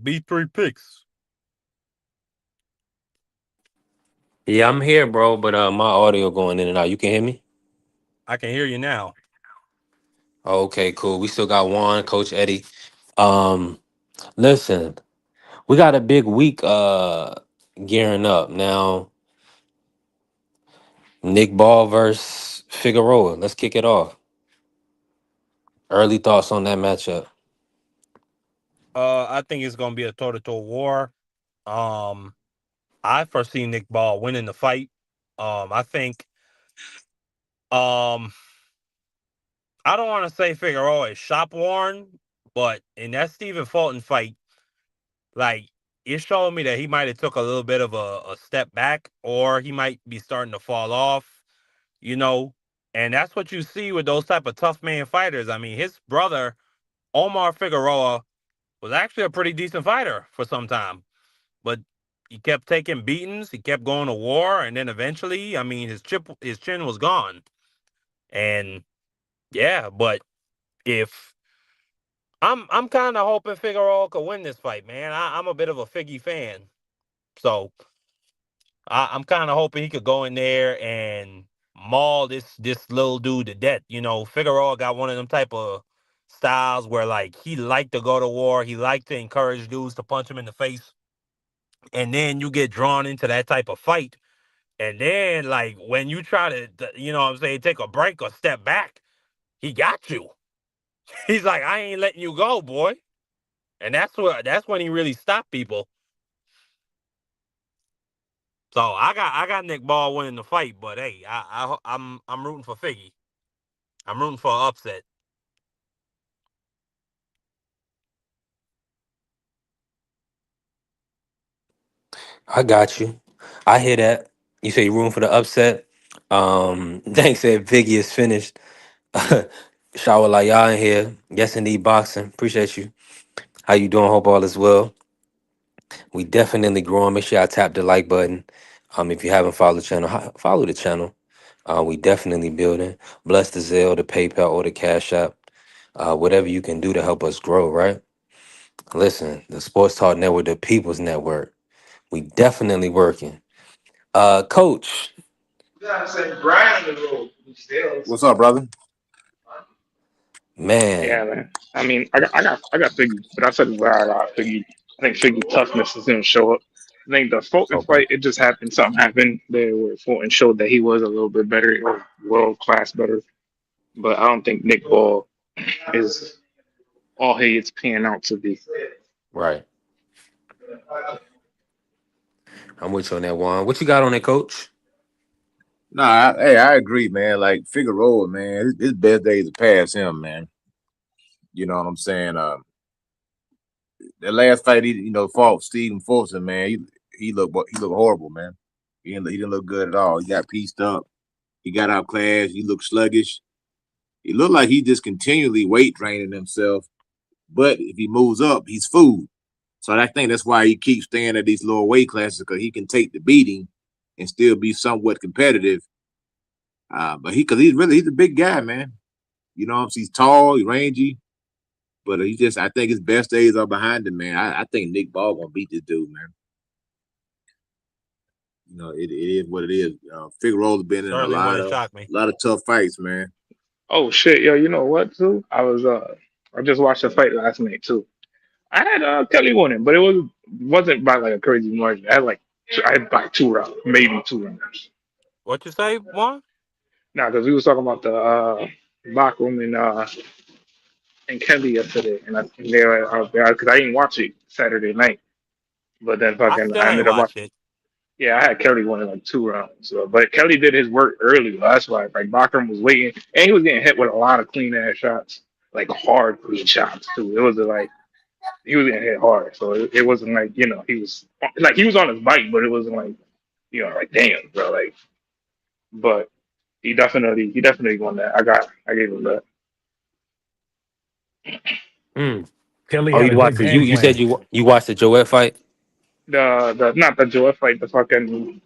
Speaker 6: B3 picks.
Speaker 4: Yeah, I'm here, bro, but my audio going in and out. You can hear me?
Speaker 6: I can hear you now.
Speaker 4: Okay, cool. We still got Juan, Coach Eddie. Um, listen, we got a big week gearing up. Now, Nick Ball versus Figueroa. Let's kick it off. Early thoughts on that matchup.
Speaker 6: I think it's gonna be a toe-to-toe war. Um, I foresee Nick Ball winning the fight. I think um I don't want to say Figueroa is shop worn, but in that Stephen Fulton fight, like it showed me that he might have took a little bit of a step back, or he might be starting to fall off, you know. And that's what you see with those type of tough man fighters. I mean, his brother Omar Figueroa was actually a pretty decent fighter for some time, but he kept taking beatings. He kept going to war, and then eventually, I mean, his chin was gone. And yeah, but if I'm kind of hoping Figueroa could win this fight, man. I'm a bit of a Figgy fan, so I'm kind of hoping he could go in there and maul this little dude to death. You know, Figueroa got one of them type of styles where like he liked to go to war. He liked to encourage dudes to punch him in the face, and then you get drawn into that type of fight. And then, like, when you try to, you know what I'm saying, take a break or step back, he got you. He's like, I ain't letting you go, boy. And that's when he really stopped people. So I got Nick Ball winning the fight, but hey, I'm rooting for Figgy. I'm rooting for an upset.
Speaker 4: I got you. I hear that. You say you're room for the upset. Thanks said Biggie is finished. Shower like y'all in here. Yes, indeed, boxing. Appreciate you. How you doing? Hope all is well. We definitely growing. Make sure I tap the like button. If you haven't followed the channel, follow the channel. We definitely building. Bless the Zelle, the PayPal, or the Cash App. Whatever you can do to help us grow, right? Listen, the Sports Talk Network, the People's Network. We definitely working. Coach,
Speaker 7: What's up, brother?
Speaker 8: Yeah,
Speaker 4: man,
Speaker 8: man. I mean, I got Figgy, but I said where I got Figgy. I think Figgy toughness is gonna show up. I think the Fulton
Speaker 4: okay,
Speaker 8: fight, it just happened. Something happened there where Fulton showed that he was a little bit better or world class better. But I don't think Nick Ball is all he is panning out to be.
Speaker 4: right. I'm with you on that one. What you got on that, Coach?
Speaker 7: Nah, hey, I agree, man. Like Figueroa, man, his best days are past him, man. You know what I'm saying? The last fight he fought Stephen Fulton, man. He looked horrible, man. He didn't look good at all. He got pieced up. He got outclassed. He looked sluggish. He looked like he just continually weight draining himself. But if he moves up, he's food. So I think that's why he keeps staying at these lower weight classes, because he can take the beating and still be somewhat competitive. But he's a big guy, man. You know, he's tall, he's rangy, but I think his best days are behind him, man. I think Nick Ball gonna beat this dude, man. You know, it is what it is. Figueroa's been in a
Speaker 6: Certainly
Speaker 7: lot
Speaker 6: wouldn't
Speaker 7: of
Speaker 6: shock me.
Speaker 7: tough fights, man.
Speaker 8: Oh shit, yo, you know what too? I just watched a fight last night too. I had Kelly winning, but wasn't by like a crazy margin. I had like 2 rounds, maybe 2 rounds.
Speaker 6: What you say, Juan?
Speaker 8: Now, because we was talking about the locker room and Kelly yesterday, and they were because I didn't watch it Saturday night, but then
Speaker 6: I
Speaker 8: fucking
Speaker 6: still
Speaker 8: I
Speaker 6: ain't
Speaker 8: ended up
Speaker 6: watched
Speaker 8: watching.
Speaker 6: it.
Speaker 8: Yeah, I had Kelly winning like 2 rounds. So, but Kelly did his work early. That's why like Bachram was waiting, and he was getting hit with a lot of clean ass shots, like hard clean shots too. It was like he was getting hit hard, so it wasn't like he was on his bike, but it wasn't like like damn, bro, like. But he definitely won that. I gave him that.
Speaker 6: Mm.
Speaker 9: Kelly
Speaker 4: Oh,
Speaker 9: had
Speaker 4: you
Speaker 9: a good
Speaker 4: watched it. You
Speaker 9: game
Speaker 4: you said
Speaker 9: plan.
Speaker 4: you watched the Joet fight.
Speaker 8: The not the Joe fight, the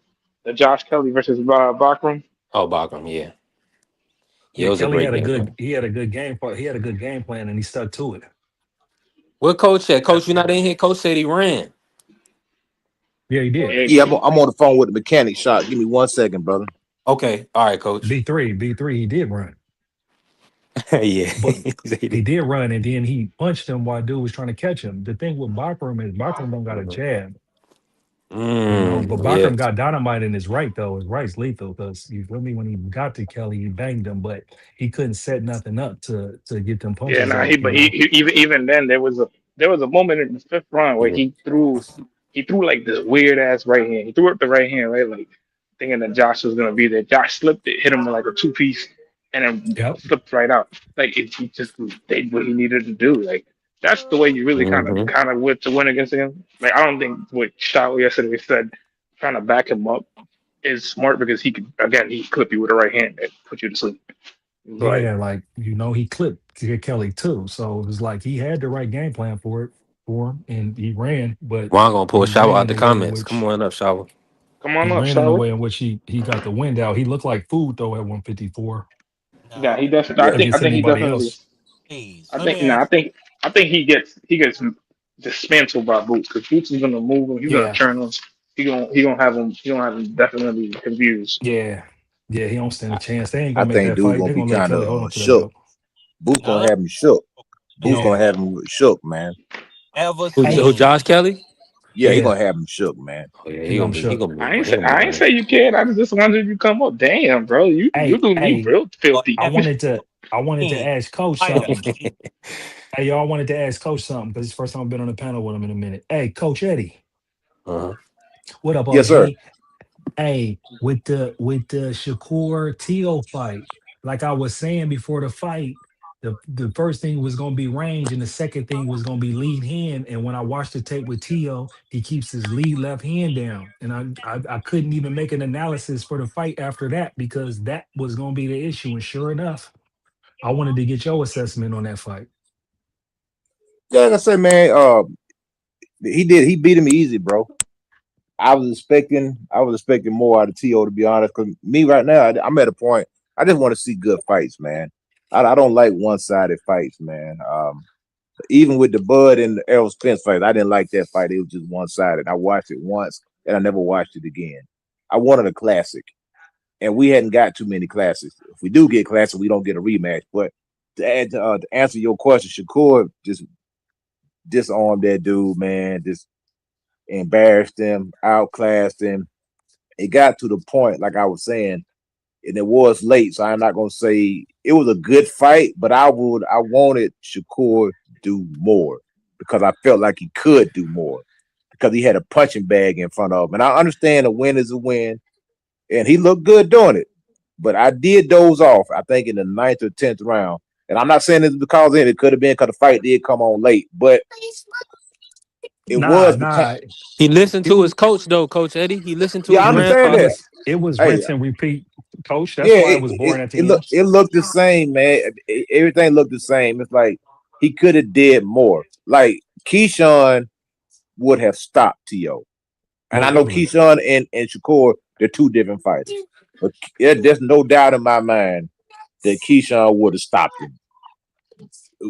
Speaker 8: Josh Kelly versus Bachram.
Speaker 4: Oh, Bagram, yeah, yeah, it
Speaker 9: Yeah,
Speaker 4: was a
Speaker 9: Kelly
Speaker 4: great
Speaker 9: had a
Speaker 4: game
Speaker 9: good
Speaker 4: plan.
Speaker 9: he had a good game plan. He had a good game plan and he stuck to it.
Speaker 4: What coach said?
Speaker 6: Yes,
Speaker 4: Coach, you not in here? Coach said he ran.
Speaker 9: Yeah, he did.
Speaker 8: Yeah,
Speaker 7: Yeah, I'm on the phone with the mechanic shop. Give me 1 second, brother.
Speaker 4: Okay, all right, coach.
Speaker 9: B3, he did run.
Speaker 4: Yeah,
Speaker 9: But
Speaker 4: He said he
Speaker 9: he
Speaker 4: did.
Speaker 9: did run and then he punched him while dude was trying to catch him. The thing with Bachram is Bachram don't got a
Speaker 4: Mhm.
Speaker 9: jab, but
Speaker 4: Yeah.
Speaker 9: Bachram got dynamite in his right though. His right's lethal because you feel me when he got to Kelly, he banged him, but he couldn't set nothing up to get them
Speaker 8: yeah.
Speaker 9: punches
Speaker 8: Nah,
Speaker 9: off,
Speaker 8: but even then there was a moment in the fifth round where
Speaker 4: Yeah.
Speaker 8: he threw like this weird ass right hand. He threw up the right hand, right, like thinking that Josh was gonna be there. Josh slipped it, hit him with like a 2 piece, and then
Speaker 9: Yep.
Speaker 8: flipped right out. Like he just did what he needed to do. Like that's the way you really
Speaker 4: Hmm.
Speaker 8: kind of win to win against him. Like I don't think what Shaw yesterday said trying to back him up is smart because he could clip you with the right hand and put you to sleep. Like
Speaker 9: Yeah, like he clipped Kelly too. So it was like he had the right game plan for him and he ran, but
Speaker 4: Juan gonna pull a
Speaker 9: he
Speaker 4: shower
Speaker 9: ran
Speaker 4: out
Speaker 9: in
Speaker 4: the
Speaker 9: a way in
Speaker 4: comments. Come
Speaker 9: which
Speaker 4: on up, shower.
Speaker 8: come on up, Shaw.
Speaker 9: he got the wind out. He looked like food though at 154.
Speaker 8: Yeah,
Speaker 6: Now,
Speaker 8: he definitely. I
Speaker 7: Yeah,
Speaker 8: think. I
Speaker 9: Against
Speaker 8: think he
Speaker 9: anybody
Speaker 8: definitely.
Speaker 9: else.
Speaker 6: please
Speaker 8: I
Speaker 6: let
Speaker 8: think.
Speaker 6: me
Speaker 8: No,
Speaker 6: ask.
Speaker 8: I think he gets dismantled by Boots because Boots is gonna move him. He's gonna
Speaker 9: Yeah,
Speaker 8: turn him. He gonna have him definitely confused.
Speaker 9: yeah, yeah. He don't stand a
Speaker 7: I,
Speaker 9: chance. They ain't
Speaker 7: I
Speaker 9: gonna make
Speaker 7: think
Speaker 9: that
Speaker 7: dude
Speaker 9: fight.
Speaker 7: gonna
Speaker 9: They're
Speaker 7: be
Speaker 9: gonna let
Speaker 7: kind of
Speaker 9: Kelly hold on to that
Speaker 7: shook.
Speaker 9: belt.
Speaker 7: Boots
Speaker 6: Now
Speaker 7: gonna
Speaker 6: let
Speaker 7: have him shook. Boots
Speaker 9: Yeah.
Speaker 7: gonna
Speaker 6: me
Speaker 7: have him shook, man.
Speaker 6: ever
Speaker 4: Who?
Speaker 9: Hey,
Speaker 4: Josh
Speaker 6: seen
Speaker 4: Kelly?
Speaker 7: Yeah, he
Speaker 9: yeah.
Speaker 7: gonna have him shook, man.
Speaker 4: Oh yeah,
Speaker 9: He gonna
Speaker 4: he
Speaker 9: shoot.
Speaker 4: gonna be
Speaker 8: I ain't
Speaker 4: he
Speaker 8: say.
Speaker 4: gonna be
Speaker 8: I ain't
Speaker 4: running.
Speaker 8: say you can't. I just wondered if you come up. Damn, bro, you
Speaker 9: Hey,
Speaker 8: do me
Speaker 9: hey.
Speaker 8: real
Speaker 6: or
Speaker 8: filthy.
Speaker 9: I
Speaker 6: have
Speaker 9: wanted to. I wanted to
Speaker 6: seen
Speaker 9: ask Coach
Speaker 6: fight of
Speaker 9: something. Hey, y'all, I wanted to ask Coach something because it's the first time I've been on a panel with him in a minute. Hey, Coach Eddie,
Speaker 4: Uh-huh.
Speaker 9: what up,
Speaker 7: Yes, sir.
Speaker 9: OG? Hey, with the Shakur Teo fight, like I was saying before the fight, the first thing was gonna be range, and the second thing was gonna be lead hand. And when I watched the tape with Teo, he keeps his lead left hand down, and I couldn't even make an analysis for the fight after that because that was gonna be the issue. And sure enough, I wanted to get your assessment on that fight.
Speaker 7: Yeah, like I say, man. He beat him easy, bro. I was expecting more out of To, to be honest. Because me right now, I'm at a point. I just want to see good fights, man. I don't like one-sided fights, man. Even with the Bud and the Errol Spence fight, I didn't like that fight. It was just one-sided. I watched it once and I never watched it again. I wanted a classic, and we hadn't got too many classics. If we do get classic, we don't get a rematch. But to answer your question, Shakur just disarmed that dude, man. Just embarrassed him, outclassed him. It got to the point, like I was saying, and it was late, so I'm not gonna say it was a good fight, but I wanted Shakur to do more because I felt like he could do more because he had a punching bag in front of him. And I understand a win is a win, and he looked good doing it. But I did doze off, I think, in the ninth or 10th round. And I'm not saying it's because of it could have been because the fight did come on late, but it
Speaker 9: Nah,
Speaker 7: was the time.
Speaker 9: nah.
Speaker 4: He listened
Speaker 9: It
Speaker 4: to
Speaker 9: was
Speaker 4: his coach though, Coach Eddie. He listened to
Speaker 7: Yeah,
Speaker 4: his
Speaker 7: I understand
Speaker 4: grandfather.
Speaker 7: that.
Speaker 9: it was
Speaker 7: Hey,
Speaker 9: rinse and repeat, Coach. That's
Speaker 7: yeah,
Speaker 9: why it was boring at the end.
Speaker 7: it looked the same, man. Everything looked the same. It's like he could have did more. Like Keyshawn would have stopped To, and I
Speaker 9: Most
Speaker 7: know
Speaker 9: definitely.
Speaker 7: Keyshawn and Shakur they're two different fighters. But yeah, there's no doubt in my mind that Keyshawn would have stopped him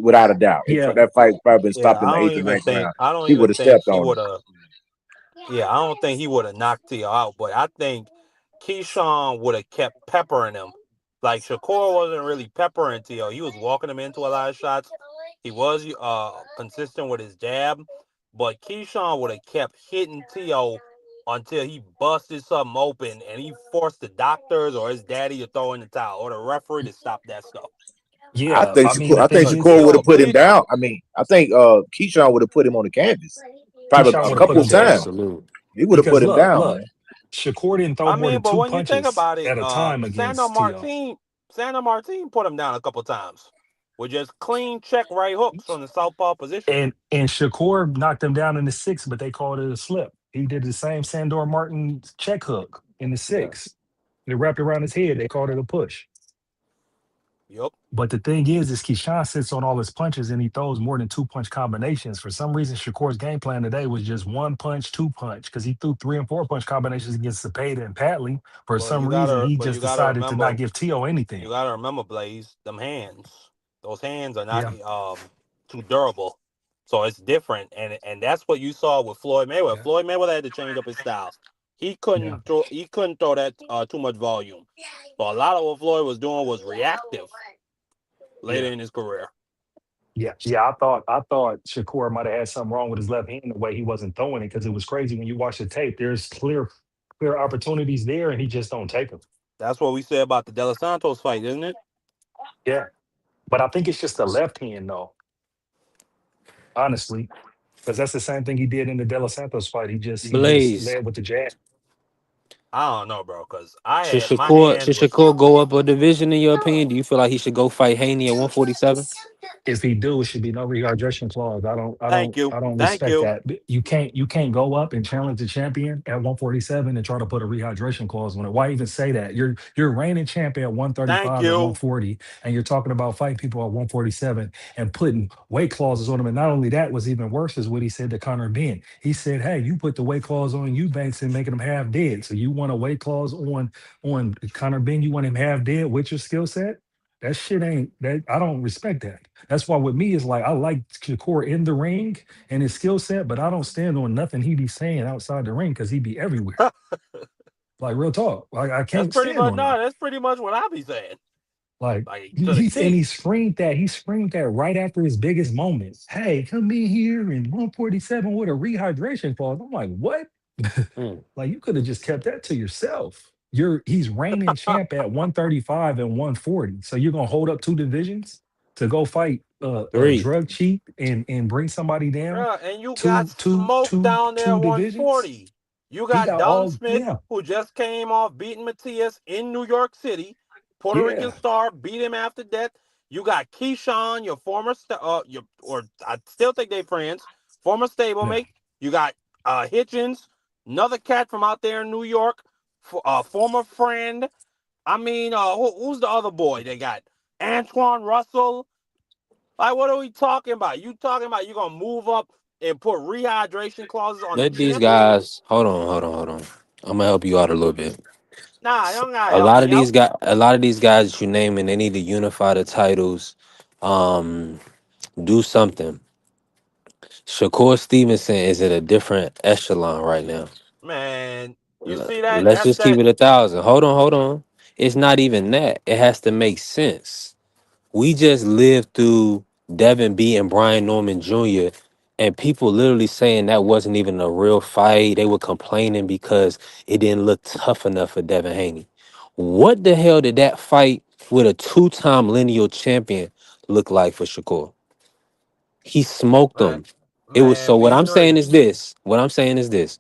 Speaker 7: without a doubt. If
Speaker 9: Yeah,
Speaker 7: that fight probably been
Speaker 6: Yeah,
Speaker 7: stopped in the eighth or ninth round,
Speaker 6: I don't
Speaker 7: he would
Speaker 6: even
Speaker 7: have
Speaker 6: think
Speaker 7: stepped
Speaker 6: he
Speaker 7: on
Speaker 6: would
Speaker 7: him.
Speaker 6: have. Yeah, I don't think he would have knocked Tio out, but I think Keyshawn would have kept peppering him. Like Shakur wasn't really peppering Tio. He was walking him into a lot of shots. He was consistent with his jab, but Keyshawn would have kept hitting Tio until he busted something open and he forced the doctors or his daddy to throw in the towel or the referee to stop that stuff.
Speaker 9: yeah. I mean, the
Speaker 7: I think
Speaker 9: thing
Speaker 6: Because
Speaker 9: is,
Speaker 7: Shakur would have
Speaker 6: Tio,
Speaker 7: put him down. I mean, I think Keyshawn would have put him on the canvas probably
Speaker 9: Keyshawn
Speaker 7: a
Speaker 9: would have put
Speaker 7: couple
Speaker 9: him
Speaker 7: of
Speaker 4: Absolute.
Speaker 7: times.
Speaker 9: down
Speaker 4: Absolute.
Speaker 7: He would have put
Speaker 9: because
Speaker 7: him
Speaker 9: look,
Speaker 7: down,
Speaker 9: look,
Speaker 7: man.
Speaker 9: Shakur didn't throw
Speaker 6: I
Speaker 9: more
Speaker 6: mean,
Speaker 9: than
Speaker 6: but
Speaker 9: two
Speaker 6: when you think
Speaker 9: punches
Speaker 6: about it,
Speaker 9: at a time against Tio.
Speaker 6: Sandor Martin put him down a couple times with just clean check right hooks from the southpaw position.
Speaker 9: And Shakur knocked him down in the sixth, but they called it a slip. He did the same Sandor Martin check hook in the
Speaker 7: Yeah.
Speaker 9: sixth. It wrapped around his head. They called it a push.
Speaker 6: Yup,
Speaker 9: But the thing is Keyshawn sits on all his punches and he throws more than two punch combinations. For some reason, Shakur's game plan today was just one punch, two punch, because he threw three and four punch combinations against Cepeda and Patley. For some reason, he
Speaker 6: but
Speaker 9: just decided to not give Tio
Speaker 6: you
Speaker 9: anything.
Speaker 6: gotta remember, Blaze, them hands. Those hands are not
Speaker 9: Yeah,
Speaker 6: too durable, so it's different, and that's what you saw with Floyd Mayweather.
Speaker 9: yeah,
Speaker 6: Floyd Mayweather had to change up his style.
Speaker 9: yeah,
Speaker 6: He couldn't throw that too much volume. So a lot of what Floyd was doing was reactive later
Speaker 9: yeah.
Speaker 6: in his career.
Speaker 9: Yeah. I thought Shakur might have had something wrong with his left hand the way he wasn't throwing it because it was crazy when you watch the tape. There's clear opportunities there, and he just don't take them.
Speaker 6: That's what we said about the De Los Santos fight, isn't it?
Speaker 9: Yeah, but I think it's just the left hand though, honestly, because that's the same thing he did in the De Los Santos fight. He just
Speaker 4: Blaze.
Speaker 9: led with the jab.
Speaker 6: I don't know, bro, because I
Speaker 4: Should
Speaker 6: had my
Speaker 4: Shakur
Speaker 6: hand
Speaker 4: should
Speaker 6: was.
Speaker 4: Shakur go up a division in your opinion? Do you feel like he should go fight Haney at 147?
Speaker 9: If he do, it should be no rehydration clause. I don't, I
Speaker 6: Thank
Speaker 9: don't,
Speaker 6: you,
Speaker 9: I don't
Speaker 6: thank
Speaker 9: respect
Speaker 6: you,
Speaker 9: that. You can't go up and challenge the champion at 147 and try to put a rehydration clause on it. Why even say that? You're reigning champion at
Speaker 6: thank
Speaker 9: 135 and
Speaker 6: you.
Speaker 9: 140, and you're talking about fighting people at 147 and putting weight clauses on them. And not only that, was even worse is what he said to Conor Ben. He said, "Hey, you put the weight clause on you Banks and making them half dead. So you want a weight clause on Conor Ben? You want him half dead with your skill set?" That shit ain't that. I don't respect that. That's why with me, it's like I like Shakur in the ring and his skill set, but I don't stand on nothing he be saying outside the ring because he be everywhere. Like real talk. Like I
Speaker 6: That's
Speaker 9: can't
Speaker 6: pretty
Speaker 9: stand
Speaker 6: much
Speaker 9: on that.
Speaker 6: no. That's pretty much what I be saying.
Speaker 9: Like
Speaker 6: Like to the
Speaker 9: he
Speaker 6: T.
Speaker 9: screamed that. He screamed that right after his biggest moment. Hey, come in here in 147 with a rehydration clause. I'm like, what?
Speaker 4: Mm,
Speaker 9: Like you could have just kept that to yourself. He's reigning champ at 135 and 140. So you're gonna hold up two divisions to go fight a
Speaker 4: three.
Speaker 9: drug cheat and bring somebody down
Speaker 6: Bruh, and you got smoked down there
Speaker 9: two
Speaker 6: at
Speaker 9: divisions.
Speaker 6: 140. You
Speaker 9: He
Speaker 6: got
Speaker 9: got
Speaker 6: Don
Speaker 9: all
Speaker 6: Smith,
Speaker 9: yeah,
Speaker 6: who just came off beating Matias in New York City. Puerto Rican
Speaker 9: yeah,
Speaker 6: star beat him after death. You got Keyshawn, your former, your or I still think they friends, former
Speaker 9: yeah.
Speaker 6: stablemate. You got Hitchens, another cat from out there in New York, former friend. I mean, who's the other boy they got? Antoine Russell. Like, what are we talking about? You talking about you gonna move up and put rehydration clauses on the
Speaker 4: Let these
Speaker 6: champion?
Speaker 4: guys hold on. I'm gonna help you out a little bit.
Speaker 6: Nah, you don't gotta help me out.
Speaker 4: A lot of these guys that you name and they need to unify the titles. Um, do something. Shakur Stevenson is at a different echelon right now.
Speaker 6: Man, you see that?
Speaker 4: Let's
Speaker 6: That's
Speaker 4: just keep
Speaker 6: that.
Speaker 4: it 1,000. Hold on. It's not even that. It has to make sense. We just lived through Devin B and Brian Norman Jr. and people literally saying that wasn't even a real fight. They were complaining because it didn't look tough enough for Devin Haney. What the hell did that fight with a two-time lineal champion look like for Shakur? He smoked
Speaker 6: Man,
Speaker 4: them. It was so
Speaker 6: man,
Speaker 4: what
Speaker 6: B
Speaker 4: I'm saying
Speaker 6: three.
Speaker 4: is this. What I'm saying is this.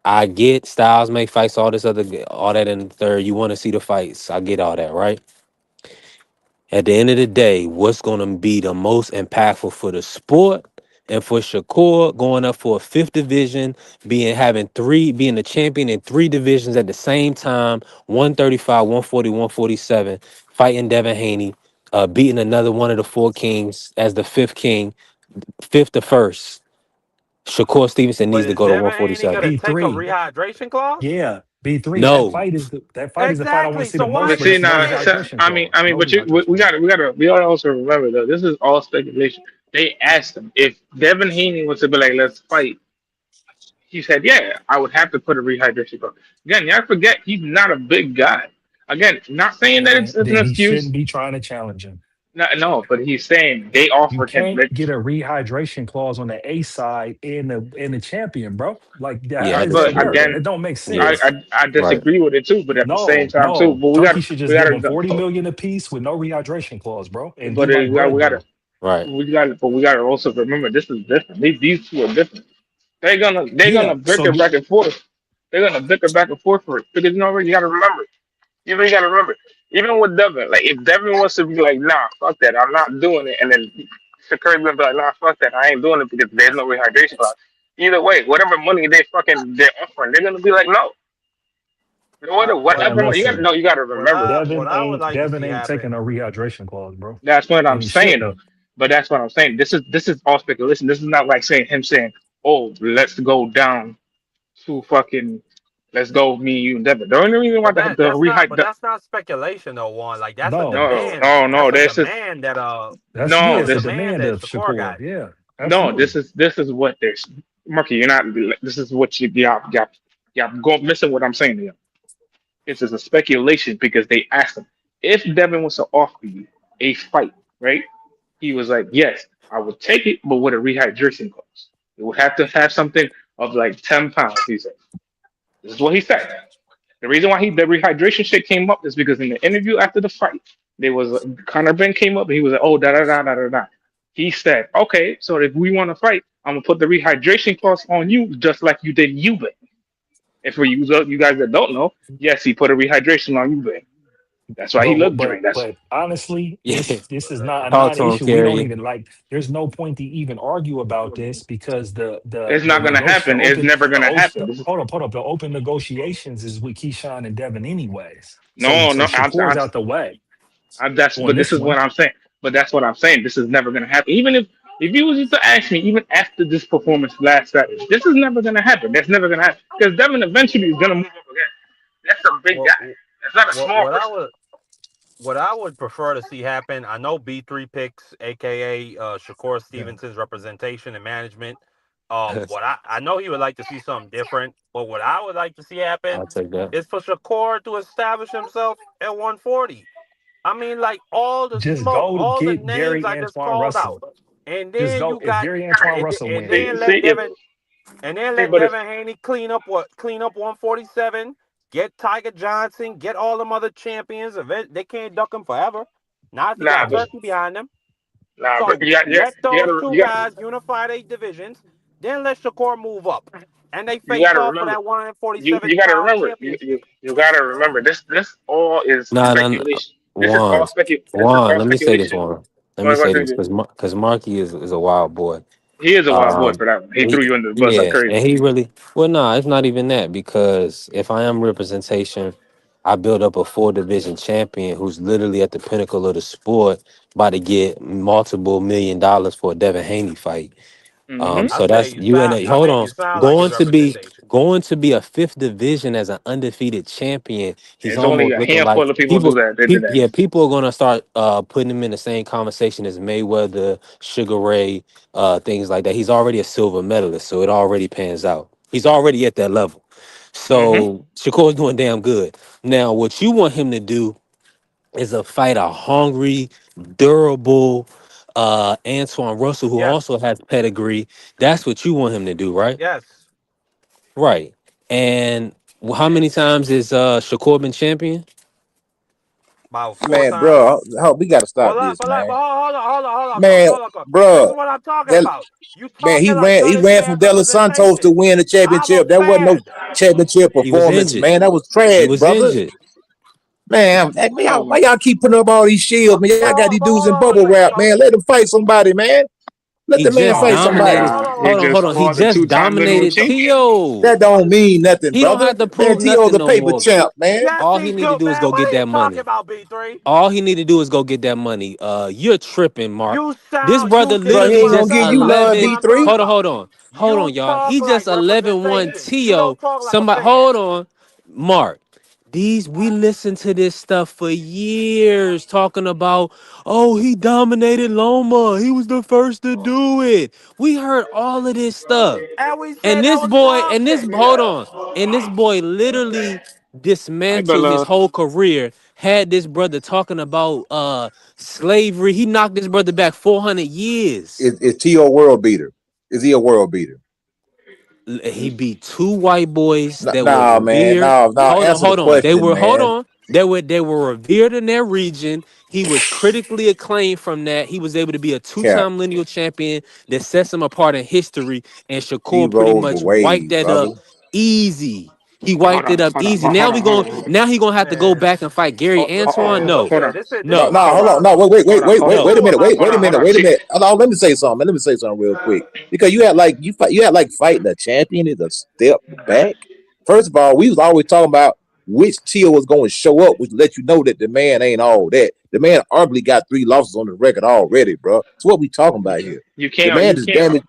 Speaker 4: I get Styles make fights, all that in the third. You want to see the fights. I get all that, right? At the end of the day, what's going to be the most impactful for the sport and for Shakur going up for a fifth division, being the champion in three divisions at the same time, 135, 140, 147, fighting Devin Haney, beating another one of the four kings as the fifth king, fifth to first. Shakur Stevenson
Speaker 6: But
Speaker 4: needs to
Speaker 6: is
Speaker 4: go to
Speaker 6: Devin Haney
Speaker 4: 147.
Speaker 6: gonna take a
Speaker 9: P3.
Speaker 6: rehydration clause?
Speaker 9: Yeah. B3,
Speaker 4: No.
Speaker 9: that fight is the fight I want to
Speaker 2: Exactly.
Speaker 9: see the
Speaker 2: So why
Speaker 9: most,
Speaker 8: But
Speaker 2: are
Speaker 9: but
Speaker 2: you
Speaker 8: see
Speaker 9: it's no
Speaker 8: now,
Speaker 2: saying that?
Speaker 9: rehydration clause. No
Speaker 8: but
Speaker 9: rehydration
Speaker 8: we
Speaker 9: clause.
Speaker 8: gotta also remember though. This is all speculation. They asked him if Devin Haney was to be like, let's fight. He said, yeah, I would have to put a rehydration clause. Again, y'all forget he's not a big guy. Again, not saying that it's an
Speaker 9: Then he
Speaker 8: excuse.
Speaker 9: shouldn't be trying to challenge him.
Speaker 8: No, no, but he's saying they
Speaker 9: You
Speaker 8: offered him.
Speaker 9: can't get a rehydration clause on the A side in the champion, bro. Like
Speaker 4: Yeah,
Speaker 9: how
Speaker 4: at
Speaker 9: does
Speaker 4: the
Speaker 9: that
Speaker 8: But
Speaker 9: work?
Speaker 4: champion.
Speaker 8: again,
Speaker 9: It don't make
Speaker 4: Yeah.
Speaker 8: I,
Speaker 9: sense.
Speaker 8: I I
Speaker 4: Right.
Speaker 8: disagree with it too. But at the same
Speaker 9: No,
Speaker 8: time too,
Speaker 9: no.
Speaker 8: but
Speaker 9: Turkey should
Speaker 8: we
Speaker 9: just give
Speaker 8: gotta,
Speaker 9: him 40 million apiece with no rehydration clause, bro, and
Speaker 8: but
Speaker 9: get my
Speaker 8: we
Speaker 9: bread,
Speaker 8: gotta
Speaker 9: bro.
Speaker 4: Right.
Speaker 8: but we gotta also remember this is different. These two are different. They're gonna
Speaker 9: Yeah. So
Speaker 8: bicker
Speaker 9: get
Speaker 8: back and forth. They're gonna bicker back and forth for it because you gotta remember. You really gotta remember. Even with Devin, like if Devin wants to be like, nah, fuck that, I'm not doing it, and then Shakur's gonna be like, nah, fuck that, I ain't doing it because there's no rehydration clause. Either way, whatever money they're offering, they're gonna be like, no.
Speaker 2: What
Speaker 9: man,
Speaker 8: Whatever you gotta
Speaker 9: listen.
Speaker 8: know, you gotta remember.
Speaker 2: what I would like to
Speaker 9: Devin
Speaker 2: see
Speaker 9: ain't taking
Speaker 2: happen.
Speaker 9: a rehydration clause, bro.
Speaker 8: That's what
Speaker 9: And
Speaker 8: I'm
Speaker 9: he
Speaker 8: saying
Speaker 9: shouldn't
Speaker 8: though.
Speaker 9: have.
Speaker 8: But that's what I'm saying. This is all speculation. This is not like saying, oh, let's go down to fucking, let's go me, you, and Devin. The only reason why
Speaker 2: But
Speaker 8: the
Speaker 2: but that's not speculation though, one. Like that's a
Speaker 9: No,
Speaker 8: no,
Speaker 2: demand.
Speaker 8: no, no.
Speaker 2: That's a
Speaker 8: This is
Speaker 2: demand that
Speaker 8: no.
Speaker 9: it's a
Speaker 8: This
Speaker 9: demand of
Speaker 2: Shakur
Speaker 9: Shakur.
Speaker 2: got.
Speaker 9: Yeah,
Speaker 8: no.
Speaker 9: absolutely.
Speaker 8: This is what there's. Marky, you're not. This is what you go missing what I'm saying here. This is a speculation because they asked him if Devin was to offer you a fight, right? He was like, yes, I would take it, but with a rehydration clause. It would have to have something of like 10 pounds, he said. This is what he said. The reason why the rehydration shit came up is because in the interview after the fight, there was Conor Ben came up and he was like, oh, da da da da da da. He said, okay, so if we want to fight, I'm gonna put the rehydration clause on you just like you did Eubank. And for you guys that don't know, yes, he put a rehydration on Eubank. That's why he looked drained. That's
Speaker 9: But honestly,
Speaker 4: Yeah.
Speaker 9: this is not a
Speaker 4: Talk to him,
Speaker 9: non-issue. We don't
Speaker 4: Kerry.
Speaker 9: even like. There's no point to even argue about this because
Speaker 8: it's not gonna happen. It's never gonna happen. This is
Speaker 9: hold up, the open negotiations is with Keyshawn and Devin anyways.
Speaker 8: no,
Speaker 9: So
Speaker 8: no.
Speaker 9: Shakur's out the way on
Speaker 8: But this
Speaker 9: this
Speaker 8: is what
Speaker 9: one.
Speaker 8: I'm saying. But that's what I'm saying. This is never gonna happen. Even if you was to ask me, even after this performance last Saturday, this is never gonna happen. That's never gonna happen because Devin eventually is gonna move up again. That's a big guy.
Speaker 2: What
Speaker 8: That's not a
Speaker 2: what
Speaker 8: small
Speaker 2: what I
Speaker 8: person.
Speaker 2: would what I would prefer to see happen. I know B3 picks, aka Shakur
Speaker 9: Yeah.
Speaker 2: Stevenson's representation and management. What I know he would like to see something different, but what I would like to see happen
Speaker 4: I'll take that.
Speaker 2: is for Shakur to establish himself at 140. I mean, like all the
Speaker 9: Just
Speaker 2: smoke,
Speaker 9: go to
Speaker 2: all the
Speaker 9: get
Speaker 2: names
Speaker 9: Gary
Speaker 2: I just
Speaker 9: Antoine
Speaker 2: called out,
Speaker 9: Russell.
Speaker 2: and
Speaker 9: Just
Speaker 2: then
Speaker 9: go
Speaker 2: you
Speaker 9: if
Speaker 2: got,
Speaker 9: Gary Antoine Russell
Speaker 2: and
Speaker 9: wins.
Speaker 2: then
Speaker 8: See
Speaker 2: let
Speaker 8: if
Speaker 2: Devin, and then
Speaker 8: see,
Speaker 2: let
Speaker 8: but if
Speaker 2: Devin Haney clean up 147, get Tiger Johnson, get all them other champions. They can't duck him forever. Not if you
Speaker 8: nah,
Speaker 2: got
Speaker 8: but
Speaker 2: Turkey behind them.
Speaker 8: nah, but
Speaker 2: So let those two guys unify their divisions. Then let Shakur move up, and they
Speaker 8: you
Speaker 2: face
Speaker 8: gotta
Speaker 2: off for
Speaker 8: remember.
Speaker 2: that
Speaker 8: You
Speaker 2: 147
Speaker 8: gotta
Speaker 2: pound
Speaker 8: remember.
Speaker 2: championship.
Speaker 8: You gotta remember. This all is
Speaker 4: No, no, no.
Speaker 8: speculation.
Speaker 4: Juan,
Speaker 8: This is
Speaker 4: Juan,
Speaker 8: all
Speaker 4: let me say this,
Speaker 8: speculation.
Speaker 4: Juan. Let
Speaker 8: Go
Speaker 4: me
Speaker 8: ahead,
Speaker 4: say
Speaker 8: go
Speaker 4: this
Speaker 8: ahead.
Speaker 4: because Marky is a wild boy.
Speaker 8: He is a wild boy
Speaker 4: Um,
Speaker 8: for that one. He threw
Speaker 4: he,
Speaker 8: you under the bus like
Speaker 4: yeah,
Speaker 8: crazy.
Speaker 4: and he really well, nah, it's not even that because if I am representation, I built up a four division champion who's literally at the pinnacle of the sport, about to get multiple $1 million for a Devin Haney fight.
Speaker 8: Hmm.
Speaker 4: So that's you and
Speaker 2: I
Speaker 4: hold
Speaker 2: made
Speaker 4: on,
Speaker 2: you sound like his representation.
Speaker 4: going to be a fifth division as an undefeated champion. He's
Speaker 8: There's only
Speaker 4: almost
Speaker 8: a
Speaker 4: looking like
Speaker 8: handful of people do that. They did that.
Speaker 4: yeah, people are gonna start putting him in the same conversation as Mayweather, Sugar Ray, things like that. He's already a silver medalist, so it already pans out. He's already at that level.
Speaker 8: Hmm.
Speaker 4: So Shakur's doing damn good. Now, what you want him to do is a fight a hungry, durable Antoine Russell, who
Speaker 2: Yes,
Speaker 4: also has pedigree. That's what you want him to do, right?
Speaker 2: yes.
Speaker 4: Right. And how many times is Shakur been champion?
Speaker 2: About four
Speaker 7: Man,
Speaker 2: times.
Speaker 7: bro, we got to stop this,
Speaker 2: But
Speaker 7: man.
Speaker 2: hold on, coach.
Speaker 7: Man,
Speaker 2: Hold on, coach. This is
Speaker 7: bro,
Speaker 2: what I'm talking
Speaker 7: that
Speaker 2: about. You
Speaker 7: man,
Speaker 2: talking like
Speaker 7: he
Speaker 2: none of you
Speaker 7: ran from
Speaker 2: have
Speaker 7: De Los Santos to
Speaker 2: representation.
Speaker 7: win the
Speaker 2: I'm a
Speaker 7: championship. That wasn't no
Speaker 2: fan.
Speaker 7: championship
Speaker 4: He was
Speaker 7: performance,
Speaker 4: injured.
Speaker 7: man. That was
Speaker 4: He
Speaker 7: trash,
Speaker 4: was
Speaker 7: brother.
Speaker 4: injured.
Speaker 7: Man, hey,
Speaker 8: So
Speaker 7: why y'all keep putting up all these shields, man? Y'all got these
Speaker 2: But
Speaker 7: dudes
Speaker 2: hold
Speaker 7: in
Speaker 2: on one
Speaker 7: bubble
Speaker 2: second,
Speaker 7: wrap,
Speaker 2: coach.
Speaker 7: man. Let him fight somebody, man. Let
Speaker 4: He
Speaker 7: the man
Speaker 4: just
Speaker 7: fight
Speaker 2: Hold on,
Speaker 7: somebody.
Speaker 4: dominated.
Speaker 8: he
Speaker 2: hold
Speaker 4: Hold
Speaker 8: just
Speaker 4: on. He
Speaker 8: fought the
Speaker 4: just
Speaker 8: two-time middleweight
Speaker 4: dominated
Speaker 8: champion.
Speaker 4: Tio.
Speaker 7: That don't mean nothing,
Speaker 4: He don't
Speaker 7: brother.
Speaker 4: have to
Speaker 7: Man,
Speaker 4: prove
Speaker 7: T.O.'s
Speaker 4: nothing
Speaker 7: a
Speaker 4: no
Speaker 7: paper
Speaker 4: more.
Speaker 7: champ, man.
Speaker 2: Yes,
Speaker 4: All he
Speaker 2: he
Speaker 4: need to
Speaker 2: do,
Speaker 4: do is
Speaker 2: man.
Speaker 4: go
Speaker 2: What
Speaker 4: get
Speaker 2: are you
Speaker 4: that
Speaker 2: talking
Speaker 4: money.
Speaker 2: about, B3?
Speaker 4: All he need to do is go get that money. You're tripping, Mark.
Speaker 2: You
Speaker 4: This
Speaker 2: sound,
Speaker 4: brother
Speaker 2: you did
Speaker 7: Bro, he
Speaker 2: this is
Speaker 4: literally
Speaker 7: ain't
Speaker 2: what I'm
Speaker 7: gonna
Speaker 4: just
Speaker 7: give
Speaker 2: talking
Speaker 7: you
Speaker 2: about.
Speaker 7: none,
Speaker 2: This is
Speaker 4: 11.
Speaker 2: what I'm
Speaker 7: V3.
Speaker 2: talking
Speaker 4: Hold on,
Speaker 2: about.
Speaker 4: hold on. Hold
Speaker 2: You
Speaker 4: on, y'all.
Speaker 2: talk
Speaker 4: He
Speaker 2: like
Speaker 4: just 11-1
Speaker 2: representation. You
Speaker 4: Tio.
Speaker 2: don't talk like a
Speaker 4: Somebody
Speaker 2: fan.
Speaker 4: hold on. Mark, we listened to this stuff for years, talking about, oh, he dominated Loma. He was the first to do it. We heard all of this stuff.
Speaker 2: And we
Speaker 4: And
Speaker 2: said that
Speaker 4: this
Speaker 2: was
Speaker 4: boy,
Speaker 2: bullshit.
Speaker 4: hold on. And this boy literally
Speaker 8: I
Speaker 4: dismantled his
Speaker 8: better.
Speaker 4: whole career. Had this brother talking about slavery. He knocked this brother back 400 years.
Speaker 7: Is T.O. a world beater? Is he a world beater?
Speaker 4: He beat two white boys that were
Speaker 7: Nah, man.
Speaker 4: revered.
Speaker 7: Nah. Answer the
Speaker 4: Hold on. They
Speaker 7: question,
Speaker 4: were hold
Speaker 7: man.
Speaker 4: on. They were revered in their region. He was critically acclaimed from that. He was able to be a
Speaker 7: Cap.
Speaker 4: two-time lineal champion that sets him apart in history. And
Speaker 7: He
Speaker 4: Shakur pretty
Speaker 7: rode the
Speaker 4: much wiped
Speaker 7: wave,
Speaker 4: that
Speaker 7: brother.
Speaker 4: up easy. He
Speaker 8: Hold
Speaker 4: wiped it
Speaker 8: on,
Speaker 4: up
Speaker 8: hold on,
Speaker 4: easy.
Speaker 8: hold
Speaker 4: Now
Speaker 8: on,
Speaker 4: we
Speaker 8: hold
Speaker 4: going
Speaker 8: on,
Speaker 4: now he gonna have to go
Speaker 2: Man,
Speaker 4: back and fight Gary Antoine. No.
Speaker 8: hold
Speaker 2: yeah,
Speaker 8: on,
Speaker 2: this
Speaker 7: No,
Speaker 2: is
Speaker 8: hold
Speaker 7: no,
Speaker 8: on,
Speaker 7: hold
Speaker 2: wild.
Speaker 7: on. No,
Speaker 8: hold on, hold on,
Speaker 7: wait a minute.
Speaker 8: hold on, hold on.
Speaker 7: Wait a
Speaker 8: See,
Speaker 7: minute. Hold on, let me say something. Let me say something real quick. Because you had like you had like fighting a champion is a step back. First of all, we was always talking about which tier was going to show up, which let you know that the man ain't all that. The man arguably got 3 losses on the record already, bro. So what we talking about here? The man
Speaker 8: you
Speaker 7: is
Speaker 8: can't,
Speaker 7: damaged.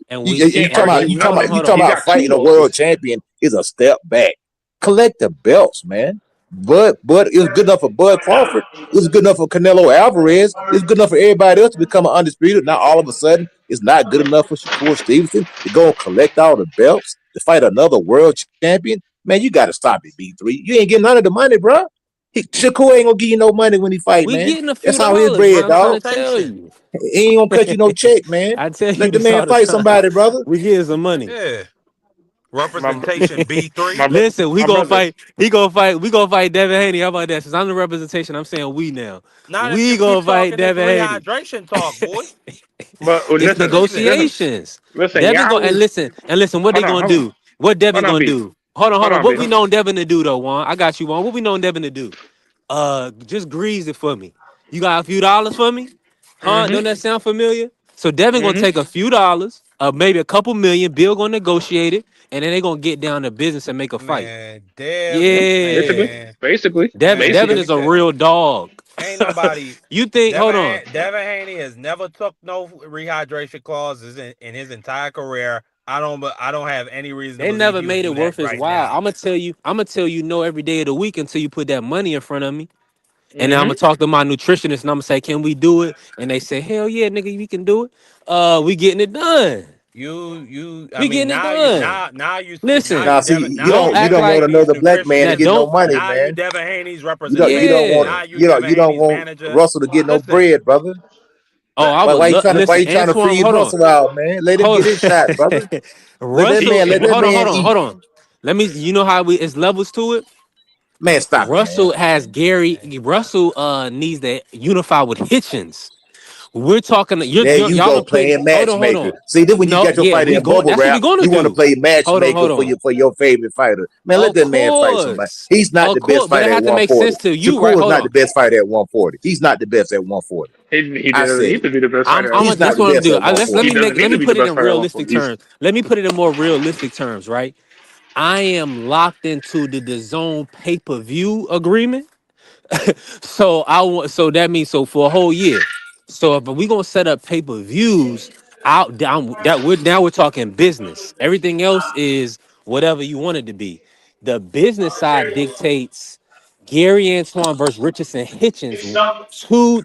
Speaker 4: And
Speaker 8: you can't argue
Speaker 4: hold on,
Speaker 8: nothing.
Speaker 7: You
Speaker 4: hold
Speaker 7: talking
Speaker 8: He
Speaker 4: on.
Speaker 7: about
Speaker 8: got two
Speaker 7: fighting a world
Speaker 8: losses.
Speaker 7: champion is a step back. Collect the belts, man. But it was good enough for Bud Crawford. It was good enough for Canelo Alvarez. It's good enough for everybody else to become an undisputed. Now all of a sudden, it's not good enough for Shakur Stevenson to go and collect all the belts to fight another world champion. Man, you got to stop it, B3. You ain't getting none of the money, bro. Shakur ain't gonna give you no money when he fight,
Speaker 4: We
Speaker 7: man.
Speaker 4: getting a few
Speaker 7: That's how his
Speaker 4: dollars, bro.
Speaker 7: bread,
Speaker 4: I'm trying
Speaker 7: dog.
Speaker 4: to tell
Speaker 2: Representation.
Speaker 4: you.
Speaker 7: He ain't gonna cut you no check, man.
Speaker 4: I tell you
Speaker 7: Let the
Speaker 4: this
Speaker 7: man
Speaker 4: all the
Speaker 7: fight
Speaker 4: time.
Speaker 7: somebody, brother.
Speaker 4: We getting some money.
Speaker 2: Yeah.
Speaker 8: My
Speaker 2: Representation
Speaker 8: my
Speaker 2: B3.
Speaker 4: Listen, we
Speaker 8: my
Speaker 4: gonna
Speaker 8: brother.
Speaker 4: fight. He gonna fight. We gonna fight Devin Haney. How about that? Since I'm the representation, I'm saying we now.
Speaker 2: Not if
Speaker 4: We
Speaker 2: you keep
Speaker 4: gonna fight
Speaker 2: talking this
Speaker 4: Devin Haney.
Speaker 2: rehydration talk, boy.
Speaker 8: But
Speaker 4: It's
Speaker 8: listen,
Speaker 4: negotiations.
Speaker 8: listen.
Speaker 4: Devin
Speaker 8: Y'all
Speaker 4: going and
Speaker 8: was
Speaker 4: listen and listen. What they
Speaker 8: hold on,
Speaker 4: gonna
Speaker 8: hold on,
Speaker 4: do? What Devin
Speaker 8: hold on,
Speaker 4: gonna
Speaker 8: B,
Speaker 4: do? Hold
Speaker 8: hold
Speaker 4: on.
Speaker 8: on, B.
Speaker 4: What we know Devin to do though, Juan? I got you, Juan. What we know Devin to do? Just grease it for me. You got a few dollars for me? Huh? Don't
Speaker 8: Mm-hmm.
Speaker 4: that sound familiar? So Devin gonna
Speaker 8: Mm-hmm.
Speaker 4: take a few dollars, maybe a couple million. Bill gonna negotiate it, and then they gonna get down to business and make a fight.
Speaker 2: Man, Dev,
Speaker 8: Yep.
Speaker 4: Yeah,
Speaker 8: Basically,
Speaker 2: man,
Speaker 8: basically,
Speaker 4: Devin
Speaker 8: basically.
Speaker 4: is a
Speaker 2: man.
Speaker 4: real dog.
Speaker 2: Ain't nobody.
Speaker 4: You think? Hold on.
Speaker 2: Devin Haney has never took no rehydration clauses in his entire career. I don't have any reason to
Speaker 4: They
Speaker 2: believe
Speaker 4: never
Speaker 2: he would
Speaker 4: made
Speaker 2: do
Speaker 4: it
Speaker 2: that
Speaker 4: worth his
Speaker 2: right
Speaker 4: while.
Speaker 2: now.
Speaker 4: I'm gonna tell you. I'm gonna tell you no every day of the week until you put that money in front of me. And then I'm gonna
Speaker 8: Mm-hmm.
Speaker 4: talk to my nutritionist and I'm gonna say, "Can we do it?" And they say, "Hell yeah, nigga, we can do it." We getting it done.
Speaker 2: I
Speaker 4: We
Speaker 2: mean,
Speaker 4: getting it done.
Speaker 2: now
Speaker 4: Listen,
Speaker 7: Now,
Speaker 2: you
Speaker 7: see,
Speaker 2: Devin, now
Speaker 4: don't
Speaker 7: you
Speaker 2: you
Speaker 4: act
Speaker 7: don't
Speaker 2: Devin
Speaker 7: want
Speaker 4: like
Speaker 2: Haney's
Speaker 7: another black man to
Speaker 4: now.
Speaker 7: get
Speaker 2: nutritionist.
Speaker 7: no
Speaker 4: Don't.
Speaker 7: money,
Speaker 2: Now you
Speaker 7: man.
Speaker 2: Devin Haney's
Speaker 7: You don't
Speaker 2: representation.
Speaker 7: want
Speaker 4: Yeah.
Speaker 2: Now you Devin
Speaker 7: you don't
Speaker 2: Haney's
Speaker 7: want
Speaker 2: manager.
Speaker 7: Russell to get no
Speaker 2: Listen,
Speaker 7: bread, brother.
Speaker 4: Oh, I would
Speaker 7: Why
Speaker 4: listen,
Speaker 7: you trying to
Speaker 4: Antoine.
Speaker 7: freeze
Speaker 4: Hold on.
Speaker 7: Russell out, man? Let him
Speaker 4: Hold
Speaker 7: get his shot, brother.
Speaker 4: Russell.
Speaker 7: Let that
Speaker 4: Hold on.
Speaker 7: man eat.
Speaker 4: Hold on. Let me. You know how we? It's levels to it.
Speaker 7: Man, stop it, man.
Speaker 4: Russell has Gary. Russell needs to unify with Hitchens. We're talking.
Speaker 7: There you
Speaker 4: Y'all
Speaker 7: go,
Speaker 4: are putting.
Speaker 7: playing
Speaker 4: Hold
Speaker 7: matchmaker.
Speaker 4: on.
Speaker 7: See, then when you
Speaker 4: No,
Speaker 7: got your
Speaker 4: yeah,
Speaker 7: fighter
Speaker 4: we
Speaker 7: in
Speaker 4: going.
Speaker 7: bubble
Speaker 4: That's what we're
Speaker 7: wrap,
Speaker 4: gonna
Speaker 7: you want to
Speaker 4: do.
Speaker 7: play
Speaker 4: Hold
Speaker 7: matchmaker
Speaker 4: on.
Speaker 7: for your favorite fighter. Man, let
Speaker 4: Of
Speaker 7: that man fight somebody.
Speaker 4: course,
Speaker 7: He's not
Speaker 4: of
Speaker 7: the best
Speaker 4: course, but it
Speaker 7: fighter at
Speaker 4: had to make
Speaker 7: 140.
Speaker 4: sense to you, right?
Speaker 7: Shakur is
Speaker 4: Hold
Speaker 7: not the
Speaker 4: on.
Speaker 7: best fighter at 140. He's not the best at 140.
Speaker 8: He
Speaker 7: I
Speaker 8: doesn't
Speaker 7: said
Speaker 8: need
Speaker 7: it.
Speaker 8: to be the best
Speaker 4: I'm.
Speaker 8: fighter at
Speaker 4: I'm.
Speaker 7: He's not
Speaker 4: This
Speaker 7: the
Speaker 4: what I'm
Speaker 8: 140.
Speaker 7: best
Speaker 4: doing.
Speaker 7: at
Speaker 4: Let
Speaker 8: He
Speaker 7: 140.
Speaker 4: me
Speaker 8: doesn't
Speaker 4: make.
Speaker 8: need
Speaker 4: Let
Speaker 8: to
Speaker 4: me
Speaker 8: be the
Speaker 4: put it
Speaker 8: best
Speaker 4: in
Speaker 8: fighter at
Speaker 4: realistic
Speaker 8: 140.
Speaker 4: terms. Let me put it in more realistic terms, right? I am locked into the zone pay per view agreement. So I want. So that means so for a whole year. So if we gonna set up pay per views, out down that we're now we're talking business. Everything else is whatever you want it to be. The business side dictates Gary Antoine versus Richardson Hitchens.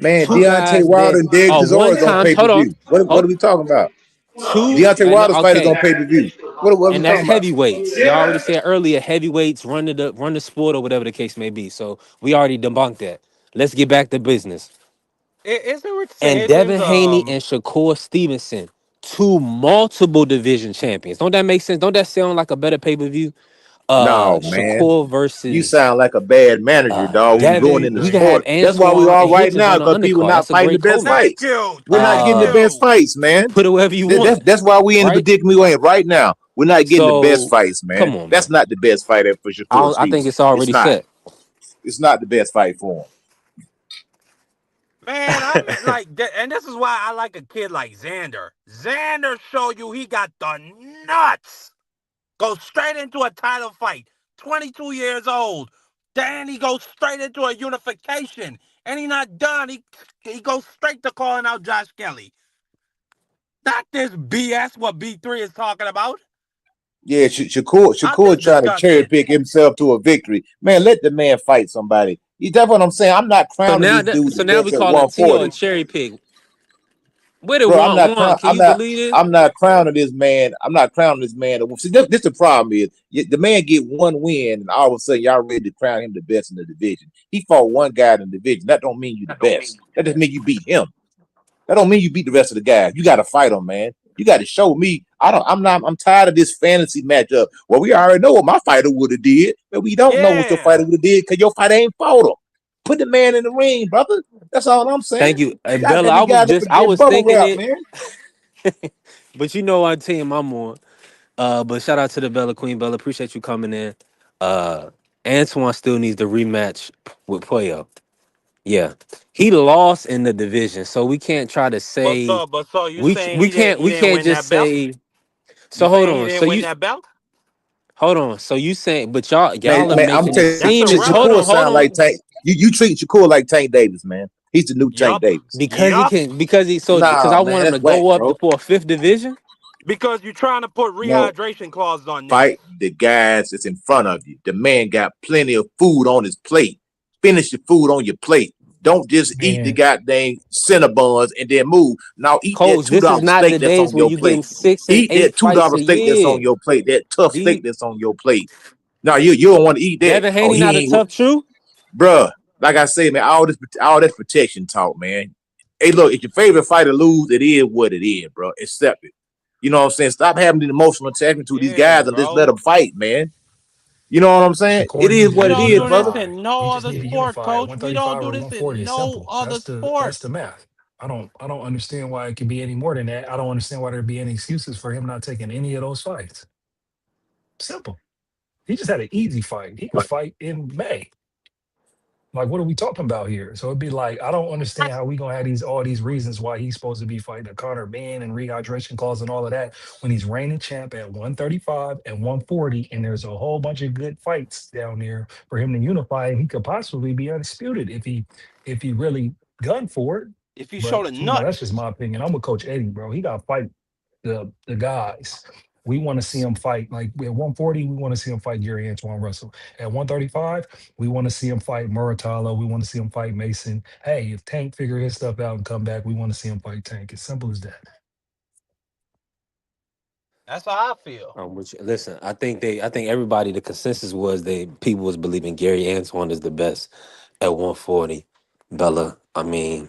Speaker 7: Man,
Speaker 4: Two
Speaker 7: Deontay
Speaker 4: guys
Speaker 7: Wilder
Speaker 4: that
Speaker 7: and Derek
Speaker 4: are one
Speaker 7: Chisora is on
Speaker 4: time.
Speaker 7: pay per
Speaker 4: Hold on.
Speaker 7: view. What
Speaker 4: Hold
Speaker 7: are we talking about?
Speaker 4: two.
Speaker 7: Deontay
Speaker 4: And
Speaker 7: Wilder's fight is on
Speaker 4: okay.
Speaker 7: pay per view. What are we
Speaker 4: And that's
Speaker 7: talking about?
Speaker 4: heavyweights. Y'all already said earlier, heavyweights run the sport or whatever the case may be. So we already debunked that. Let's get back to business.
Speaker 2: isn't Richardson
Speaker 4: And
Speaker 2: Hitchens?
Speaker 4: Devin Haney and Shakur Stevenson, two multiple division champions. Don't that make sense? Don't that sound like a better pay-per-view?
Speaker 7: No, man.
Speaker 4: Shakur
Speaker 7: You
Speaker 4: versus
Speaker 7: sound like a bad manager, dog, who's ruining
Speaker 4: Devin.
Speaker 7: the
Speaker 4: We can have
Speaker 7: sport. That's why we
Speaker 4: Antoine
Speaker 7: are
Speaker 4: and
Speaker 7: right
Speaker 4: Hitchens
Speaker 7: now,
Speaker 4: on the
Speaker 7: because people
Speaker 4: undercard.
Speaker 7: not
Speaker 4: That's a
Speaker 7: fighting the
Speaker 4: great
Speaker 7: best
Speaker 4: co-main.
Speaker 2: Thank
Speaker 7: fights.
Speaker 2: you,
Speaker 7: We're not
Speaker 2: thank
Speaker 7: getting the
Speaker 4: Uh,
Speaker 7: best
Speaker 2: you.
Speaker 7: fights, man.
Speaker 4: put it wherever you want,
Speaker 7: That's why we in the
Speaker 4: right?
Speaker 7: predicament we're in right now. We're not getting the best
Speaker 4: So
Speaker 7: fights, man.
Speaker 4: come on,
Speaker 7: That's
Speaker 4: bro.
Speaker 7: not the best fight for Shakur
Speaker 4: I think
Speaker 7: Stevenson.
Speaker 4: it's
Speaker 7: It's
Speaker 4: already
Speaker 7: not.
Speaker 4: set.
Speaker 7: It's not the best fight for him.
Speaker 2: Man, I mean, and this is why I like a kid like Xander. Xander show you he got the nuts. Go straight into a title fight. 22 years old. Then he goes straight into a unification. And he not done. He goes straight to calling out Josh Kelly. Not this BS what B3 is talking about.
Speaker 7: Yeah,
Speaker 2: I
Speaker 7: Shakur
Speaker 2: think
Speaker 7: trying to cherry
Speaker 2: disgusting.
Speaker 7: pick himself to a victory. Man, let the man fight somebody. That's what I'm saying. I'm not
Speaker 4: So
Speaker 7: crowning
Speaker 4: now,
Speaker 7: this dude the
Speaker 4: so now we
Speaker 7: best at
Speaker 4: calling T.O. a
Speaker 7: 140.
Speaker 4: cherry pick. Where did
Speaker 7: Bro,
Speaker 4: one? Can you believe it?
Speaker 7: I'm not crowning this man. I'm not crowning this man. See, this the problem is the man get one win, and all of a sudden y'all ready to crown him the best in the division. He fought one guy in the division. That don't mean you the best. That just mean you beat him. That don't mean you beat the rest of the guys. You got to fight them, man. You got to show me. I don't. I'm not. I'm tired of this fantasy matchup. Well, we already know what my fighter would have did, but we don't know what your
Speaker 2: Yeah.
Speaker 7: fighter would have did because your fighter ain't fought him. Put the man in the ring, brother. That's all I'm saying.
Speaker 4: Thank you. Hey,
Speaker 7: Y'all
Speaker 4: Bella,
Speaker 7: got these guys up
Speaker 4: I
Speaker 7: in
Speaker 4: was
Speaker 7: bubble
Speaker 4: thinking
Speaker 7: wrap,
Speaker 4: it,
Speaker 7: man.
Speaker 4: but you know what team I'm on. But shout out to the Bella Queen Bella. Appreciate you coming in. Uh, Antoine still needs the rematch with Puyo. Yeah, he lost in the division, so we can't try to say
Speaker 2: But so you
Speaker 4: we
Speaker 2: saying he
Speaker 4: we
Speaker 2: didn't
Speaker 4: can't
Speaker 2: win
Speaker 4: just
Speaker 2: that belt?
Speaker 4: say.
Speaker 2: You
Speaker 4: So hold
Speaker 2: saying he
Speaker 4: on. So
Speaker 2: didn't win
Speaker 4: you
Speaker 2: that belt?
Speaker 4: hold on. So you saying, but y'all are
Speaker 7: Man, I'm
Speaker 4: making it
Speaker 7: telling you,
Speaker 2: That's
Speaker 4: seem as hold
Speaker 7: Shakur
Speaker 2: irrelevant.
Speaker 4: on, hold
Speaker 7: sound like
Speaker 4: on.
Speaker 7: Tank. You treat Shakur like Tank Davis, man. He's the new Tank
Speaker 2: Yup.
Speaker 7: Davis.
Speaker 2: Yup.
Speaker 4: Because
Speaker 7: Nah,
Speaker 4: I
Speaker 7: man,
Speaker 4: want him
Speaker 7: that's
Speaker 4: to
Speaker 7: whack,
Speaker 4: go up
Speaker 7: bro.
Speaker 4: for a fifth division.
Speaker 2: Because you're trying to put
Speaker 7: No,
Speaker 2: rehydration clauses on niggas.
Speaker 7: fight the guys that's in front of you. The man got plenty of food on his plate. Finish your food on your plate. Don't just eat the
Speaker 9: Man,
Speaker 7: goddamn Cinnabons and then move. Now eat that
Speaker 4: Coach, this is
Speaker 7: $2
Speaker 4: not the
Speaker 7: steak that's
Speaker 4: days
Speaker 7: on
Speaker 4: where
Speaker 7: your
Speaker 4: you getting
Speaker 7: plate.
Speaker 4: 6 and 8
Speaker 7: Eat that
Speaker 4: fights
Speaker 7: $2
Speaker 4: a
Speaker 7: steak that's on
Speaker 4: year.
Speaker 7: your plate. That tough steak
Speaker 4: The
Speaker 7: that's on your plate. Now you don't want to eat that.
Speaker 4: Devin
Speaker 7: Oh,
Speaker 4: Haney not
Speaker 7: he
Speaker 4: a
Speaker 7: ain't,
Speaker 4: tough truth.
Speaker 7: bruh. Like I say, man, all this protection talk, man. Hey, look, if your favorite fighter lose, it is what it is, bro. Accept it. You know what I'm saying? Stop having an emotional attachment to these
Speaker 2: Yeah,
Speaker 7: guys and just let
Speaker 2: bro.
Speaker 7: them fight, man. You know what I'm saying? It
Speaker 9: Shakur
Speaker 7: is
Speaker 9: needs to
Speaker 2: We
Speaker 7: what it
Speaker 9: just
Speaker 2: don't
Speaker 7: is,
Speaker 2: do this
Speaker 7: brother.
Speaker 9: unify.
Speaker 2: in no
Speaker 9: He just
Speaker 2: other
Speaker 9: need to
Speaker 2: sport,
Speaker 9: unify at
Speaker 2: coach. We don't
Speaker 9: 135
Speaker 2: do
Speaker 9: or
Speaker 2: this in
Speaker 9: 140. It's
Speaker 2: no
Speaker 9: simple.
Speaker 2: other
Speaker 9: That's
Speaker 2: sport.
Speaker 9: the math. I don't understand why it could be any more than that. I don't understand why there'd be any excuses for him not taking any of those fights. Simple. He just had an easy fight. He could fight in May. Like, what are we talking about here? So it'd be like, I don't understand how we gonna have all these reasons why he's supposed to be fighting a Conor Man and rehydration clause and all of that when he's reigning champ at 135 and 140, and there's a whole bunch of good fights down there for him to unify, and he could possibly be undisputed if he really gun for it.
Speaker 2: If you show
Speaker 9: But
Speaker 2: the
Speaker 9: that's
Speaker 2: nuts,
Speaker 9: just my opinion. I'm with Coach Eddie, bro. He got to fight the guys. We want to see him fight like at 140. We want to see him fight Gary Antoine Russell. At 135, we want to see him fight Muratalo. We want to see him fight Mason. Hey, if Tank figure his stuff out and come back, we want to see him fight Tank. As simple as that.
Speaker 2: that's how I feel.
Speaker 4: Which listen, I think everybody the consensus was people was believing Gary Antoine is the best at 140. Bella, I mean,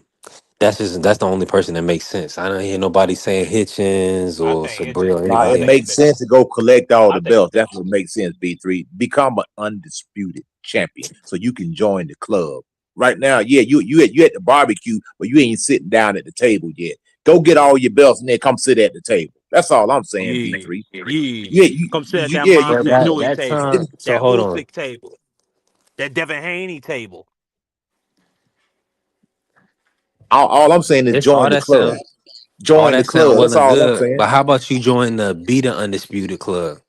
Speaker 4: that's the only person that makes sense. I don't hear nobody saying Hitchens
Speaker 2: I
Speaker 4: or
Speaker 2: think
Speaker 4: Sabrina
Speaker 2: Hitchens.
Speaker 4: or
Speaker 7: Now
Speaker 2: I
Speaker 7: it
Speaker 4: anybody
Speaker 2: think
Speaker 4: else.
Speaker 7: makes
Speaker 2: Hitchens.
Speaker 7: sense to go collect all
Speaker 2: I
Speaker 7: the
Speaker 2: think
Speaker 7: belts. That's
Speaker 2: Hitchens.
Speaker 7: what makes sense, B3. Become an undisputed champion so you can join the club. Right now, yeah, you at the barbecue, but you ain't sitting down at the table yet. Go get all your belts and then come sit at the table. That's all I'm saying,
Speaker 2: Yeah,
Speaker 7: B3.
Speaker 2: yeah.
Speaker 7: Yeah,
Speaker 2: Come sit at that
Speaker 7: yeah,
Speaker 4: But
Speaker 2: Monster
Speaker 4: that
Speaker 2: Dewey
Speaker 4: that
Speaker 2: table,
Speaker 4: time, so
Speaker 2: that
Speaker 4: hold on.
Speaker 2: Usyk table, that Devin Haney table.
Speaker 7: all I'm saying is
Speaker 4: It's
Speaker 7: join the club.
Speaker 4: all
Speaker 7: Join the
Speaker 4: that sound
Speaker 7: club.
Speaker 4: well
Speaker 7: That's
Speaker 4: and
Speaker 7: all I'm
Speaker 4: good.
Speaker 7: saying.
Speaker 4: But how about you join the Be the Undisputed Club?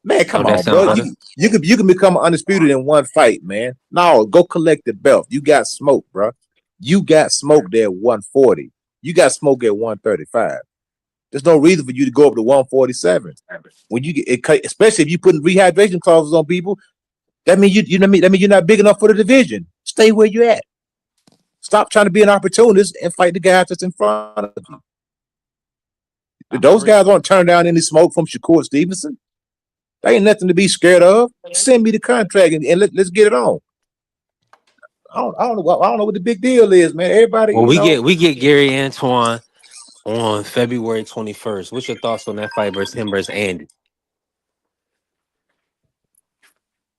Speaker 7: Man,
Speaker 4: Don't
Speaker 7: come
Speaker 4: that
Speaker 7: on,
Speaker 4: sound
Speaker 7: bro.
Speaker 2: Huh?
Speaker 4: better?
Speaker 7: You can become undisputed in one fight, man. No, go collect the belt. You got smoke, bro. You got smoked at 140. You got smoke at 135. There's no reason for you to go up to 147. When you get it, especially if you putting rehydration clauses on people, that means you know what I mean. That means you're not big enough for the division. Stay where you at. Stop trying to be an opportunist and fight the guys that's in front of you.
Speaker 2: I
Speaker 7: Those
Speaker 2: agree.
Speaker 7: guys won't turn down any smoke from Shakur Stevenson. There ain't nothing to be scared of. Send me the contract and let's get it on. I don't know what the big deal is, man. Everybody,
Speaker 4: Well,
Speaker 7: you know.
Speaker 4: we get Gary Antoine on February 21st. What's your thoughts on that fight versus Andy?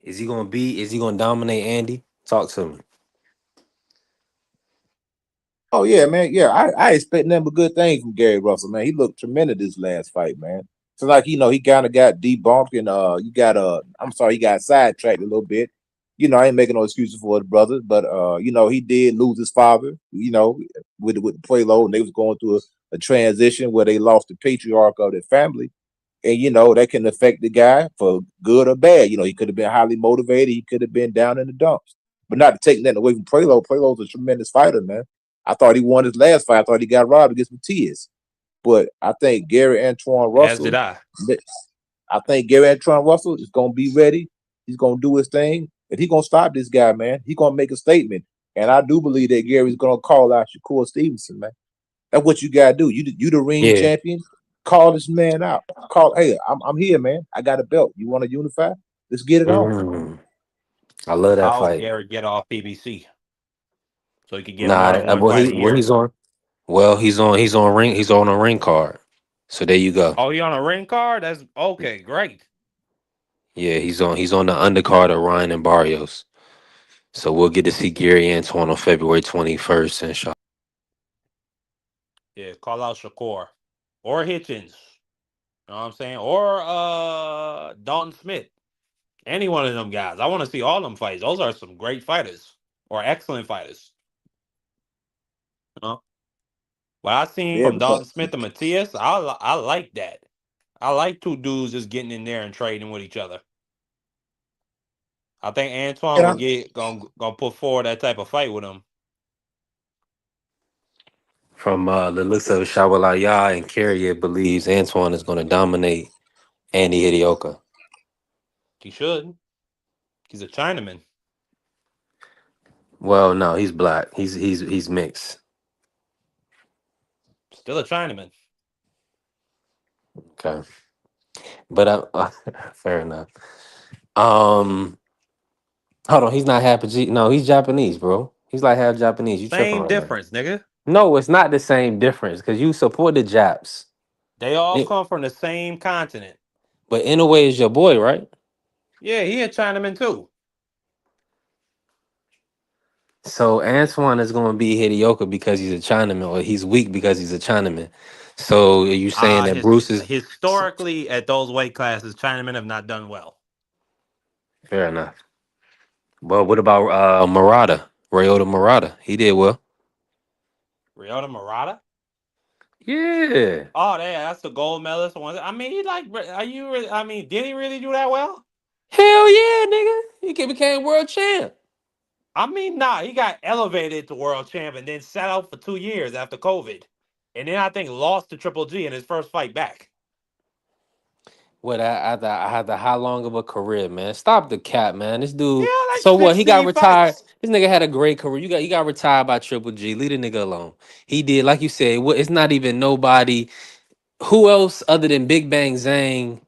Speaker 4: Is he gonna dominate Andy? Talk to me.
Speaker 7: Oh yeah, man. Yeah, I expect nothing but good things from Gary Russell, man. He looked tremendous this last fight, man. So like he kind of got debunked and I'm sorry, he got sidetracked a little bit. I ain't making no excuses for his brother, but he did lose his father, with the Pueblo, and they was going through a transition where they lost the patriarch of their family. And that can affect the guy for good or bad. He could have been highly motivated, he could have been down in the dumps. But not to take nothing away from Pueblo's a tremendous fighter, man. I thought he won his last fight. I thought he got robbed against Matias. but I think Gary Antoine
Speaker 6: As did
Speaker 7: Russell.
Speaker 6: I.
Speaker 7: I think Gary Antoine Russell is gonna be ready. He's gonna do his thing, and he's gonna stop this guy, man. He's gonna make a statement, and I do believe that Gary's gonna call out Shakur Stevenson, man. That's what you gotta do. You the ring
Speaker 4: Yeah.
Speaker 7: champion. Call this man out. Call, hey, I'm here, man. I got a belt. You want to unify? Let's get it on.
Speaker 4: Mm, I love that
Speaker 6: I hope
Speaker 4: fight.
Speaker 6: Garrett get off PBC so he can get more
Speaker 4: Nah,
Speaker 6: than one
Speaker 4: well
Speaker 6: fight a
Speaker 4: he's
Speaker 6: year.
Speaker 4: on. Well, he's on a ring card. So there you go.
Speaker 6: Oh, he on a ring card? That's okay, great.
Speaker 4: Yeah, he's on the undercard of Ryan and Barrios. So we'll get to see Gary Antoine on February 21st, inshallah.
Speaker 6: Yeah, call out Shakur. Or Hitchens. You know what I'm saying? Or Dalton Smith. Any one of them guys. I want to see all them fights. Those are some great fighters. Or excellent fighters. You know? What I seen
Speaker 7: Yeah,
Speaker 6: from
Speaker 7: because
Speaker 6: Dalton Smith and Matias, I like that. I like two dudes just getting in there and trading with each other. I think Antoine
Speaker 7: and I,
Speaker 6: gonna put forward that type of fight with him.
Speaker 4: From the looks of Shawalaya and Carrier believes Antoine is going to dominate Andy Hidioka.
Speaker 6: He should. He's a Chinaman.
Speaker 4: Well, no, he's black. He's mixed.
Speaker 6: Still a Chinaman.
Speaker 4: Okay, but fair enough. Um, Hold on, he's not half. No, he's Japanese, bro. He's like half Japanese. You tripping
Speaker 6: Same
Speaker 4: right now?
Speaker 6: difference, nigga.
Speaker 4: No, it's not the same difference because you support the Japs.
Speaker 6: They all
Speaker 4: It-
Speaker 6: come from the same continent.
Speaker 4: but in a way, is your boy, right?
Speaker 6: Yeah, he a Chinaman too.
Speaker 4: So Antoine is going to be Hidioka because he's a Chinaman, or he's weak because he's a Chinaman. So are you saying that Bruce is
Speaker 6: Historically at those weight classes, Chinamen have not done well.
Speaker 4: fair enough? Well, what about Murata? Ryota Murata, he did well.
Speaker 6: Ryota Murata?
Speaker 4: Yeah,
Speaker 6: Oh, yeah, that's the gold medalist one. I mean, he like, are you? I mean, did he really do that well?
Speaker 4: hell yeah, nigga. Became world champ.
Speaker 6: I mean, nah, he got elevated to world champ and then sat out for 2 years after COVID, and then I think lost to Triple G in his first fight back.
Speaker 4: What I had the how long of a career, man? Stop the cap, man. This dude.
Speaker 6: Yeah, like
Speaker 4: So what? He got
Speaker 6: 16
Speaker 4: retired.
Speaker 6: fights.
Speaker 4: This nigga had a great career. He got retired by Triple G. Leave the nigga alone. He did, like you said. It's not even nobody. Who else other than Big Bang Zhang?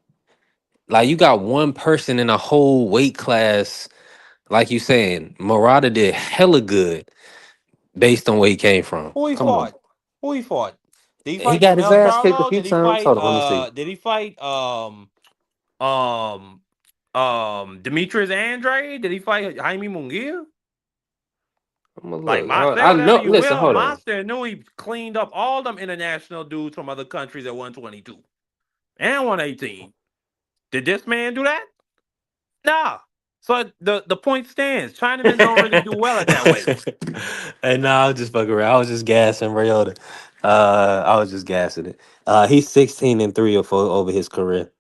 Speaker 4: Like you got one person in a whole weight class. Like you saying, Murata did hella good based on where he came from.
Speaker 6: Who he
Speaker 4: Come on.
Speaker 6: fought? Who he fought? Did he
Speaker 4: He
Speaker 6: fight
Speaker 4: got his
Speaker 6: Canelo
Speaker 4: ass kicked a
Speaker 6: Charlo?
Speaker 4: few times. Hold on, let me see.
Speaker 6: Did he fight um Demetrius Andre? Did he fight Jaime Munguia?
Speaker 4: I'm gonna
Speaker 6: Like
Speaker 4: look.
Speaker 6: say
Speaker 4: I
Speaker 6: whatever
Speaker 4: know.
Speaker 6: you
Speaker 4: Listen,
Speaker 6: will,
Speaker 4: hold on.
Speaker 6: Monster knew he cleaned up all them international dudes from other countries at 122 and 118. Did this man do that? Nah. So the point stands. Chinamen don't really do well at that weight.
Speaker 4: And no, I was just fucking around. I was just gassing Ryota. I was just gassing it. He's 16-3 or 4 over his career.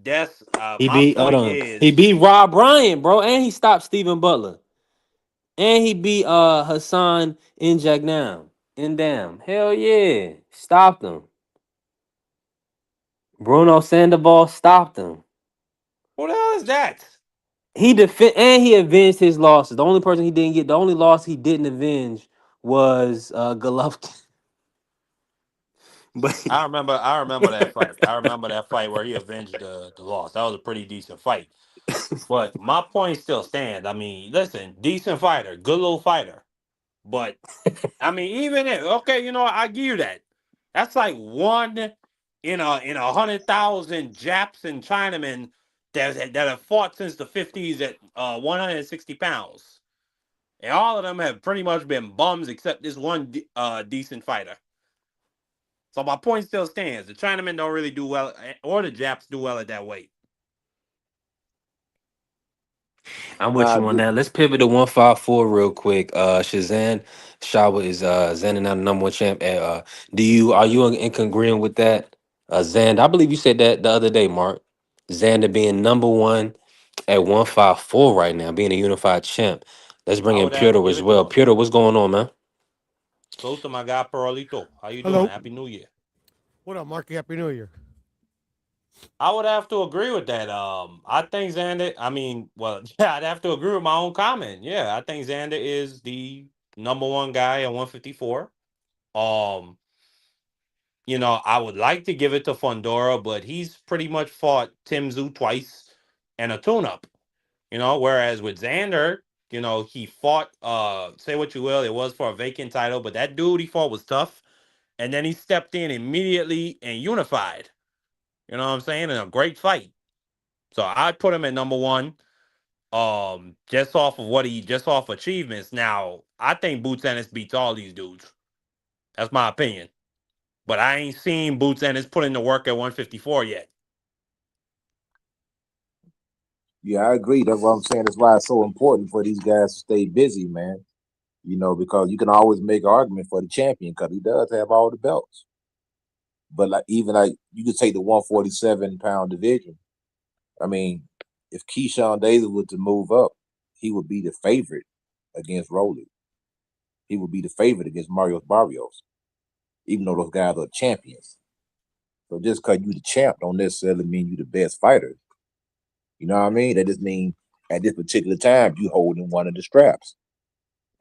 Speaker 6: That's
Speaker 4: He
Speaker 6: my
Speaker 4: beat hold
Speaker 6: point
Speaker 4: on. He
Speaker 6: is
Speaker 4: beat Rob Bryant, bro, and he stopped Stephen Butler. And he beat Hassan Njagnam. Ndam. Hell yeah. Stopped him. Bruno Sandoval stopped him.
Speaker 6: who the hell is that?
Speaker 4: He avenged his losses. The only person he didn't get, the only loss he didn't avenge was Golovkin. But
Speaker 6: I remember that fight. I remember that fight where he avenged the loss. That was a pretty decent fight. But my point still stands. I mean, listen, decent fighter, good little fighter. But I mean, even if okay, you know, I give you that. That's like one in 100,000 Japs and Chinamen that have fought since the 50s at 160 pounds, and all of them have pretty much been bums except this one decent fighter. So my point still stands. The Chinamen don't really do well, or the Japs do well at that weight.
Speaker 4: I'm with
Speaker 7: nah,
Speaker 4: you on that. Let's pivot to 154 real quick. Shazan Shawa is Zan now the number one champ. Are you in congruent with that? Zan, I believe you said that the other day, Mark. Xander being number one at 154 right now, being a unified champ. Let's bring
Speaker 6: I
Speaker 4: in
Speaker 6: would have to
Speaker 4: Piotr
Speaker 6: give
Speaker 4: as
Speaker 6: it to
Speaker 4: well.
Speaker 6: him.
Speaker 4: Piotr, what's going on, man?
Speaker 6: Salute to my guy Perolito. How you doing?
Speaker 3: Hello.
Speaker 6: Happy New Year.
Speaker 3: What up, Marky? Happy New Year.
Speaker 6: I would have to agree with that. I think Xander. I mean, well, yeah, I'd have to agree with my own comment. Yeah, I think Xander is the number one guy at 154. Um, I would like to give it to Fundora, but he's pretty much fought Tim Zoo twice and a tune-up. Whereas with Xander, he fought. Say what you will, it was for a vacant title, but that dude he fought was tough, and then he stepped in immediately and unified. You know what I'm saying? In a great fight. So I'd put him at number one. Just off achievements. Now, I think Boots Ennis beats all these dudes. That's my opinion. But I ain't seen Boots Ennis put in the work at 154 yet.
Speaker 7: Yeah, I agree. That's what I'm saying. That's why it's so important for these guys to stay busy, man. Because you can always make an argument for the champion because he does have all the belts. But even you could take the 147-pound division. I mean, if Keyshawn Davis was to move up, he would be the favorite against Rowley. He would be the favorite against Mario Barrios, even though those guys are champions. So just because you the champ don't necessarily mean you the best fighter. You know what I mean? That just means at this particular time you holding one of the straps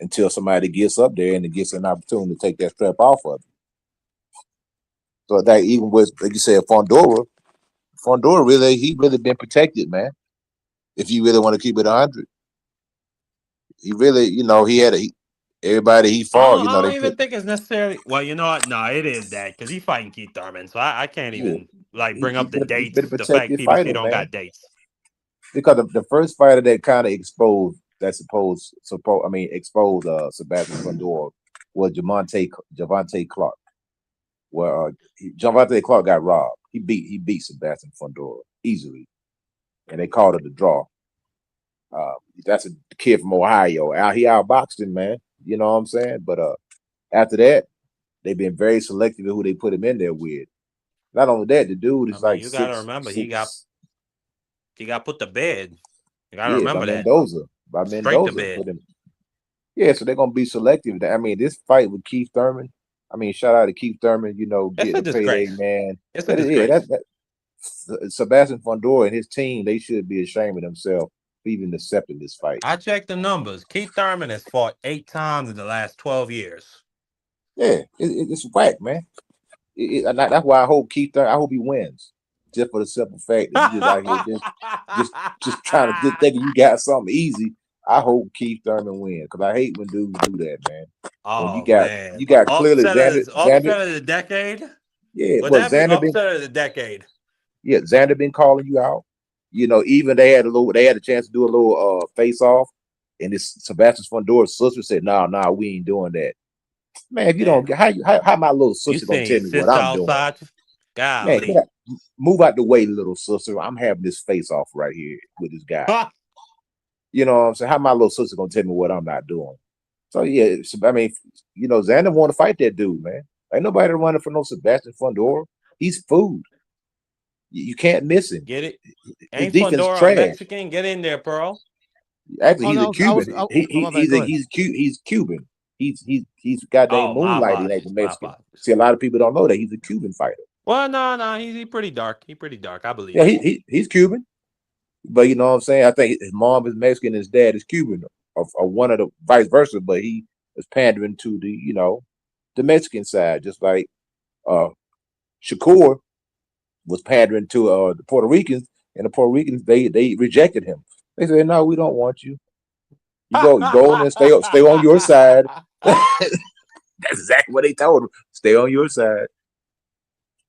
Speaker 7: until somebody gets up there and it gets an opportunity to take that strap off of you. So that even with, like you said, Fondora he really been protected, man. If you really want to keep it 100, he really, everybody he fought,
Speaker 6: I
Speaker 7: they
Speaker 6: don't
Speaker 7: put,
Speaker 6: even think it's necessarily. Well, you know what? No, it is that because he's fighting Keith Thurman, so I can't
Speaker 7: yeah,
Speaker 6: even bring up the
Speaker 7: he been a
Speaker 6: dates. The fact
Speaker 7: protected
Speaker 6: PBC
Speaker 7: fighter,
Speaker 6: don't
Speaker 7: man.
Speaker 6: got dates.
Speaker 7: Because the first fighter that kind of exposed Sebastian Fondora was Javante Clark. Well, Javante Clark got robbed. He beat Sebastian Fondora easily, and they called it a draw. That's a kid from Ohio. He outboxed him, man. You know what I'm saying? But after that, they've been very selective in who they put him in there with. Not only that, the dude
Speaker 6: I
Speaker 7: is
Speaker 6: mean,
Speaker 7: like
Speaker 6: you got to remember
Speaker 7: six.
Speaker 6: he got put to bed. You got to
Speaker 7: Yeah, by
Speaker 6: remember that
Speaker 7: Mendoza. By
Speaker 6: straight to
Speaker 7: Mendoza
Speaker 6: bed.
Speaker 7: put him. Yeah, so they're gonna be selective. I mean, this fight with Keith Thurman. I mean, shout out to Keith Thurman.
Speaker 6: It's
Speaker 7: Getting
Speaker 6: a
Speaker 7: a payday,
Speaker 6: disgrace.
Speaker 7: man.
Speaker 6: It's a
Speaker 7: That is, yeah,
Speaker 6: disgrace.
Speaker 7: Sebastian Fondora and his team. They should be ashamed of themselves for even accepting this fight.
Speaker 6: I checked the numbers. Keith Thurman has fought 8 times in the last 12 years.
Speaker 7: Yeah, it's whack, man. And that's why I hope Keith Thurman. I hope he wins, just for the simple fact that you just out here just trying to just thinking you got something easy. I hope Keith Thurman wins because I hate when dudes do that, man. When
Speaker 6: Oh man,
Speaker 7: you got clearly
Speaker 6: upset of the decade.
Speaker 7: yeah,
Speaker 6: Would
Speaker 7: but
Speaker 6: that be
Speaker 7: Xander been
Speaker 6: upset of the decade?
Speaker 7: yeah, Xander been calling you out. Even they had a chance to do a little face off, and this Sebastian Fondora's sister said, "No, no, we ain't doing that." Man, if you don't
Speaker 6: Damn,
Speaker 7: get how my little
Speaker 6: you
Speaker 7: sister gonna tell
Speaker 6: seen
Speaker 7: me what
Speaker 6: sister
Speaker 7: I'm doing?
Speaker 6: outside?
Speaker 7: Man,
Speaker 6: Golly.
Speaker 7: move out the way, little sister. I'm having this face off right here with this guy. You know what I'm saying? How my little sister gonna tell me what I'm not doing? So yeah, I mean, Xander want to fight that dude, man. Ain't nobody running for no Sebastian Fundora. He's food. You can't miss him.
Speaker 6: Get it?
Speaker 7: His
Speaker 6: Ain't
Speaker 7: defense
Speaker 6: Fundora
Speaker 7: trash.
Speaker 6: Mexican? Get in there, Pearl.
Speaker 7: Actually,
Speaker 3: Oh
Speaker 7: he's a
Speaker 3: no, I was.
Speaker 7: Cuban.
Speaker 3: Oh, my bad. Go ahead.
Speaker 7: He's Cuban. He's goddamn
Speaker 6: Oh, my
Speaker 7: moonlighting as a
Speaker 6: apologies. My
Speaker 7: Mexican.
Speaker 6: apologies.
Speaker 7: See, a lot of people don't know that he's a Cuban fighter.
Speaker 6: Well, no, he pretty dark. He pretty dark. I believe
Speaker 7: Yeah,
Speaker 6: it.
Speaker 7: he's Cuban, but you know what I'm saying. I think his mom is Mexican, and his dad is Cuban, or one of the vice versa. But he is pandering to the Mexican side, just like uh Shakur was pandering to the Puerto Ricans, and the Puerto Ricans they rejected him. They said, "No, we don't want you. You go in and stay on your side." That's exactly what they told him. Stay on your side.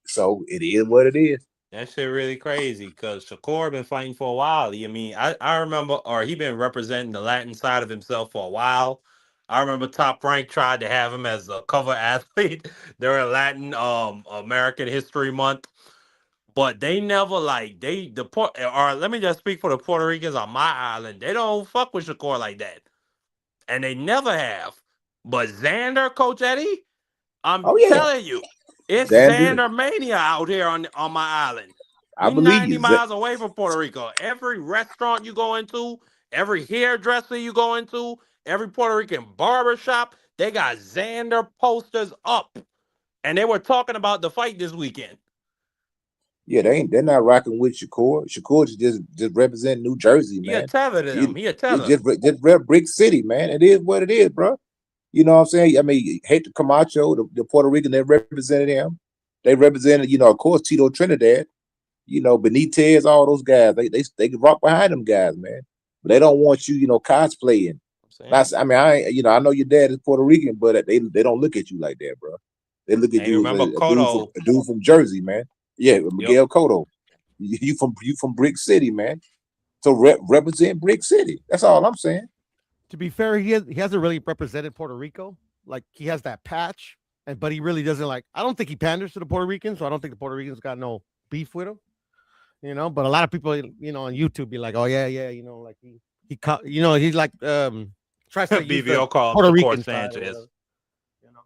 Speaker 7: So it is what it is.
Speaker 6: That shit really crazy because Shakur been fighting for a while. I mean, I remember, or he been representing the Latin side of himself for a while. I remember Top Rank tried to have him as a cover athlete during Latin American History Month, but they never or let me just speak for the Puerto Ricans on my island. They don't fuck with Shakur like that, and they never have. But Xander, Coach Eddie, I'm
Speaker 7: Oh yeah,
Speaker 6: telling you, it's
Speaker 7: Xander.
Speaker 6: Xander mania out here on my island.
Speaker 7: I
Speaker 6: We
Speaker 7: believe
Speaker 6: 90
Speaker 7: you.
Speaker 6: miles away from Puerto Rico. Every restaurant you go into, every hairdresser you go into, every Puerto Rican barber shop,
Speaker 2: They got Xander posters up, and they were talking about the fight this weekend.
Speaker 7: Yeah, they're not rocking with Shakur. Shakur just represent New Jersey,
Speaker 2: He a
Speaker 7: man.
Speaker 2: tether to them. He a
Speaker 7: It's
Speaker 2: tether.
Speaker 7: just rep Brick City, man. It is what it is, bro. You know what I'm saying? I mean, hate to Camacho, the Puerto Rican, they represented him. They represented, of course, Tito Trinidad, Benitez, all those guys. They can rock behind them guys, man. But they don't want you, cosplaying. I mean, I know your dad is Puerto Rican, but they don't look at you like that, bro. They look at
Speaker 2: And you
Speaker 7: you as
Speaker 2: remember Cotto?
Speaker 7: a dude from Jersey, man. Yeah,
Speaker 2: Yep.
Speaker 7: Miguel Cotto. You from Brick City, man. So represent Brick City. That's all I'm saying.
Speaker 3: To be fair, he hasn't really represented Puerto Rico. Like he has that patch, but he really doesn't like. I don't think he panders to the Puerto Ricans, so I don't think the Puerto Ricans got no beef with him. But a lot of people, on YouTube be like, oh yeah, like he's like tries to use the
Speaker 2: BVO called
Speaker 3: Puerto
Speaker 2: him
Speaker 3: Rican
Speaker 2: Shakur
Speaker 3: side or
Speaker 2: Sanchez.
Speaker 3: whatever.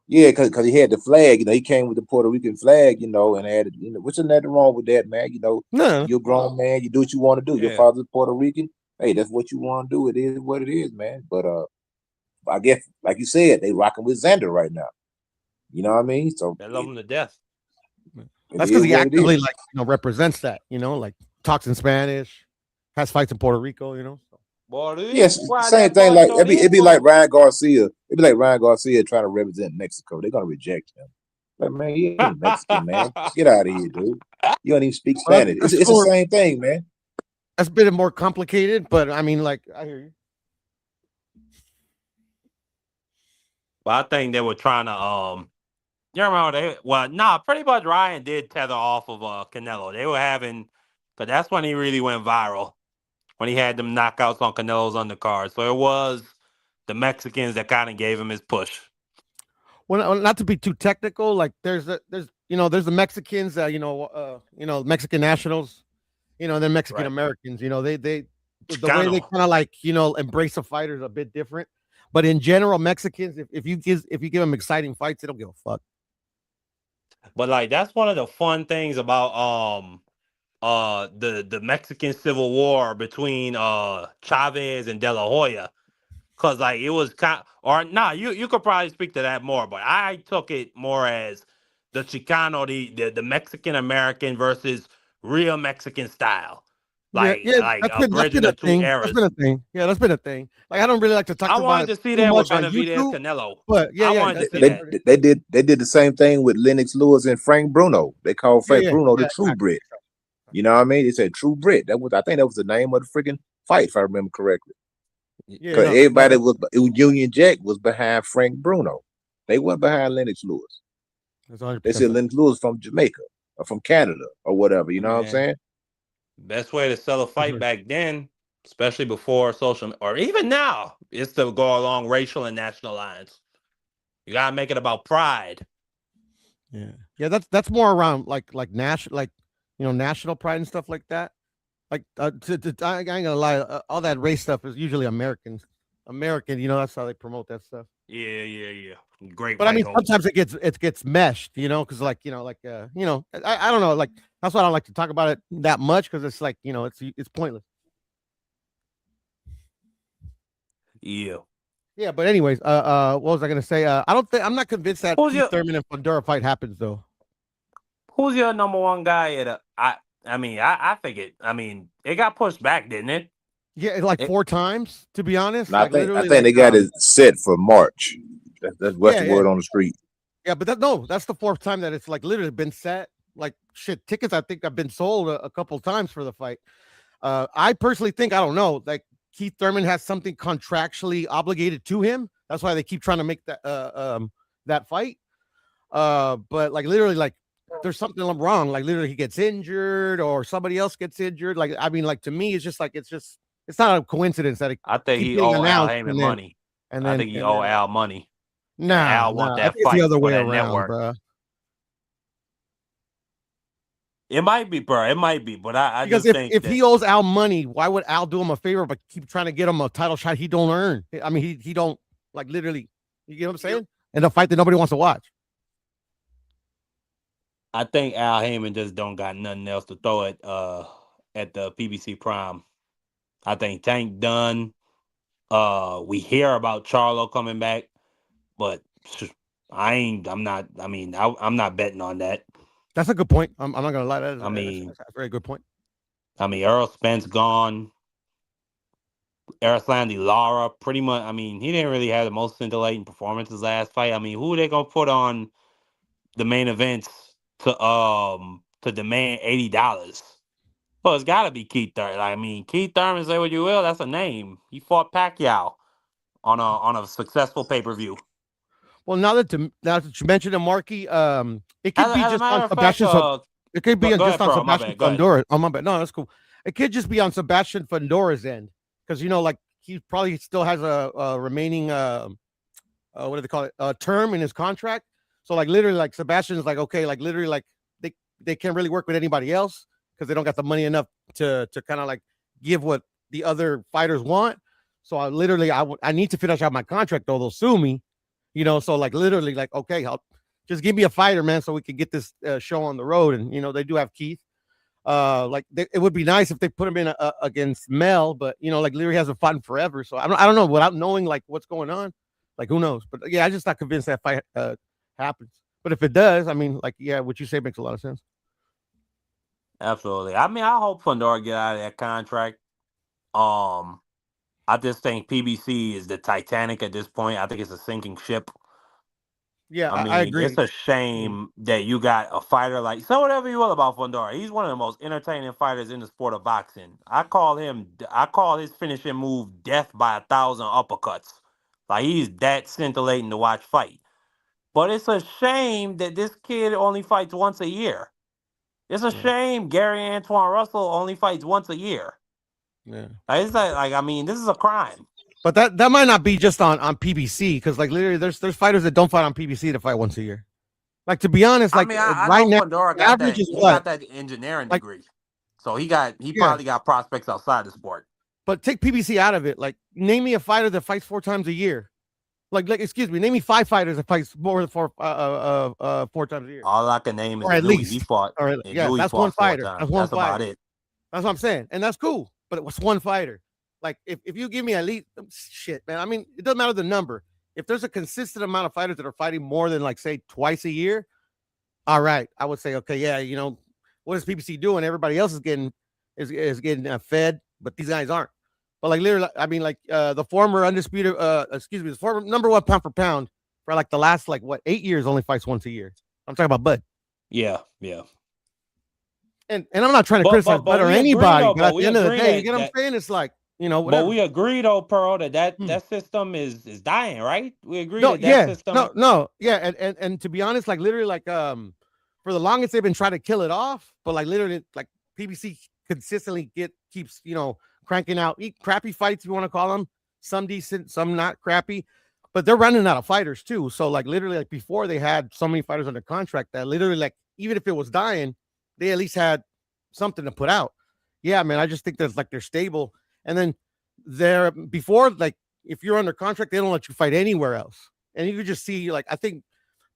Speaker 7: Yeah, because he had the flag. He came with the Puerto Rican flag, and added, what's nothing wrong with that, man?
Speaker 3: No.
Speaker 7: You're a grown man. You do what you want to do. Your
Speaker 2: Yeah.
Speaker 7: father's Puerto Rican. Hey, that's what you want to do. It is what it is, man. But I guess, like you said, they rocking with Xander right now. You know what I mean? So
Speaker 2: They love him to death.
Speaker 3: That's because he actively represents that. Like talks in Spanish, has fights in Puerto Rico.
Speaker 7: Yes, same thing. Like it'd be like Ryan Garcia. It'd be like Ryan Garcia trying to represent Mexico. They're gonna reject him. Like, man, you ain't Mexican, man. Get out of here, dude. You don't even speak Spanish. It's the same thing, man.
Speaker 3: That's a bit more complicated, but I mean, like, I hear you.
Speaker 2: But I think they were trying to you remember pretty much Ryan did tether off of Canelo. They were having, but that's when he really went viral, when he had them knockouts on Canelo's undercard. So it was the Mexicans that kind of gave him his push.
Speaker 3: Well, not to be too technical, like there's the Mexicans, Mexican nationals, then Mexican Americans, they the way they kind of like, embrace a fighter is a bit different. But in general, Mexicans, if you give them exciting fights, they don't give a fuck.
Speaker 2: But like that's one of the fun things about the Mexican Civil War between Chavez and De La Hoya. Cause like it was you could probably speak to that more, but I took it more as the Chicano, the Mexican American versus real Mexican style. Like bridging the two eras.
Speaker 3: That's been a thing. Yeah, that's been a thing. Like I don't really like to talk about it.
Speaker 2: I wanted to see that with Benavidez Canelo.
Speaker 3: But
Speaker 2: I wanted to see that.
Speaker 7: They did the same thing with Lennox Lewis and Frank Bruno. They called Frank Bruno the True Brit. You know what I mean? They said True Brit. I think that was the name of the freaking fight, if I remember correctly. Because everybody Union Jack was behind Frank Bruno. They went behind Lennox Lewis. They said Lennox Lewis from Jamaica or from Canada or whatever. You know what I'm saying?
Speaker 2: Best way to sell a fight back then, especially before social, or even now, is to go along racial and national lines. You gotta make it about pride.
Speaker 3: Yeah, that's more around like national, national pride and stuff like that. Like I ain't gonna lie, all that race stuff is usually American. That's how they promote that stuff.
Speaker 2: Yeah. Great.
Speaker 3: But I mean, sometimes it gets meshed, because I don't know, like that's why I don't like to talk about it that much, because it's like, it's pointless. Yeah, but anyways, what was I gonna say? I'm not convinced that Keith Thurman and Fundora fight happens though.
Speaker 2: Who's your number one guy I think it got pushed back, didn't it?
Speaker 3: Yeah, like 4 times, to be honest.
Speaker 7: I think they got it set for March. That's what's the word on the street.
Speaker 3: Yeah, but that's the 4th time that it's like literally been set. Like shit, tickets I think have been sold a couple times for the fight. I personally think, I don't know, like Keith Thurman has something contractually obligated to him. That's why they keep trying to make that fight. But like literally, like there's something wrong. Like literally, he gets injured or somebody else gets injured. Like I mean, like to me, it's just like it's not a coincidence that
Speaker 2: I think he owe Al Heyman money. And I think he owe Al money. Al want that fight the other way around, network. Bro. It might be, bro. It might be, but I
Speaker 3: because
Speaker 2: just think
Speaker 3: if he owes Al money, why would Al do him a favor but keep trying to get him a title shot he don't earn? I mean, he don't, like, literally. You get what I'm saying? And a fight that nobody wants to watch.
Speaker 2: I think Al Heyman just don't got nothing else to throw at the PBC Prime. I think Tank done. We hear about Charlo coming back, but I ain't. I'm not. I mean, I'm not betting on that.
Speaker 3: That's a good point. I'm not gonna lie.
Speaker 2: I mean,
Speaker 3: That's a very good point.
Speaker 2: Earl Spence gone. Erislandy Lara, pretty much. I mean, he didn't really have the most scintillating performances last fight. I mean, who are they gonna put on the main events to demand $80? Well, it's got to be Keith Thurman. I mean, Keith Thurman, say what you will, that's a name. He fought Pacquiao on a successful pay-per-view.
Speaker 3: Well, now that you mentioned it, Marky, it could be
Speaker 2: As a
Speaker 3: just on
Speaker 2: matter of fact,
Speaker 3: Sebastian. It could be
Speaker 2: go
Speaker 3: just
Speaker 2: ahead,
Speaker 3: on
Speaker 2: Pearl. My
Speaker 3: Sebastian
Speaker 2: bad. Go ahead.
Speaker 3: Fundora. Oh my bad. No, that's cool. It could just be on Sebastian Fundora's end because like he probably still has a remaining what do they call it, term in his contract. So like literally, like Sebastian is like okay, like literally, like they can't really work with anybody else because they don't got the money enough to kind of like give what the other fighters want. So I need to finish out my contract though. They'll sue me, So like literally, like okay, I'll just give me a fighter, man, so we can get this show on the road. And they do have Keith. It would be nice if they put him in against Mel, but like literally hasn't fought in forever. So I don't know without knowing like what's going on. Like who knows? But yeah, I'm just not convinced that fight happens. But if it does, I mean, like yeah, what you say makes a lot of sense.
Speaker 2: Absolutely. I mean, I hope Fundora get out of that contract. Um, I just think PBC is the Titanic at this point. I think it's a sinking ship.
Speaker 3: Yeah,
Speaker 2: I
Speaker 3: I
Speaker 2: mean, it's
Speaker 3: agree.
Speaker 2: a
Speaker 3: Mm.
Speaker 2: shame that you got a fighter like, so whatever you will about Fundora. He's one of the most entertaining fighters in the sport of boxing. I call his finishing move death by 1,000 uppercuts. Like he's that scintillating to watch fight. But it's a shame that this kid only fights once a year. It's a
Speaker 3: Yeah,
Speaker 2: shame Gary Antoine Russell only fights once a year.
Speaker 3: yeah.
Speaker 2: It's like I mean, this is a crime.
Speaker 3: But that might not be just on PBC because like literally there's fighters that don't fight on PBC to fight once a year. Like to be honest,
Speaker 2: I
Speaker 3: like
Speaker 2: mean, I
Speaker 3: right
Speaker 2: know
Speaker 3: now,
Speaker 2: Fundora
Speaker 3: the
Speaker 2: got
Speaker 3: average
Speaker 2: that.
Speaker 3: is
Speaker 2: He
Speaker 3: what?
Speaker 2: got that engineering
Speaker 3: Like
Speaker 2: degree, so he
Speaker 3: yeah,
Speaker 2: probably got prospects outside the sport.
Speaker 3: but take PBC out of it. Like name me a fighter that fights 4 times a year. Like excuse me, name me 5 fighters that fights more than 4 times a year,
Speaker 2: All I can name is
Speaker 3: or at
Speaker 2: Louis.
Speaker 3: least.
Speaker 2: And
Speaker 3: Yes,
Speaker 2: Louis
Speaker 3: that's one
Speaker 2: fought four
Speaker 3: fighter.
Speaker 2: times.
Speaker 3: That's one
Speaker 2: That's about
Speaker 3: fighter.
Speaker 2: it.
Speaker 3: That's what I'm saying, and that's cool. But it was one fighter. Like if you give me at least shit, man. I mean, it doesn't matter the number. If there's a consistent amount of fighters that are fighting more than like say twice a year, all right, I would say okay, yeah, what is PBC doing? Everybody else is getting fed, but these guys aren't. But like literally, I mean, like the former undisputed, the former number one pound for pound for like the last like what 8 years only fights once a year. I'm talking about Bud.
Speaker 2: Yeah, yeah.
Speaker 3: And I'm not trying to criticize
Speaker 2: But
Speaker 3: Bud or
Speaker 2: we agree
Speaker 3: anybody,
Speaker 2: though.
Speaker 3: but
Speaker 2: But
Speaker 3: at the
Speaker 2: we
Speaker 3: end of the
Speaker 2: agree
Speaker 3: day, you get what I'm
Speaker 2: that
Speaker 3: saying? It's like
Speaker 2: but
Speaker 3: whatever.
Speaker 2: we agree though, Pearl, that
Speaker 3: Hmm.
Speaker 2: that system is dying, right? We agree
Speaker 3: No,
Speaker 2: that that
Speaker 3: yeah,
Speaker 2: system.
Speaker 3: no, yeah, and to be honest, like literally, like for the longest they've been trying to kill it off, but like literally, like PBC consistently keeps cranking out crappy fights, if you want to call them, some decent, some not crappy, but they're running out of fighters too. So like literally, like before they had so many fighters under contract that literally, like even if it was dying, they at least had something to put out. Yeah, man, I just think that's like they're stable, and then they're before like if you're under contract, they don't let you fight anywhere else. And you could just see, like, I think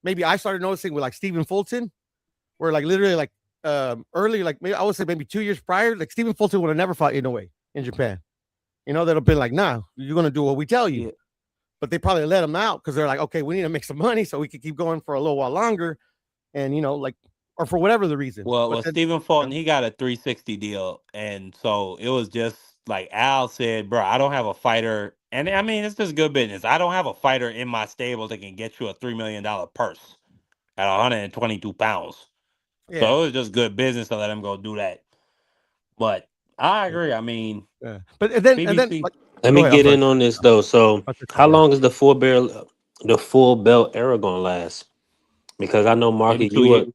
Speaker 3: maybe I started noticing with like Stephen Fulton, where like literally like early, like maybe I would say maybe 2 years prior, like Stephen Fulton would have never fought Inoue in Japan. That'll be like, nah, you're gonna do what we tell you.
Speaker 2: Yeah.
Speaker 3: But they probably let him out because they're like, okay, we need to make some money so we can keep going for a little while longer. And like, or for whatever the reason. But then
Speaker 2: Stephen Fulton, he got a 360 deal, and so it was just like Al said, bro. I don't have a fighter, and I mean it's just good business. I don't have a fighter in my stable that can get you a $3 million purse at 122 pounds.
Speaker 3: yeah.
Speaker 2: So it was just good business to let him go do that. But I
Speaker 3: Yeah.
Speaker 2: agree. I mean,
Speaker 3: Yeah. But and then
Speaker 2: PBC
Speaker 3: like
Speaker 4: Let
Speaker 3: go
Speaker 4: me
Speaker 3: ahead, I'm
Speaker 4: get
Speaker 3: sorry.
Speaker 4: in on this though. So,
Speaker 3: I'll take
Speaker 4: how
Speaker 3: over.
Speaker 4: long is the full belt era gonna last? Because I know
Speaker 2: maybe
Speaker 4: Market,
Speaker 2: two
Speaker 4: you were.
Speaker 2: years.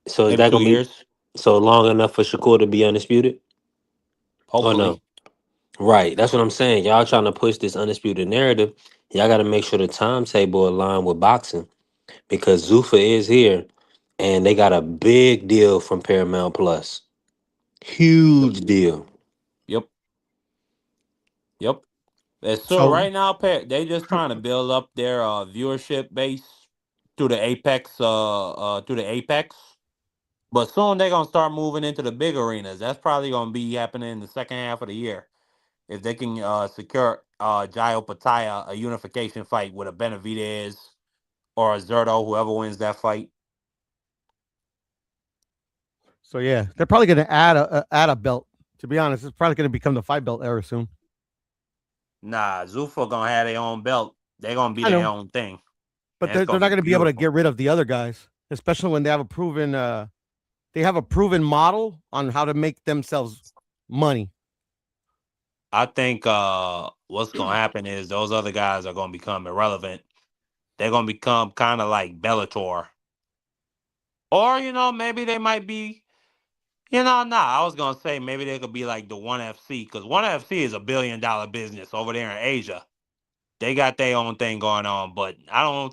Speaker 4: So is
Speaker 2: Maybe
Speaker 4: that
Speaker 2: two
Speaker 4: gonna be
Speaker 2: years.
Speaker 4: so long enough for Shakur to be undisputed? Or no?
Speaker 2: Hopefully.
Speaker 4: Right. That's what I'm saying. Y'all trying to push this undisputed narrative. Y'all got to make sure the timetable align with boxing because Zuffa is here, and they got a big deal from Paramount Plus.
Speaker 2: Yep.
Speaker 4: Huge deal.
Speaker 2: Yep. Yep. And so
Speaker 3: So
Speaker 2: right now, they just trying to build up their viewership base through the Apex. But soon they're gonna start moving into the big arenas. That's probably gonna be happening in the second half of the year. if they can secure Jairo Pataya a unification fight with a Benavidez or a Zerto, whoever wins that fight.
Speaker 3: So yeah, they're probably going to add a belt. To be honest, it's probably going to become the 5 belt era soon.
Speaker 2: Nah, Zuffa gonna have their own belt. They're gonna be
Speaker 3: I
Speaker 2: their
Speaker 3: know,
Speaker 2: own thing.
Speaker 3: but
Speaker 2: And it's
Speaker 3: they're
Speaker 2: gonna
Speaker 3: not
Speaker 2: be
Speaker 3: going to be able to
Speaker 2: beautiful.
Speaker 3: get rid of the other guys, especially when they have a proven model on how to make themselves money.
Speaker 2: I think what's gonna happen is those other guys are gonna become irrelevant. They're gonna become kind of like Bellator. Or, maybe they might be, I was gonna say maybe they could be like the One FC, because One FC is $1 billion business over there in Asia. They got their own thing going on, but I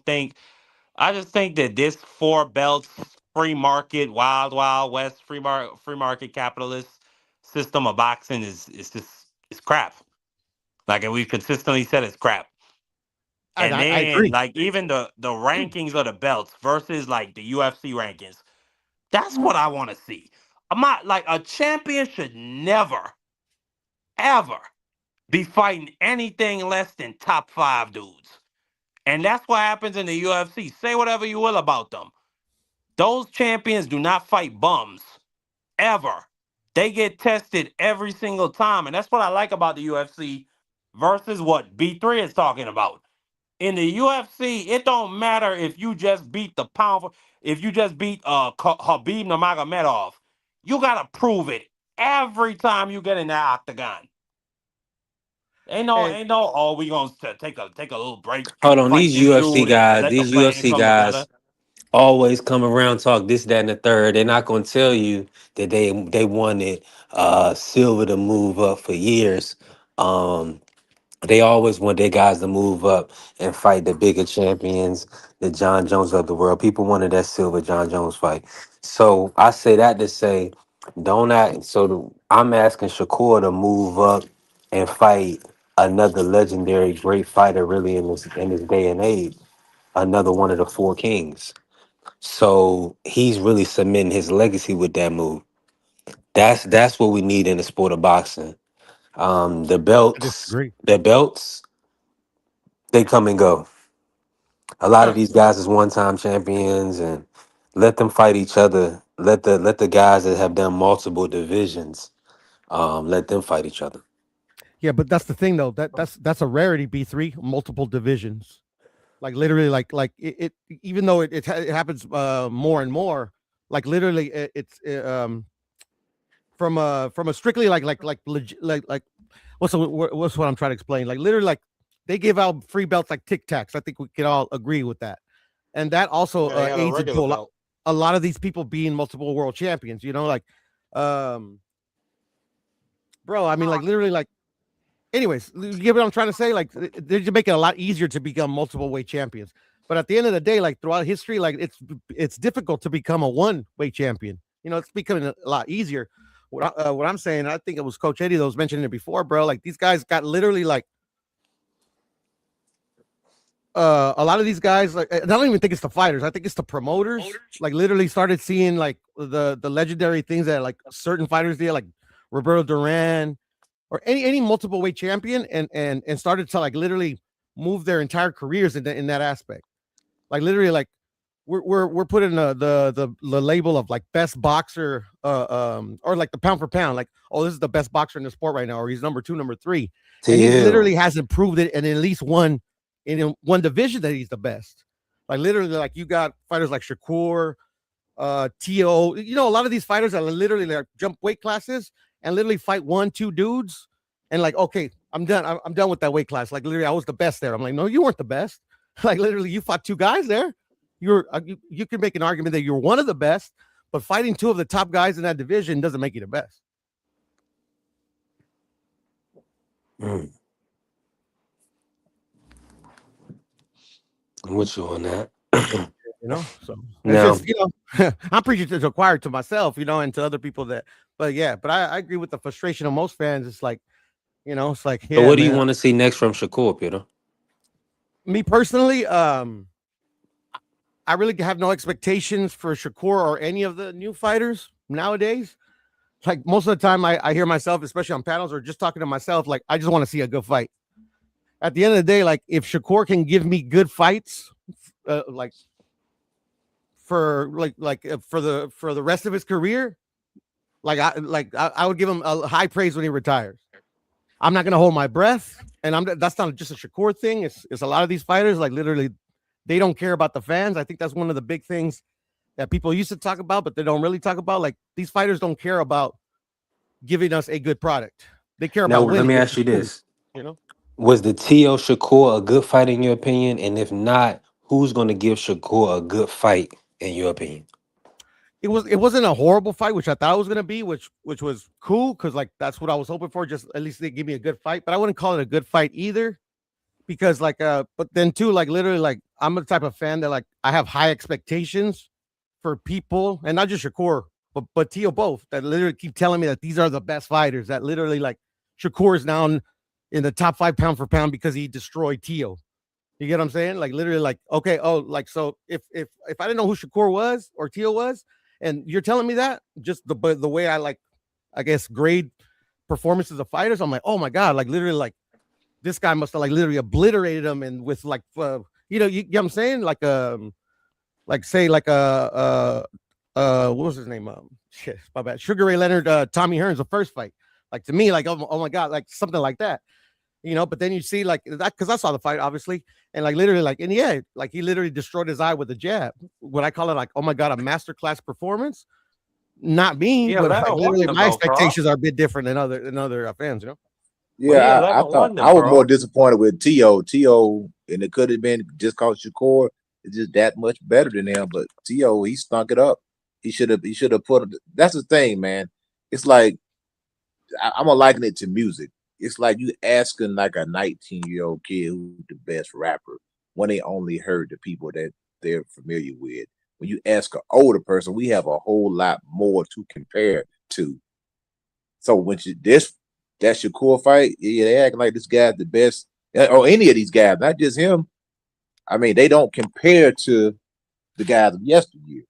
Speaker 2: just think that this four belts, free market, wild, wild west, free market capitalist system of boxing is just it's crap. Like, and we've consistently said it's crap. And
Speaker 3: I
Speaker 2: then
Speaker 3: agree.
Speaker 2: like even the rankings of the belts versus like the UFC rankings, that's what I want to see. I'm not like a champion should never, ever be fighting anything less than top five dudes. And that's what happens in the UFC. Say whatever you will about them. Those champions do not fight bums ever. They get tested every single time. And that's what I like about the UFC versus what B3 is talking about. In the UFC, it don't matter if you just beat if you just beat Habib Nurmagomedov. You gotta prove it every time you get in that octagon.
Speaker 3: And
Speaker 2: Ain't no. Oh, we gonna take a little break,
Speaker 4: Hold on,
Speaker 2: fight
Speaker 4: these
Speaker 2: this
Speaker 4: UFC
Speaker 2: dude,
Speaker 4: guys,
Speaker 2: let the
Speaker 4: these
Speaker 2: flame
Speaker 4: UFC
Speaker 2: come together.
Speaker 4: guys always come around talk this, that, and the third. They're not gonna tell you that they wanted Silver to move up for years. Um, they always want their guys to move up and fight the bigger champions, the John Jones of the world. People wanted that Silver John Jones fight. So I say that to say, don't act. I'm asking Shakur to move up and fight another legendary great fighter, really in this day and age, another one of the four kings. So he's really cementing his legacy with that move. That's what we need in the sport of boxing. The
Speaker 3: I
Speaker 4: belts,
Speaker 3: disagree.
Speaker 4: the belts, they come and go. A lot of these guys is one-time champions, and let them fight each other. Let the guys that have done multiple divisions, let them fight each other.
Speaker 3: Yeah, but that's the thing though. That's a rarity. B3 multiple divisions. Like literally, it even though it happens more and more. Like literally, it's from a strictly like what's what I'm trying to explain. Like literally, like they give out free belts like Tic Tacs. I think we can all agree with that, and that also
Speaker 2: Yeah, they got a
Speaker 3: aids into
Speaker 2: regular belt.
Speaker 3: a lot of these people being multiple world champions. Like, um, bro. I mean, like literally, like. Anyways, you get what I'm trying to say? Like they just make it a lot easier to become multiple weight champions. But at the end of the day, like throughout history, like it's difficult to become a one weight champion. It's becoming a lot easier. What I'm saying, I think it was Coach Eddie that was mentioning it before, bro. Like these guys got literally like a lot of these guys, like I don't even think it's the fighters. I think it's the promoters. Like literally started seeing like the legendary things that like certain fighters did, like Roberto Duran or any multiple weight champion, and started to like literally move their entire careers in that aspect. Like literally, like we're putting the label of like best boxer, or like the pound for pound, like, oh, this is the best boxer in the sport right now, or he's number 2, number 3, and he
Speaker 4: TL.
Speaker 3: literally hasn't proved it in at least one division that he's the best. Like literally, like you got fighters like Shakur, To, a lot of these fighters that literally like jump weight classes and literally fight 1, 2 dudes, and like, okay, I'm done. I'm done with that weight class. Like literally, I was the best there. I'm like, no, you weren't the best. Like literally, you fought 2 guys there. You can make an argument that you're one of the best, but fighting 2 of the top guys in that division doesn't make you the best.
Speaker 4: Mm, I'm with you on that.
Speaker 3: So it's
Speaker 4: Now,
Speaker 3: just I'm preaching to the choir to myself, and to other people but yeah, but I agree with the frustration of most fans. It's like, it's like,
Speaker 4: so
Speaker 3: yeah,
Speaker 4: what do you
Speaker 3: man.
Speaker 4: want to see next from Shakur, Peter?
Speaker 3: Me personally, I really have no expectations for Shakur or any of the new fighters nowadays. like most of the time I hear myself, especially on panels or just talking to myself, like I just want to see a good fight. At the end of the day, like if Shakur can give me good fights, like for the rest of his career, I would give him a high praise when he retires. I'm not gonna hold my breath, and that's not just a Shakur thing. It's a lot of these fighters, like literally, they don't care about the fans. I think that's one of the big things that people used to talk about, but they don't really talk about. Like these fighters don't care about giving us a good product. They care
Speaker 4: Now
Speaker 3: about
Speaker 4: let
Speaker 3: winning,
Speaker 4: me
Speaker 3: which
Speaker 4: ask
Speaker 3: is
Speaker 4: you
Speaker 3: cool.
Speaker 4: this:
Speaker 3: You know,
Speaker 4: Was the T.O. Shakur a good fight in your opinion? And if not, who's going to give Shakur a good fight in your opinion?
Speaker 3: it wasn't a horrible fight, which I thought it was gonna be, which was cool because like that's what I was hoping for. Just at least they give me a good fight, but I wouldn't call it a good fight either because but then too, like literally, like I'm the type of fan that like I have high expectations for people, and not just Shakur, but Tio both, that literally keep telling me that these are the best fighters. That literally like Shakur is now in the top 5 pound for pound because he destroyed Tio. You get what I'm saying? Like literally, like okay, oh, like so if I didn't know who Shakur was or Tio was, and you're telling me that just the way I like, I guess grade performances of fighters, I'm like, oh my god, like literally, like this guy must have like literally obliterated him, and with like you know what I'm saying, like say like what was his name, shit, my bad, Sugar Ray Leonard, Tommy Hearns, the first fight, like to me, like oh my god, like something like that, you know. But then you see like that, because I saw the fight obviously, and like literally, like in the end, like he literally destroyed his eye with a jab. What I call it, like, oh my god, a masterclass performance. Not me,
Speaker 2: Yeah,
Speaker 3: but like
Speaker 2: Leonard won
Speaker 3: literally
Speaker 2: the
Speaker 3: my
Speaker 2: belt, Carl.
Speaker 3: expectations are a bit different than other fans, you know.
Speaker 2: But yeah,
Speaker 7: Yeah, I
Speaker 2: Leonard
Speaker 7: thought
Speaker 2: won the
Speaker 7: I was more
Speaker 2: belt.
Speaker 7: disappointed with T.O., and it could have been just called Shakur. It's just that much better than him. But T.O., he stunk it up. He should have put. That's the thing, man. It's like I'm gonna liken it to music. It's like you asking like a 19-year-old kid who's the best rapper when they only heard the people that they're familiar with. When you ask an older person, we have a whole lot more to compare to. So when that's your core fight, yeah, they acting like this guy's the best, or any of these guys, not just him. I mean, they don't compare to the guys of yesteryear.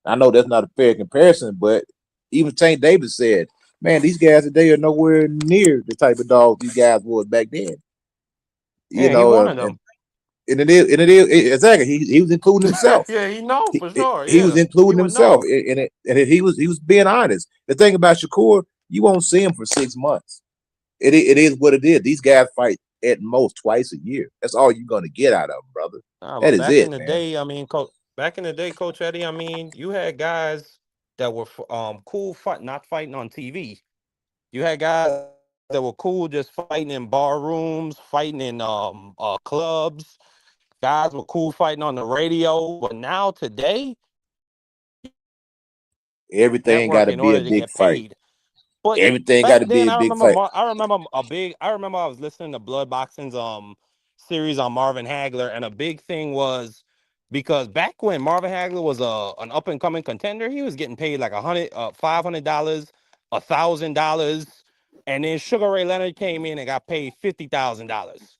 Speaker 7: I know that's not a fair comparison, but even St. David said, "Man, these guys today are nowhere near the type of dogs these guys was back then." You
Speaker 2: Yeah, he
Speaker 7: know,
Speaker 2: one of them.
Speaker 7: exactly. He was including himself.
Speaker 2: Yeah, he know
Speaker 7: He,
Speaker 2: for sure.
Speaker 7: he was
Speaker 2: Yeah, he
Speaker 7: including
Speaker 2: would
Speaker 7: himself
Speaker 2: know.
Speaker 7: in it, and he was being honest. The thing about Shakur, you won't see him for 6 months. It is what it is. These guys fight at most twice a year. That's all you're gonna get out of them, brother.
Speaker 2: Nah,
Speaker 7: That
Speaker 2: but
Speaker 7: is
Speaker 2: back
Speaker 7: it,
Speaker 2: in the
Speaker 7: man.
Speaker 2: day, I mean, back in the day, Coach Eddie, I mean, you had guys that were cool not fighting on TV. You had guys that were cool just fighting in bar rooms, fighting in clubs. Guys were cool fighting on the radio. But now today, you got to have a network in order to get paid.
Speaker 7: Everything got to be a
Speaker 2: But
Speaker 7: big
Speaker 2: back
Speaker 7: fight.
Speaker 2: then, I remember
Speaker 7: Everything got to be a big fight.
Speaker 2: I remember I was listening to Blood Boxing's series on Marvin Hagler, and a big thing was because back when Marvin Hagler was an up and coming contender, he was getting paid like $500, $1,000, and then Sugar Ray Leonard came in and got paid $50,000.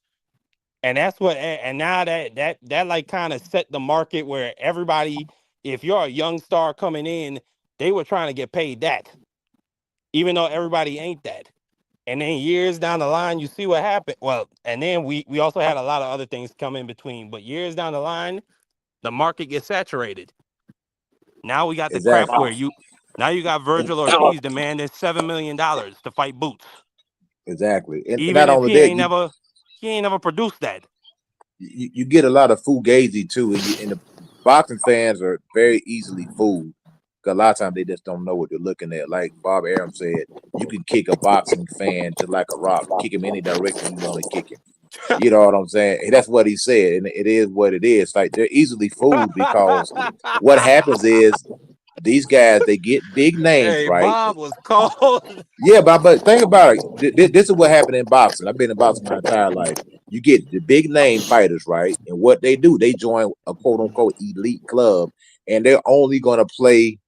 Speaker 2: And that's what, and now that like kind of set the market where everybody, if you're a young star coming in, they were trying to get paid that, even though everybody ain't that. And then years down the line, you see what happened. Well, and then we also had a lot of other things come in between. But years down the line, the market gets saturated. Now we got the crap
Speaker 7: Exactly.
Speaker 2: where now you got
Speaker 7: And
Speaker 2: Virgil Ortiz demanding $7 million to fight Boots,
Speaker 7: exactly. And
Speaker 2: even
Speaker 7: not
Speaker 2: if
Speaker 7: only that,
Speaker 2: he ain't never produced that.
Speaker 7: you get a lot of fugazi too, and the boxing fans are very easily fooled. 'Cause a lot of times they just don't know what they're looking at. Like Bob Arum said, you can kick a boxing fan just like a rock, kick him any direction you want to kick him. You know what I'm saying? And that's what he said, and it is what it is. Like they're easily fooled because what happens is these guys they get big names,
Speaker 2: Hey,
Speaker 7: right?
Speaker 2: Bob was cold.
Speaker 7: Yeah, but think about it. This is what happened in boxing. I've been in boxing my entire life. You get the big name fighters, right? And what they do, they join a quote unquote elite club, and they're only going to play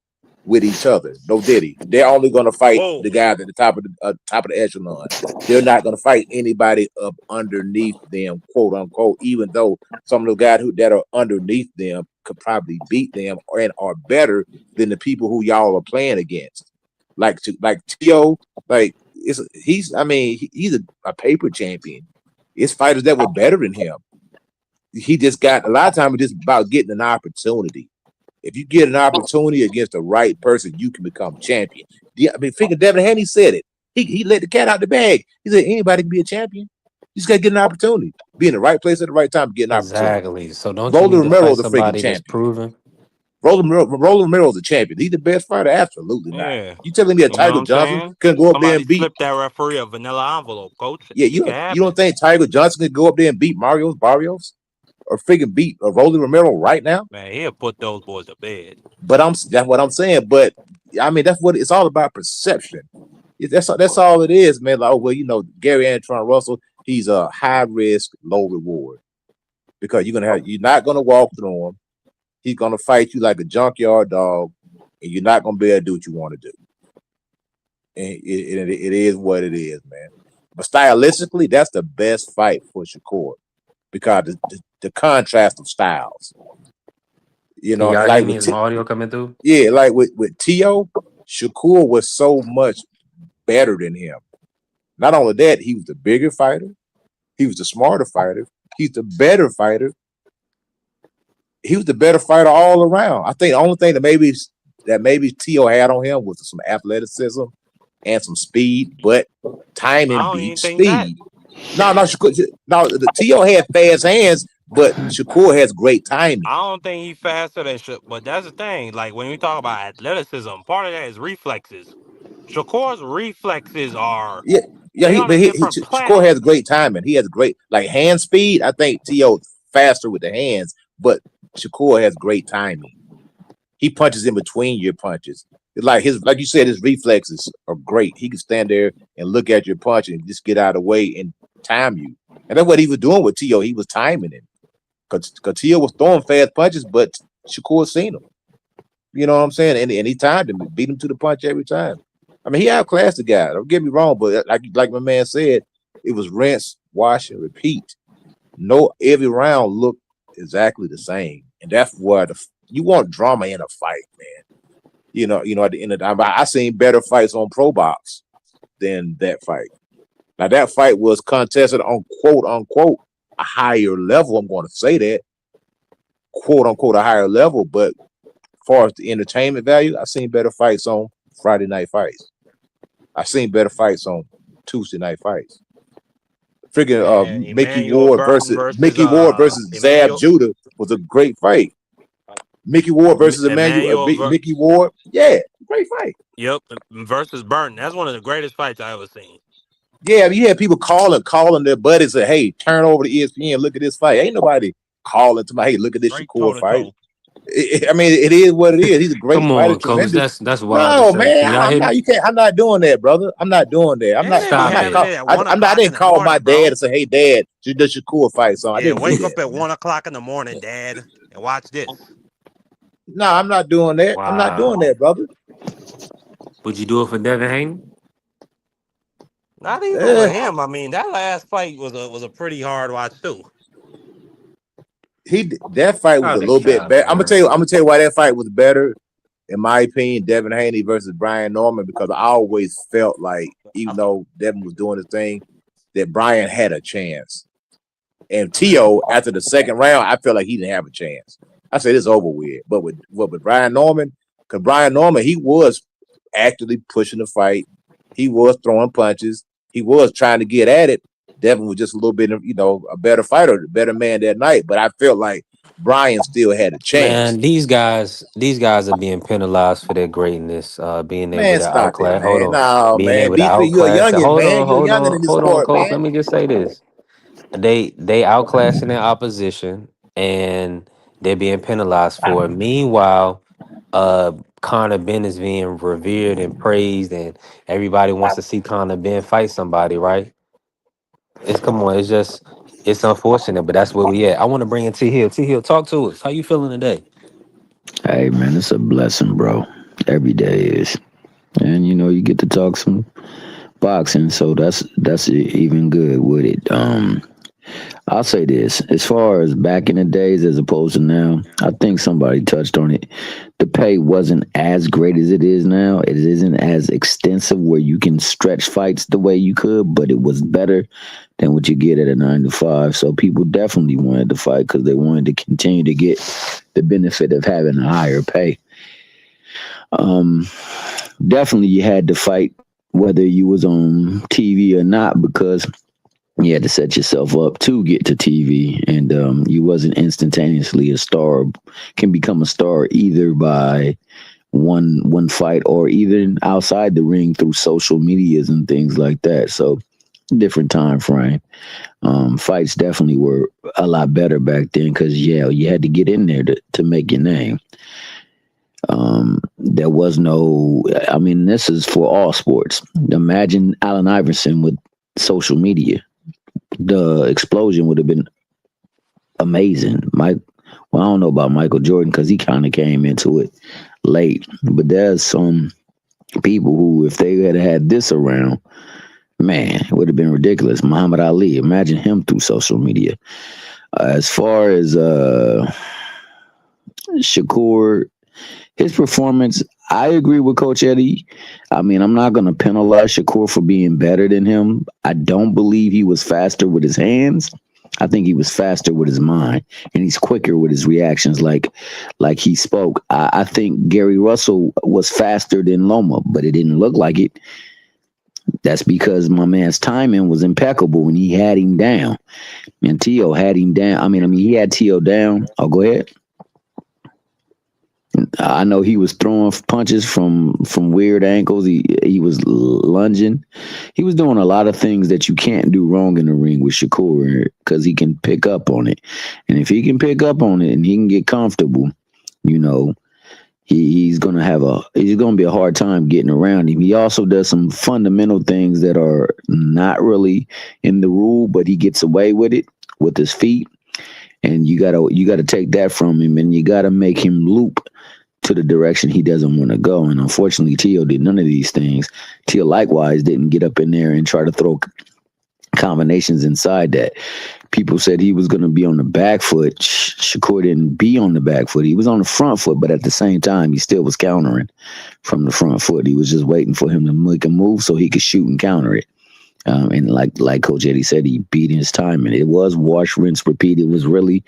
Speaker 7: with each other. No diddy. They're only going to fight the
Speaker 2: Whoa.
Speaker 7: guys at the top of the echelon. They're not going to fight anybody up underneath them, quote unquote. Even though some of the guys that are underneath them could probably beat them and are better than the people who y'all are playing against. like Tio, like he's a paper champion. It's fighters that were better than him. He just got a lot of times it's just about getting an opportunity. If you get an opportunity against the right person, you can become champion. Yeah, I mean, figure Devin Haney said it. He let the cat out the bag. He said anybody can be a champion. You just gotta get an opportunity. Be in the right place at the right time to get an opportunity.
Speaker 4: Exactly. So don't you
Speaker 7: Roland
Speaker 4: need to
Speaker 7: Romero
Speaker 4: fight
Speaker 7: is a freaking
Speaker 4: somebody that's
Speaker 7: champion.
Speaker 4: proven?
Speaker 7: Roland Romero is a champion. He's the best fighter? Absolutely not.
Speaker 2: Yeah.
Speaker 7: You telling me a
Speaker 2: You know what
Speaker 7: Tiger
Speaker 2: I'm
Speaker 7: Johnson
Speaker 2: saying?
Speaker 7: couldn't go up there
Speaker 2: Somebody
Speaker 7: and beat?
Speaker 2: slipped that referee a vanilla envelope, coach.
Speaker 7: Yeah,
Speaker 2: It can
Speaker 7: you don't
Speaker 2: happen.
Speaker 7: think Tiger Johnson could go up there and beat Mario Barrios or freaking beat Roland Romero right now?
Speaker 2: Man, he'll put those boys to bed.
Speaker 7: But that's what I'm saying. But I mean, that's what it's all about, perception. That's all it is, man. Like, oh well, Gary Antron Russell, he's a high risk, low reward because you're not gonna walk through him. He's gonna fight you like a junkyard dog, and you're not gonna be able to do what you want to do. And it is what it is, man. But stylistically, that's the best fight for Shakur because the contrast of styles.
Speaker 4: Can y'all hear
Speaker 7: Like
Speaker 4: me? Is my audio coming through?
Speaker 7: like with Tio, Shakur was so much better than him. Not only that, he was the bigger fighter, he was the smarter fighter, he's the better fighter. He was the better fighter all around. I think the only thing that maybe Tio had on him was some athleticism and some speed, but
Speaker 2: I
Speaker 7: timing
Speaker 2: don't even
Speaker 7: beats
Speaker 2: think that.
Speaker 7: speed. No, the Tio had fast hands, but Shakur has great timing.
Speaker 2: I don't think he's faster than but that's the thing. Like when we talk about athleticism, part of that is reflexes. Shakur's reflexes are
Speaker 7: Yeah,
Speaker 2: they on a different
Speaker 7: Shakur
Speaker 2: planet.
Speaker 7: has great timing. He has great hand speed. I think Tio's faster with the hands, but Shakur has great timing. He punches in between your punches. It's like you said, his reflexes are great. He can stand there and look at your punch and just get out of the way and time you. And that's what he was doing with Tio. He was timing it. Because Tio was throwing fast punches, but Shakur seen him. You know what I'm saying? And he timed him, beat him to the punch every time. I mean, he outclassed the guy. Don't get me wrong, but like my man said, it was rinse, wash, and repeat. No, every round looked exactly the same, and that's what you want drama in a fight, man. At the end of the time, I seen better fights on Pro Box than that fight. Now that fight was contested on quote unquote a higher level. I'm going to say that quote unquote a higher level, but as far as the entertainment value, I seen better fights on Friday Night Fights. I seen better fights on Tuesday Night Fights. Freaking Mickey Ward versus Zab Judah was a great fight. Mickey Ward versus Mickey Ward, yeah, great fight.
Speaker 2: Yep, versus Burton. That's one of the greatest fights I ever seen.
Speaker 7: Yeah, you had people calling their buddies and say, hey, turn over to ESPN, look at this fight. Ain't nobody calling to my, hey, look at this Shakur fight. I mean, it is what it is. He's a great fighter.
Speaker 4: Come on, coach. That's
Speaker 7: No,
Speaker 4: wild.
Speaker 7: man, I'm not doing that, brother. I'm not doing that. I didn't call my dad and say, "Hey, Dad, the Shakur fight song."
Speaker 2: Yeah, wake up at 1 o'clock in the morning, Dad, and watch this.
Speaker 7: No, I'm not doing that. Wow. I'm not doing that, brother.
Speaker 4: Would you do it for Devin Haney?
Speaker 2: Not even for him. I mean, that last fight was a pretty hard watch too.
Speaker 7: That fight was a little bit better. I'm gonna tell you why that fight was better, in my opinion. Devin Haney versus Brian Norman, because I always felt like, even though Devin was doing his thing, that Brian had a chance. And Tio, after the second round, I felt like he didn't have a chance. I said it's over with. But with Brian Norman, because Brian Norman, he was actively pushing the fight. He was throwing punches. He was trying to get at it. Devin was just a little bit, a better fighter, a better man that night. But I felt like Brian still had a chance.
Speaker 4: Man, these guys are being penalized for their greatness. Being able to outclass.
Speaker 7: Hold on, no,
Speaker 4: being
Speaker 7: man.
Speaker 4: able to outclass.
Speaker 7: You're a youngin', man. You're youngin' in this sport,
Speaker 4: coach.
Speaker 7: man.
Speaker 4: Let me just say this: they outclassing their opposition, and they're being penalized for it. Meanwhile, Conor Ben is being revered and praised, and everybody wants to see Conor Ben fight somebody, right? It's unfortunate, but that's where we at. I want to bring in T Hill. T Hill, talk to us. How you feeling today?
Speaker 10: Hey man, it's a blessing, bro. Every day is, and you get to talk some boxing, so that's even good with it. I'll say this: as far as back in the days as opposed to now, I think somebody touched on it. The pay wasn't as great as it is now. It isn't as extensive where you can stretch fights the way you could, but it was better than what you get at a 9 to 5. So people definitely wanted to fight because they wanted to continue to get the benefit of having a higher pay. Um, Definitely you had to fight whether you was on TV or not because you had to set yourself up to get to TV, and you wasn't instantaneously a star. Can become a star either by one fight or even outside the ring through social medias and things like that. So different time frame. Fights definitely were a lot better back then because yeah, you had to get in there to make your name. There was no, I mean, this is for all sports. Imagine Allen Iverson with social media. The explosion would have been amazing. Well, I don't know about Michael Jordan because he kind of came into it late, but there's some people who, if they had had this around, man, it would have been ridiculous. Muhammad Ali, imagine him through social media. As far as Shakur, his performance, I agree with Coach Eddie. I mean, I'm not going to penalize Shakur for being better than him. I don't believe he was faster with his hands. I think he was faster with his mind, and he's quicker with his reactions. Like he spoke. I think Gary Russell was faster than Loma, but it didn't look like it. That's because my man's timing was impeccable when he had him down, and Tio had him down. I mean, he had Tio down. Oh, go ahead. I know he was throwing punches from weird angles. He was lunging. He was doing a lot of things that you can't do wrong in the ring with Shakur because he can pick up on it. And if he can pick up on it and he can get comfortable, you know, he's gonna be a hard time getting around him. He also does some fundamental things that are not really in the rule, but he gets away with it with his feet. And you gotta take that from him, and you gotta make him loop to the direction he doesn't want to go. And unfortunately, Tio did none of these things. Tio likewise didn't get up in there and try to throw combinations inside that. People said he was going to be on the back foot. Shakur didn't be on the back foot. He was on the front foot, but at the same time, he still was countering from the front foot. He was just waiting for him to make a move so he could shoot and counter it. And like Coach Eddie said, he beat his timing. It was wash, rinse, repeat. It was really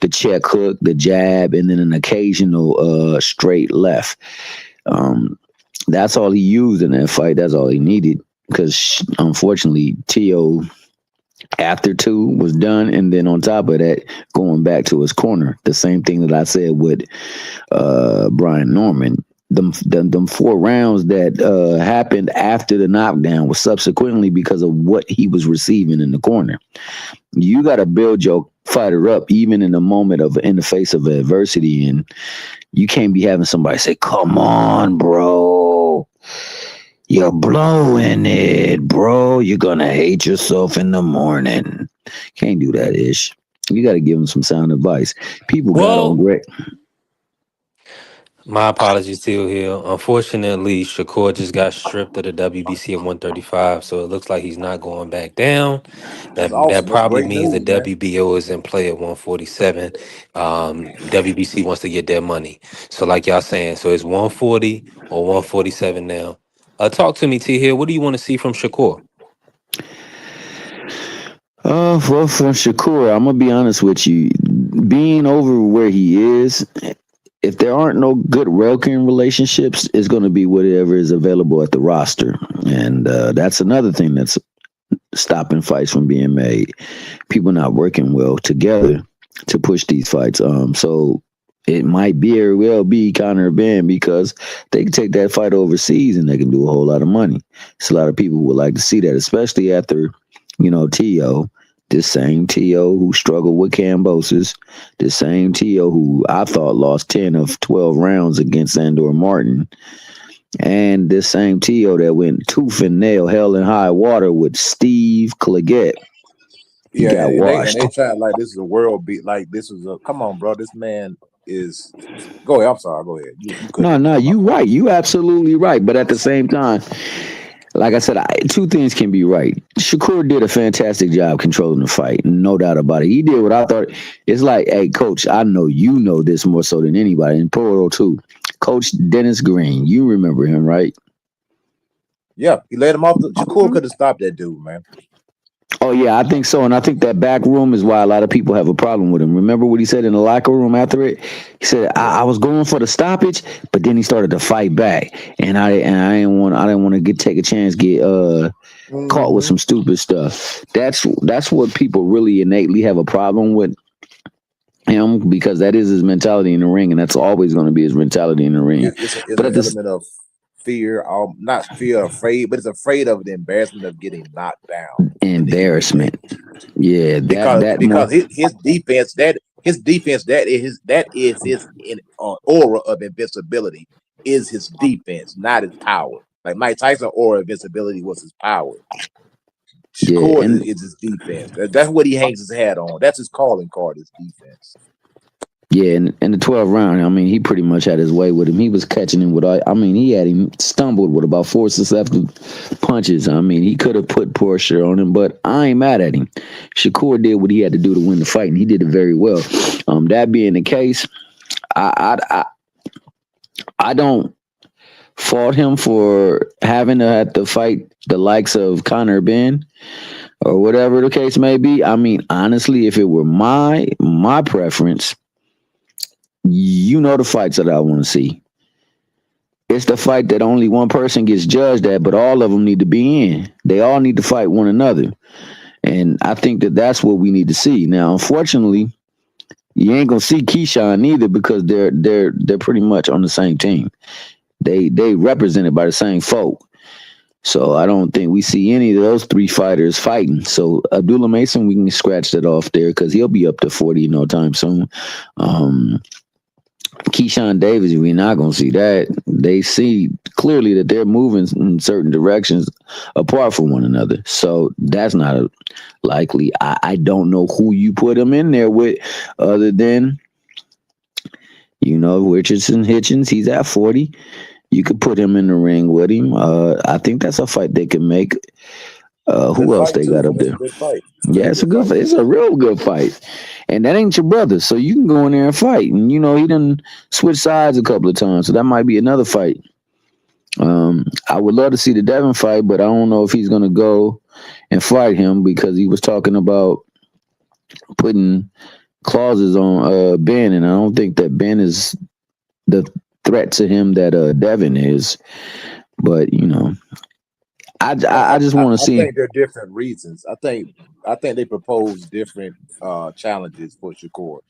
Speaker 10: the check hook, the jab, and then an occasional straight left. That's all he used in that fight. That's all he needed because unfortunately, Tio after two was done, and then on top of that, going back to his corner. The same thing that I said with Brian Norman. Them 4 rounds that happened after the knockdown was subsequently because of what he was receiving in the corner. You got to build your fighter up even in the moment of in the face of adversity, and you can't be having somebody say, "Come on, bro, you're blowing it, bro. You're gonna hate yourself in the morning." Can't do that, Ish. You got to give them some sound advice. People got on
Speaker 4: Well,
Speaker 10: great.
Speaker 4: my apologies to you here. Unfortunately, Shakur just got stripped of the WBC at 135, so it looks like he's not going back down.
Speaker 7: That's
Speaker 4: That
Speaker 7: awesome. That's
Speaker 4: probably
Speaker 7: great
Speaker 4: means the
Speaker 7: news, man.
Speaker 4: WBO is in play at 147. WBC wants to get their money. So, like y'all saying, so it's 140 or 147 now. Talk to me, T here. What do you want to see from Shakur?
Speaker 10: Well, for Shakur, I'm gonna be honest with you. Being over where he is, if there aren't no good working relationships, it's going to be whatever is available at the roster, and that's another thing that's stopping fights from being made. People not working well together to push these fights. So it might very well be Conor Ben because they can take that fight overseas and they can do a whole lot of money. So a lot of people would like to see that, especially after Tio. This same T.O. who struggled with Cambosis, the same T.O. who I thought lost 10 of 12 rounds against Sandor Martin, and this same T.O. that went tooth and nail, hell and high water with Steve Claggett. He
Speaker 7: Yeah,
Speaker 10: got
Speaker 7: and
Speaker 10: washed.
Speaker 7: they try like this is a world beat. Like this is a come on, bro. This man is. Go ahead. I'm sorry. Go ahead. You cut
Speaker 10: No,
Speaker 7: in.
Speaker 10: no, you right. You absolutely right. But at the same time, like I said, two things can be right. Shakur did a fantastic job controlling the fight, no doubt about it. He did what I thought. It's like, hey, coach, I know you know this more so than anybody, and Poro too. Coach Dennis Green, you remember him, right?
Speaker 7: Yeah, he let him off. Shakur could have stopped that dude, man.
Speaker 10: Oh yeah, I think so, and I think that back room is why a lot of people have a problem with him. Remember what he said in the locker room after it? He said,
Speaker 7: Yeah.
Speaker 10: I was going for the stoppage, but then he started to fight back, and I didn't want to take a chance get caught with
Speaker 7: Mm-hmm.
Speaker 10: some stupid stuff. That's what people really innately have a problem with him because that is his mentality in the ring, and that's always going to be his mentality in the ring.
Speaker 7: It's
Speaker 10: But
Speaker 7: an
Speaker 10: at this
Speaker 7: element of fear, not fear, afraid, but it's afraid of the embarrassment of getting knocked down, and then you make that
Speaker 10: embarrassment, yeah, that more
Speaker 7: because his defense that is his aura of invincibility is his defense, not his power. Like Mike Tyson, aura of invincibility was his power.
Speaker 10: yeah,
Speaker 7: Shakur
Speaker 10: and
Speaker 7: is his defense. That's what he hangs his hat on. That's his calling card. His defense.
Speaker 10: yeah, in the 12th round, I mean, he pretty much had his way with him. He was catching him with all, I mean, he had him stumbled with about four successive punches. I mean, he could have put pressure on him, but I ain't mad at him. Shakur did what he had to do to win the fight, and he did it very well. That being the case, I don't fault him for having to have to fight the likes of Conor Ben or whatever the case may be. I mean, honestly, if it were my preference, you know the fights that I want to see. It's the fight that only one person gets judged at, but all of them need to be in. They all need to fight one another, and I think that that's what we need to see. Now, unfortunately, you ain't gonna see Keyshawn either because they're pretty much on the same team. They represented by the same folk. So I don't think we see any of those three fighters fighting. So Abdullah Mason, we can scratch that off there because he'll be up to 40 no time soon. Um, Keyshawn Davis, we're not gonna see that. They see clearly that they're moving in certain directions apart from one another. So that's not likely. I don't know who you put them in there with, other than Richardson Hitchens. He's at 40. You could put him in the ring with him. I think that's a fight they can make.
Speaker 7: It's a good
Speaker 10: Who else
Speaker 7: fight
Speaker 10: they
Speaker 7: too,
Speaker 10: got up
Speaker 7: man. It's
Speaker 10: there?
Speaker 7: a good fight. It's a
Speaker 10: Yeah,
Speaker 7: really
Speaker 10: it's a
Speaker 7: good
Speaker 10: good
Speaker 7: fight.
Speaker 10: fight. It's a real good fight. And that ain't your brother. So you can go in there and fight. And he done switch sides a couple of times. So that might be another fight. I would love to see the Devin fight, but I don't know if he's gonna go and fight him because he was talking about putting clauses on Ben, and I don't think that Ben is the threat to him that Devin is. But I just want to
Speaker 7: I
Speaker 10: see.
Speaker 7: think there are different reasons. I think they propose different challenges for Shakur.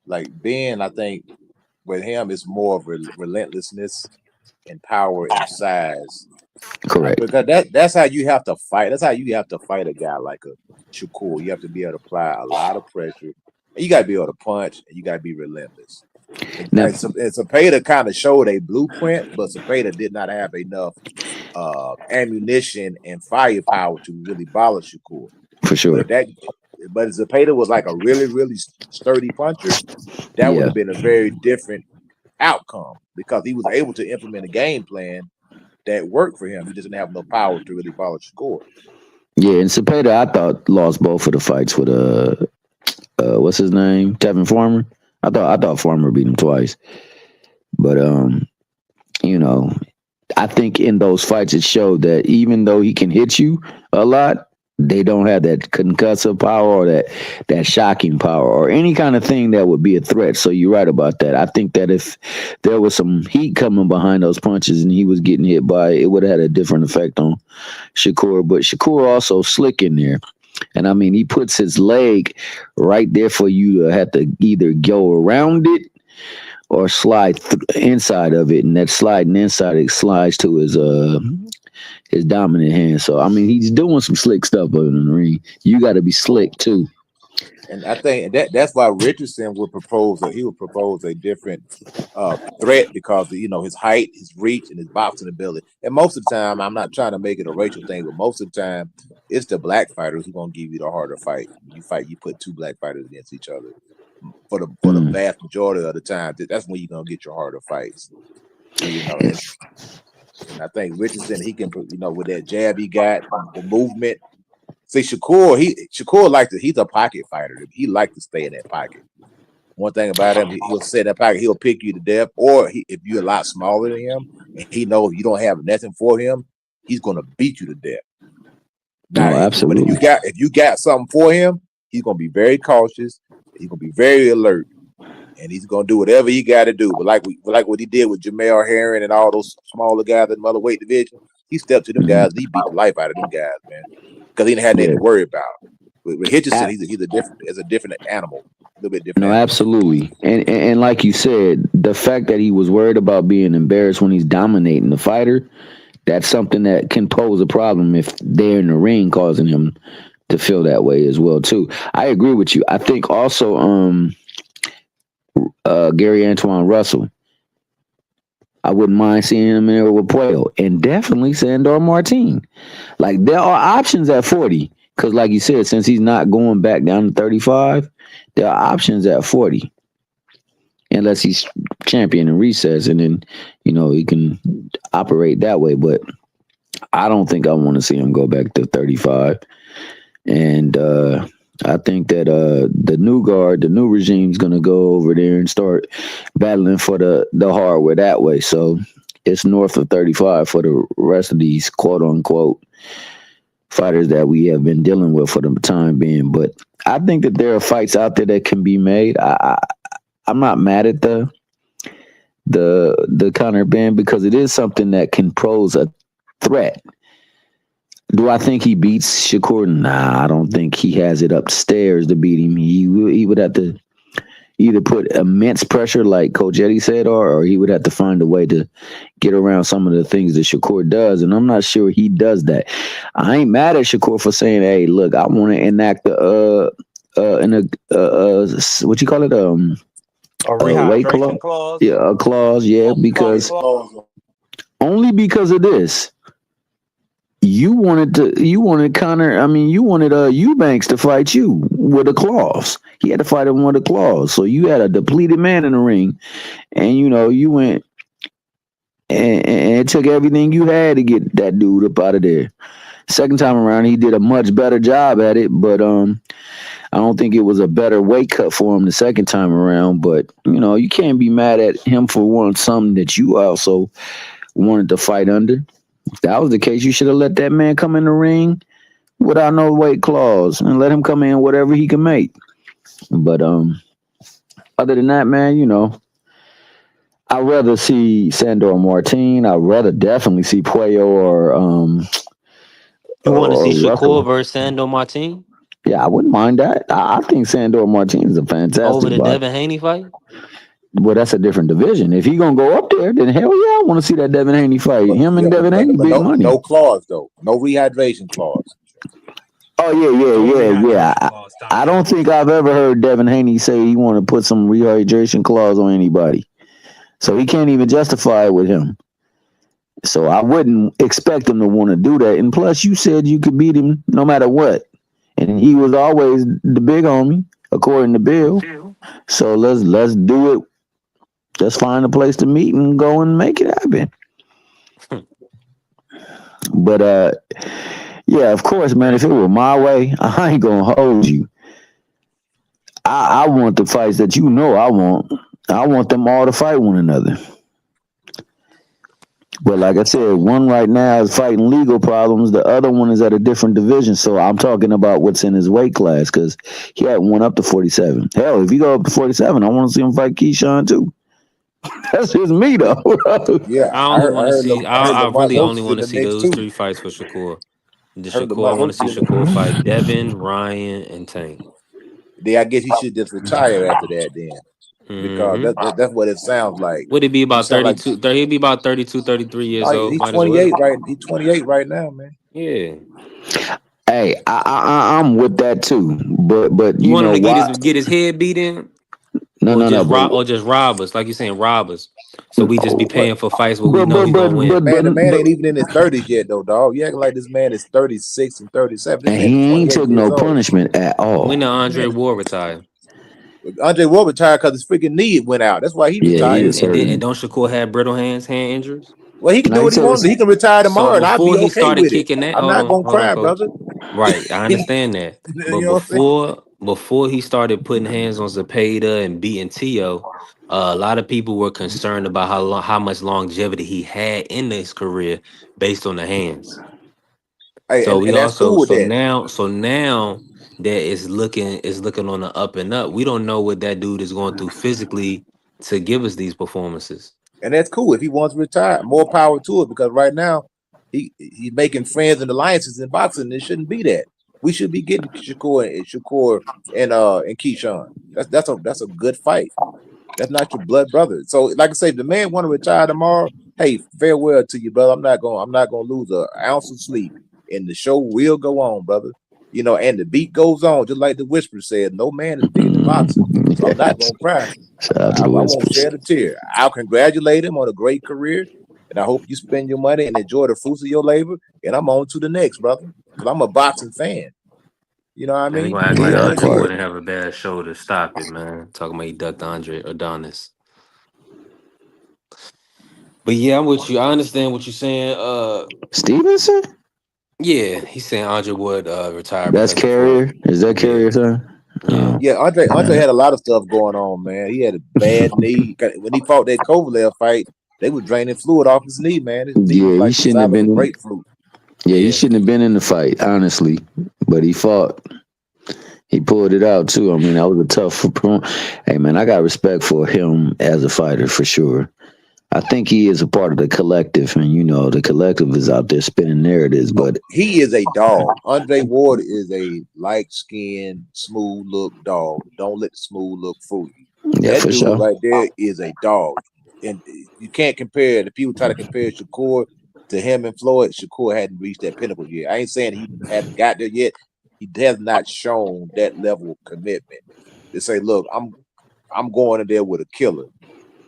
Speaker 7: Like Ben, I think with him it's more of relentlessness and power and size.
Speaker 10: Correct.
Speaker 7: Because that's how you have to fight. That's how you have to fight a guy like a Shakur. You have to be able to apply a lot of pressure. And you got to be able to punch, and you got to be relentless.
Speaker 10: Now,
Speaker 7: And Zapata kind of showed a blueprint, but Zapata did not have enough ammunition and firepower to really bother Shakur.
Speaker 10: for
Speaker 7: But
Speaker 10: sure.
Speaker 7: if Zapata was like a really, really sturdy puncher, that would
Speaker 10: Yeah,
Speaker 7: have been a very different outcome because he was able to implement a game plan that worked for him. He doesn't have no power to really bother Shakur.
Speaker 10: yeah. And Cepeda, I thought lost both of the fights with what's his name, Tevin Farmer. I thought Farmer beat him twice, but you know, I think in those fights it showed that even though he can hit you a lot, they don't have that concussive power or that shocking power or any kind of thing that would be a threat. So you're right about that. I think that if there was some heat coming behind those punches and he was getting hit by it, would have had a different effect on Shakur. But Shakur also slick in there. And I mean, he puts his leg right there for you to have to either go around it or slide inside of it, and that sliding inside it slides to his dominant hand. So I mean, he's doing some slick stuff over in the ring. You got to be slick too.
Speaker 7: And I think that's why Richardson would propose, or he would propose a different threat because of, his height, his reach, and his boxing ability. And most of the time, I'm not trying to make it a racial thing, but most of the time, it's the black fighters who gonna give you the harder fight. You put two black fighters against each other. For the vast majority of the time, that's when you're gonna get your harder fights. And And I think Richardson, he can, with that jab he got, the movement. See, Shakur likes to. He's a pocket fighter. He likes to stay in that pocket. One thing about him, he'll sit in that pocket. He'll pick you to death. Or if you're a lot smaller than him, and he knows you don't have nothing for him, he's gonna beat you to death. Now,
Speaker 10: No,
Speaker 7: but
Speaker 10: absolutely.
Speaker 7: if you got something for him, he's gonna be very cautious. He's gonna be very alert, and he's gonna do whatever he got to do. But like what he did with Jamel Herring and all those smaller guys in the middle-weight division, he stepped to them guys. He beat the life out of them guys, man, because he didn't have nothing to worry about. With Hitchison, he's a different animal, a little bit different.
Speaker 10: No,
Speaker 7: animal.
Speaker 10: absolutely. And like you said, the fact that he was worried about being embarrassed when he's dominating the fighter, that's something that can pose a problem if they're in the ring, causing him to feel that way as well too. I agree with you. I think also Gary Antoine Russell, I wouldn't mind seeing him in there with Puello, and definitely Sandor Martin. Like, there are options at 40, because like you said, since he's not going back down to 35, there are options at 40. Unless he's champion in recess, and then he can operate that way. But I don't think I want to see him go back to 35. And I think that the new guard, the new regime, is going to go over there and start battling for the hardware that way. So it's north of 35 for the rest of these quote unquote fighters that we have been dealing with for the time being. But I think that there are fights out there that can be made. I'm not mad at the Conor ban, because it is something that can pose a threat. Do I think he beats Shakur? Nah, I don't think he has it upstairs to beat him. He would have to either put immense pressure, like Coach Eddie said, or he would have to find a way to get around some of the things that Shakur does, and I'm not sure he does that. I ain't mad at Shakur for saying, "Hey, look, I want to enact what you call it,
Speaker 2: A
Speaker 10: weight clause,
Speaker 2: rehydration clause.
Speaker 10: a clause, because only because of this." You wanted Connor. I mean, you wanted Eubanks to fight you with a clause. He had to fight him with a clause. So you had a depleted man in the ring, and you went and it took everything you had to get that dude up out of there. Second time around, he did a much better job at it, but I don't think it was a better weight cut for him the second time around. But you can't be mad at him for wanting something that you also wanted to fight under. If that was the case, you should have let that man come in the ring without no weight clause and let him come in whatever he can make. But other than that, man, I'd rather see Sandor Martin. I'd rather definitely see Puello
Speaker 4: You want to see
Speaker 10: or
Speaker 4: Shakur
Speaker 10: Russell.
Speaker 4: versus Sando Martin
Speaker 10: Yeah, I wouldn't mind that. I think Sandor Martin is a
Speaker 4: over
Speaker 10: fantastic
Speaker 4: the
Speaker 10: fight.
Speaker 4: Devin Haney fight?
Speaker 10: Well, that's a different division. If he gonna go up there, then hell yeah, I want to see that Devin Haney fight. Him and Devin Haney, big money.
Speaker 7: No clause though. No rehydration clause.
Speaker 10: Oh yeah. I don't think I've ever heard Devin Haney say he want to put some rehydration clause on anybody. So he can't even justify it with him. So I wouldn't expect him to want to do that. And plus, you said you could beat him no matter what, and he was always the big homie, according to Bill. So let's do it. Let's find a place to meet and go and make it happen. But yeah, of course, man. If it were my way, I ain't gonna hold you. I want the fights that I want. I want them all to fight one another. But like I said, one right now is fighting legal problems. The other one is at a different division. So I'm talking about what's in his weight class, because he had one up to 47. Hell, if he go up to 47, I want to see him fight Keyshawn too. That's just me though.
Speaker 7: Yeah,
Speaker 4: I only want to see.
Speaker 7: I heard
Speaker 4: I
Speaker 7: Lamar
Speaker 4: really
Speaker 7: Holtz
Speaker 4: only
Speaker 7: is
Speaker 4: want
Speaker 7: in
Speaker 4: to
Speaker 7: the
Speaker 4: see
Speaker 7: mix
Speaker 4: those
Speaker 7: too.
Speaker 4: 3 fights for Shakur.
Speaker 7: I heard
Speaker 4: I
Speaker 7: Lamar
Speaker 4: want to
Speaker 7: Holtz
Speaker 4: see
Speaker 7: is in the
Speaker 4: Shakur
Speaker 7: mix.
Speaker 4: fight Devin, Ryan, and Tank.
Speaker 7: Then I guess he should just retire after that then, because that's what it sounds like.
Speaker 4: Would it be
Speaker 7: You
Speaker 4: about
Speaker 7: sound like
Speaker 4: 32? He'd be about 32, 33 years old.
Speaker 7: he's
Speaker 4: Might as well.
Speaker 7: 28 right. He's 28 right now, man.
Speaker 4: Yeah.
Speaker 10: Hey, I'm with that too. But
Speaker 4: You
Speaker 10: you
Speaker 4: want him
Speaker 10: know
Speaker 4: to
Speaker 10: why?
Speaker 4: get his head beat in,
Speaker 10: No.
Speaker 4: or just rob us, like you saying, rob us. So we just be
Speaker 7: But
Speaker 4: paying for fights where we know he
Speaker 10: but
Speaker 4: gonna
Speaker 10: but
Speaker 4: win.
Speaker 10: but,
Speaker 7: the man
Speaker 10: but
Speaker 7: ain't even in his 30s yet, though, dog. You acting like this man is 36 and 37. This
Speaker 10: and
Speaker 7: man is
Speaker 10: he ain't
Speaker 7: 28
Speaker 10: took
Speaker 7: years
Speaker 10: no
Speaker 7: old.
Speaker 10: punishment at
Speaker 4: When
Speaker 10: all.
Speaker 4: the Andre Ward retire,
Speaker 7: Andre Ward retired because his freaking knee went out. That's why he
Speaker 10: Yeah, he
Speaker 7: retired.
Speaker 10: was hurt.
Speaker 4: and don't Shakur have brittle hand injuries?
Speaker 7: Well, he can do
Speaker 10: Like I
Speaker 7: what he
Speaker 10: said,
Speaker 7: wants. He can retire
Speaker 4: So
Speaker 7: tomorrow, and I'll
Speaker 4: before
Speaker 7: be
Speaker 4: he
Speaker 7: okay
Speaker 4: started
Speaker 7: with it.
Speaker 4: kicking that,
Speaker 7: I'm not gonna
Speaker 4: hold on,
Speaker 7: cry,
Speaker 4: coach.
Speaker 7: brother.
Speaker 4: Right, I
Speaker 7: you
Speaker 4: understand that. But
Speaker 7: know what I'm saying?
Speaker 4: before he started putting hands on Zepeda and beating Tio, a lot of people were concerned about how much longevity he had in his career based on the hands.
Speaker 7: Hey,
Speaker 4: So we
Speaker 7: and that's
Speaker 4: also
Speaker 7: cool with that.
Speaker 4: so now that it's looking on the up and up. We don't know what that dude is going through physically to give us these performances.
Speaker 7: And that's cool. If he wants to retire, more power to it. Because right now, he's making friends and alliances in boxing. It shouldn't be that. We should be getting Shakur and Keyshawn. That's a good fight. That's not your blood brother. So, like I say, if the man want to retire tomorrow, hey, farewell to you, brother. I'm not gonna lose an ounce of sleep, and the show will go on, brother. And the beat goes on, just like the whisper said. No man is bigger than boxing, so I'm not gonna cry.
Speaker 10: shout out to
Speaker 7: I
Speaker 10: the
Speaker 7: won't
Speaker 10: Whispers.
Speaker 7: shed a tear. I'll congratulate him on a great career, and I hope you spend your money and enjoy the fruits of your labor. And I'm on to the next, brother, because I'm a boxing fan. You know what I
Speaker 4: And they're
Speaker 7: mean?
Speaker 4: gonna act like
Speaker 7: End of
Speaker 10: Yeah,
Speaker 7: the
Speaker 10: that
Speaker 4: Andre
Speaker 7: year.
Speaker 10: part.
Speaker 4: wouldn't have a bad shoulder. Stop it, man. Talking about he ducked Andre Adonis. But yeah, I'm with you. I understand what you're saying.
Speaker 10: Stevenson?
Speaker 4: Yeah, he's saying Andre would retire
Speaker 10: That's
Speaker 4: because of Floyd.
Speaker 10: Carrier. Is that
Speaker 4: Yeah,
Speaker 10: Carrier, son?
Speaker 4: yeah.
Speaker 7: Yeah, Andre
Speaker 10: Yeah.
Speaker 7: had a lot of stuff going on, man. He had a bad knee. When he fought that Kovalev fight, they were draining fluid off his knee, man. His knee was
Speaker 10: Yeah, he
Speaker 7: like the
Speaker 10: shouldn't have
Speaker 7: size of a
Speaker 10: been.
Speaker 7: grapefruit.
Speaker 10: Yeah, he
Speaker 4: Yeah.
Speaker 10: shouldn't have been in the fight, honestly. But he fought. He pulled it out too. I mean, that was a tough. Hey, man, I got respect for him as a fighter for sure. I think he is a part of the collective, and the collective is out there spinning narratives.
Speaker 7: Oh,
Speaker 10: But
Speaker 7: he is a dog. Andre Ward is a light-skinned, smooth look dog. Don't let the smooth look fool you.
Speaker 10: yeah,
Speaker 7: That
Speaker 10: for
Speaker 7: dude
Speaker 10: sure.
Speaker 7: right there is a dog. And you can't compare the people try to compare Shakur to him and Floyd. Shakur hadn't reached that pinnacle yet. I ain't saying he hadn't got there yet. He has not shown that level of commitment to say, look, I'm going in there with a killer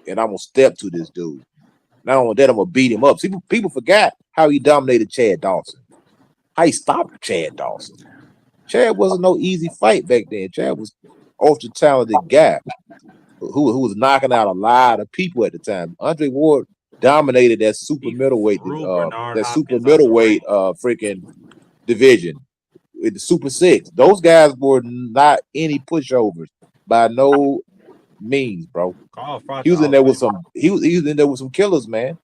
Speaker 7: and I'm gonna step to this dude. Not only that, I'm gonna beat him up. People forgot how he dominated Chad Dawson. How he stopped Chad Dawson. Chad wasn't no easy fight back then. Chad was ultra talented guy who was knocking out a lot of people at the time. Andre Ward dominated that super
Speaker 2: He
Speaker 7: middleweight
Speaker 2: threw Bernard
Speaker 7: freaking division with the Super Six. Those guys were not any pushovers by no means, bro.
Speaker 2: Carl
Speaker 7: He
Speaker 2: Froch
Speaker 7: was in
Speaker 2: out
Speaker 7: there with
Speaker 2: fight.
Speaker 7: some he was in there with some killers, man.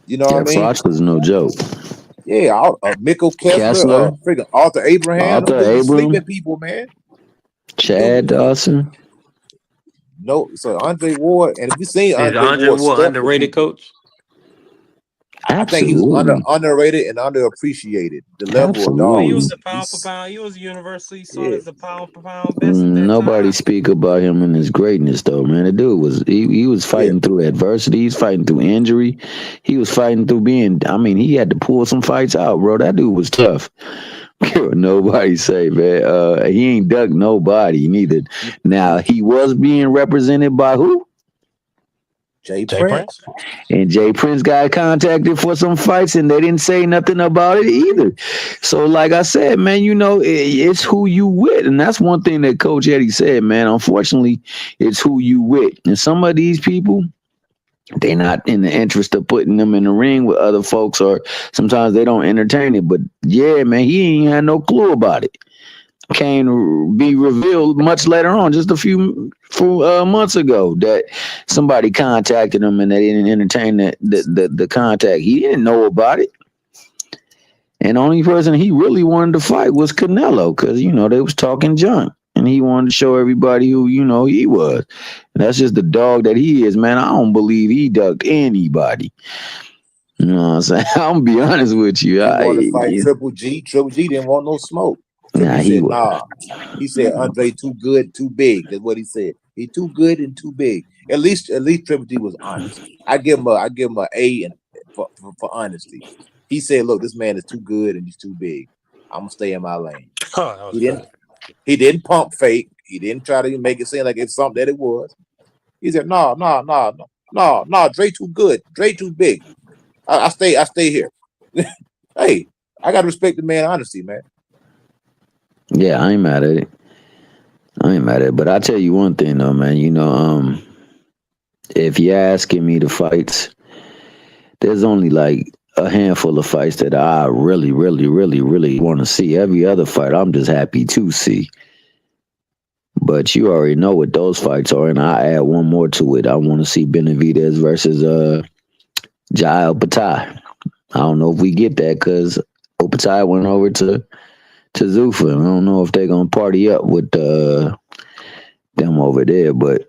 Speaker 7: You know what
Speaker 10: Yeah,
Speaker 7: I mean?
Speaker 10: Fox was no joke.
Speaker 7: Yeah, Mikkel Kessler,
Speaker 10: Kessler,
Speaker 7: freaking Arthur Abraham, them
Speaker 10: Arthur
Speaker 7: dudes was
Speaker 10: Abram,
Speaker 7: sleeping people, man. Them
Speaker 10: Chad
Speaker 7: dudes,
Speaker 10: Dawson.
Speaker 7: no, so Andre Ward, and if you seen
Speaker 4: Is
Speaker 7: Andre
Speaker 4: Andre
Speaker 7: Ward
Speaker 4: Ward
Speaker 7: step to
Speaker 4: underrated,
Speaker 7: people,
Speaker 4: coach?
Speaker 7: I think he was
Speaker 10: Absolutely,
Speaker 7: underrated and underappreciated. The level of
Speaker 2: Well,
Speaker 7: dog
Speaker 2: he was
Speaker 10: absolutely.
Speaker 2: the pound for
Speaker 7: he's
Speaker 2: pound. He was universally sought
Speaker 7: yeah.
Speaker 2: as the pound for pound best at that
Speaker 10: Nobody
Speaker 2: time.
Speaker 10: speak about him and his greatness though, man. The dude he was
Speaker 7: Yeah,
Speaker 10: fighting through adversity, he's fighting through injury, he was fighting through being. I mean, he had to pull some fights out, bro. That dude was tough. Nobody say, man. He ain't ducked nobody neither. Now he was being represented by who?
Speaker 7: Jay
Speaker 9: Jay
Speaker 7: Prince.
Speaker 9: Prince.
Speaker 10: And Jay Prince got contacted for some fights, and they didn't say nothing about it either. So, like I said, man, it's who you with, and that's one thing that Coach Eddie said, man. Unfortunately, it's who you with, and some of these people, they're not in the interest of putting them in the ring with other folks, or sometimes they don't entertain it. But yeah, man, he ain't had no clue about it. Came to be revealed much later on, just a few months ago, that somebody contacted him and they didn't entertain the contact. He didn't know about it, and the only person he really wanted to fight was Canelo, because they was talking junk, and he wanted to show everybody who he was. And that's just the dog that he is, man. I don't believe he ducked anybody. You know what I'm saying? I'm gonna be honest with you.
Speaker 7: He wanted to fight Triple G. Triple G didn't want no smoke. Triple
Speaker 10: Nah,
Speaker 7: G
Speaker 10: he
Speaker 7: said,
Speaker 10: was.
Speaker 7: nah. He said Andre too good, too big. That's what he said. He too good and too big. At least Triple G was honest. I give him a and for honesty. He said, look, this man is too good and he's too big. I'm gonna stay in my lane.
Speaker 9: Huh, that was
Speaker 7: He didn't
Speaker 9: good.
Speaker 7: he didn't pump fake. He didn't try to make it seem like it's something that it was. He said, no, no, no, no, no, no, Dre too good. Dre too big. I stay here. Hey, I gotta respect the man honesty, man.
Speaker 10: Yeah, I ain't mad at it. I ain't mad at it. But I tell you one thing though, man. If you're asking me the fights there's only like a handful of fights that I really, really, really, really want to see. Every other fight, I'm just happy to see. But you already know what those fights are, and I add one more to it. I want to see Benavidez versus Jael Patai. I don't know if we get that because Opatai went over to Zuffa. I don't know if they're gonna party up with them over there, but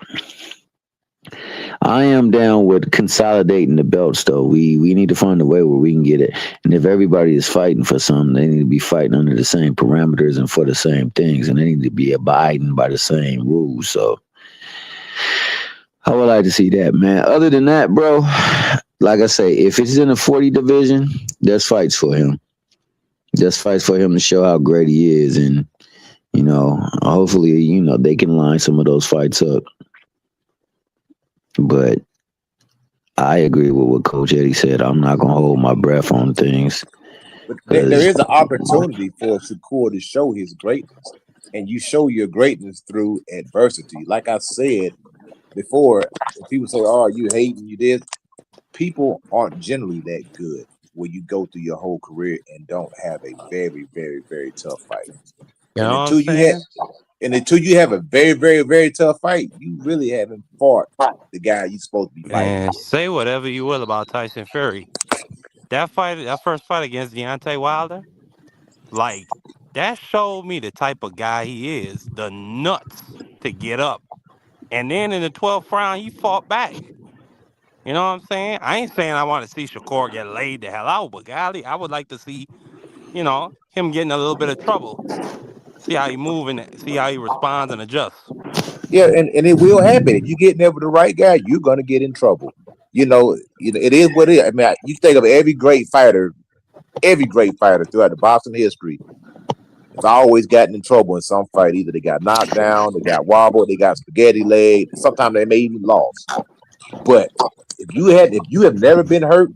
Speaker 10: I am down with consolidating the belts though. We need to find a way where we can get it. And if everybody is fighting for something, they need to be fighting under the same parameters and for the same things, and they need to be abiding by the same rules. So I would like to see that, man. Other than that, bro, like I say, if it's in the 40 division, there's fights for him. There's fights for him to show how great he is, and hopefully, they can line some of those fights up. But I agree with what Coach Eddie said. I'm not gonna hold my breath on things.
Speaker 7: But there is an opportunity for Shakur to show his greatness, and you show your greatness through adversity. Like I said before, when people say, "Oh, you hating you did," people aren't generally that good when you go through your whole career and don't have a very, very, very tough fight.
Speaker 2: You
Speaker 7: And
Speaker 2: know what I'm saying?
Speaker 7: until you have a very, very, very tough fight, you really haven't fought the guy you're supposed to be fighting.
Speaker 2: And say whatever you will about Tyson Fury. That first fight against Deontay Wilder, like, that showed me the type of guy he is, the nuts to get up. And then in the 12th round, he fought back. You know what I'm saying? I ain't saying I want to see Shakur get laid the hell out, but golly, I would like to see, him getting a little bit of trouble. See how he move and see how he responds and adjusts.
Speaker 7: Yeah, and it will happen. If you get in there with the right guy, you're gonna get in trouble. It is what it is. I mean, you think of every great fighter throughout the boxing history has always gotten in trouble in some fight. Either they got knocked down, they got wobbled, they got spaghetti legged. Sometimes they may even lost. But if you have never been hurt,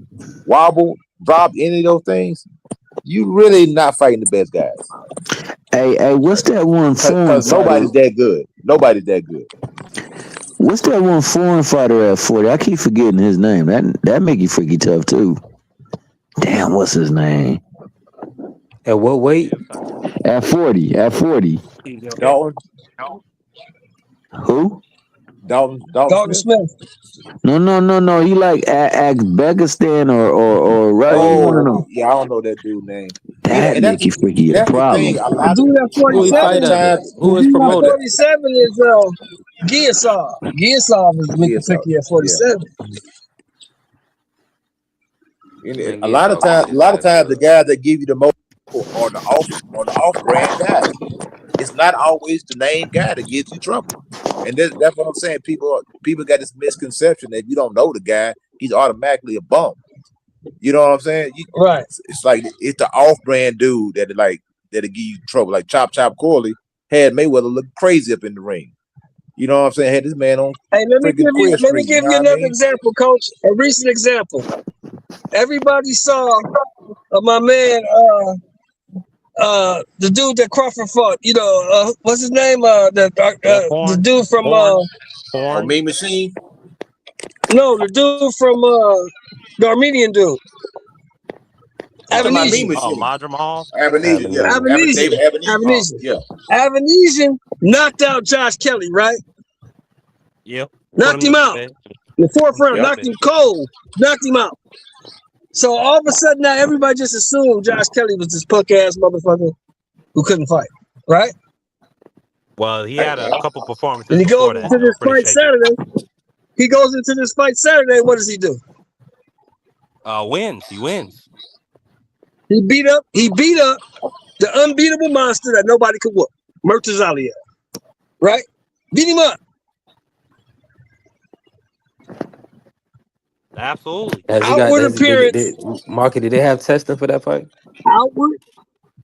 Speaker 7: wobbled, dropped any of those things, you really not fighting the best guys.
Speaker 10: Hey, what's that one foreign
Speaker 7: Because
Speaker 10: fighter?
Speaker 7: nobody's that good. Nobody's that good.
Speaker 10: What's that one foreign fighter at 40? I keep forgetting his name. That make you freaky tough too. Damn, what's his name?
Speaker 4: At what weight?
Speaker 10: At 40. At 40.
Speaker 7: Dalton.
Speaker 10: Who?
Speaker 7: Dalton Smith.
Speaker 5: Smith.
Speaker 10: No. He like Uzbekistan or Russia.
Speaker 7: Oh, yeah, I don't know that dude's name.
Speaker 10: That make you freaky a
Speaker 7: That's the
Speaker 10: problem.
Speaker 7: thing.
Speaker 5: The dude at
Speaker 4: Who he
Speaker 5: 47.
Speaker 4: fight under? Who is
Speaker 5: The dude at
Speaker 4: promoted?
Speaker 5: 47 is Giasov. Giasov is Mickey Picky at 47.
Speaker 7: A lot of times, the guys that give you the most are the off brand guys. It's not always the name guy that gives you trouble, and that's what I'm saying. People got this misconception that if you don't know the guy, he's automatically a bum. You know what I'm saying?
Speaker 5: Right.
Speaker 7: It's like it's the off brand dude that'll give you trouble. Like Chop Corley had Mayweather look crazy up in the ring. You know what I'm saying? Had this man on.
Speaker 5: Hey, let me give you another example, Coach. A recent example. Everybody saw my man, the dude that Crawford fought. What's his name? The dude from
Speaker 7: Mean Machine.
Speaker 5: No, the dude from the Armenian dude. Avanesian.
Speaker 2: Madrimov?
Speaker 7: Avanesian, yeah.
Speaker 5: Avanesian.
Speaker 7: Yeah.
Speaker 5: Avanesian knocked out Josh Kelly, right?
Speaker 2: Yep.
Speaker 5: Knocked him out. In the 4th round, knocked him cold. Knocked him out. So all of a sudden now everybody just assumed Josh Kelly was this punk ass motherfucker who couldn't fight, right?
Speaker 2: Well, he had a couple performances.
Speaker 5: And he goes into this fight Saturday. What does he do?
Speaker 2: Wins. He wins.
Speaker 5: He beat up the unbeatable monster that nobody could whoop, Murtazalia. Right? Beat him up.
Speaker 2: Absolutely.
Speaker 5: Outward appearance.
Speaker 4: Marky, did they have testing for that fight?
Speaker 5: Outward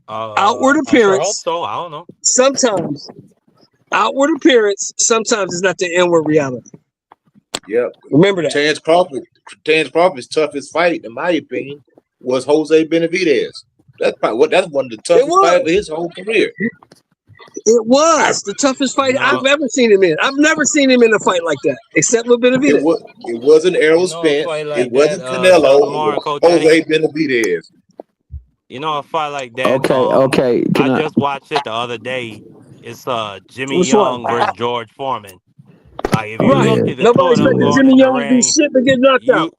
Speaker 5: appearance.
Speaker 2: I hope so. I don't know.
Speaker 5: Sometimes outward appearance. Sometimes it's not the inward reality.
Speaker 7: Yep.
Speaker 5: Remember that.
Speaker 7: Terrence Crawford's toughest fight, in my opinion, was Jose Benavidez. That's one of the toughest fights of his whole career.
Speaker 5: It was the toughest fight I've
Speaker 2: No,
Speaker 5: ever seen him in. I've never seen him in a fight like that, except with
Speaker 7: It
Speaker 5: Benavidez.
Speaker 7: was. It wasn't Errol
Speaker 2: you know a
Speaker 7: Spence.
Speaker 2: fight
Speaker 7: It
Speaker 2: like that,
Speaker 7: wasn't Canelo.
Speaker 2: Sean
Speaker 7: It
Speaker 2: Lamar
Speaker 7: was
Speaker 2: and Coach Eddie.
Speaker 7: Jose Benavidez.
Speaker 2: You know a fight like that.
Speaker 10: Okay.
Speaker 2: I
Speaker 10: Can I?
Speaker 2: just watched it the other day. It's Jimmy
Speaker 5: Which one?
Speaker 2: Young versus George Foreman. Like if you
Speaker 5: Right.
Speaker 2: look
Speaker 10: Yeah,
Speaker 2: at the two
Speaker 5: Nobody
Speaker 2: of them
Speaker 5: expected
Speaker 10: yeah.
Speaker 2: going
Speaker 5: Jimmy
Speaker 2: in the
Speaker 5: Young to do
Speaker 2: ring,
Speaker 5: shit but get knocked out.
Speaker 2: you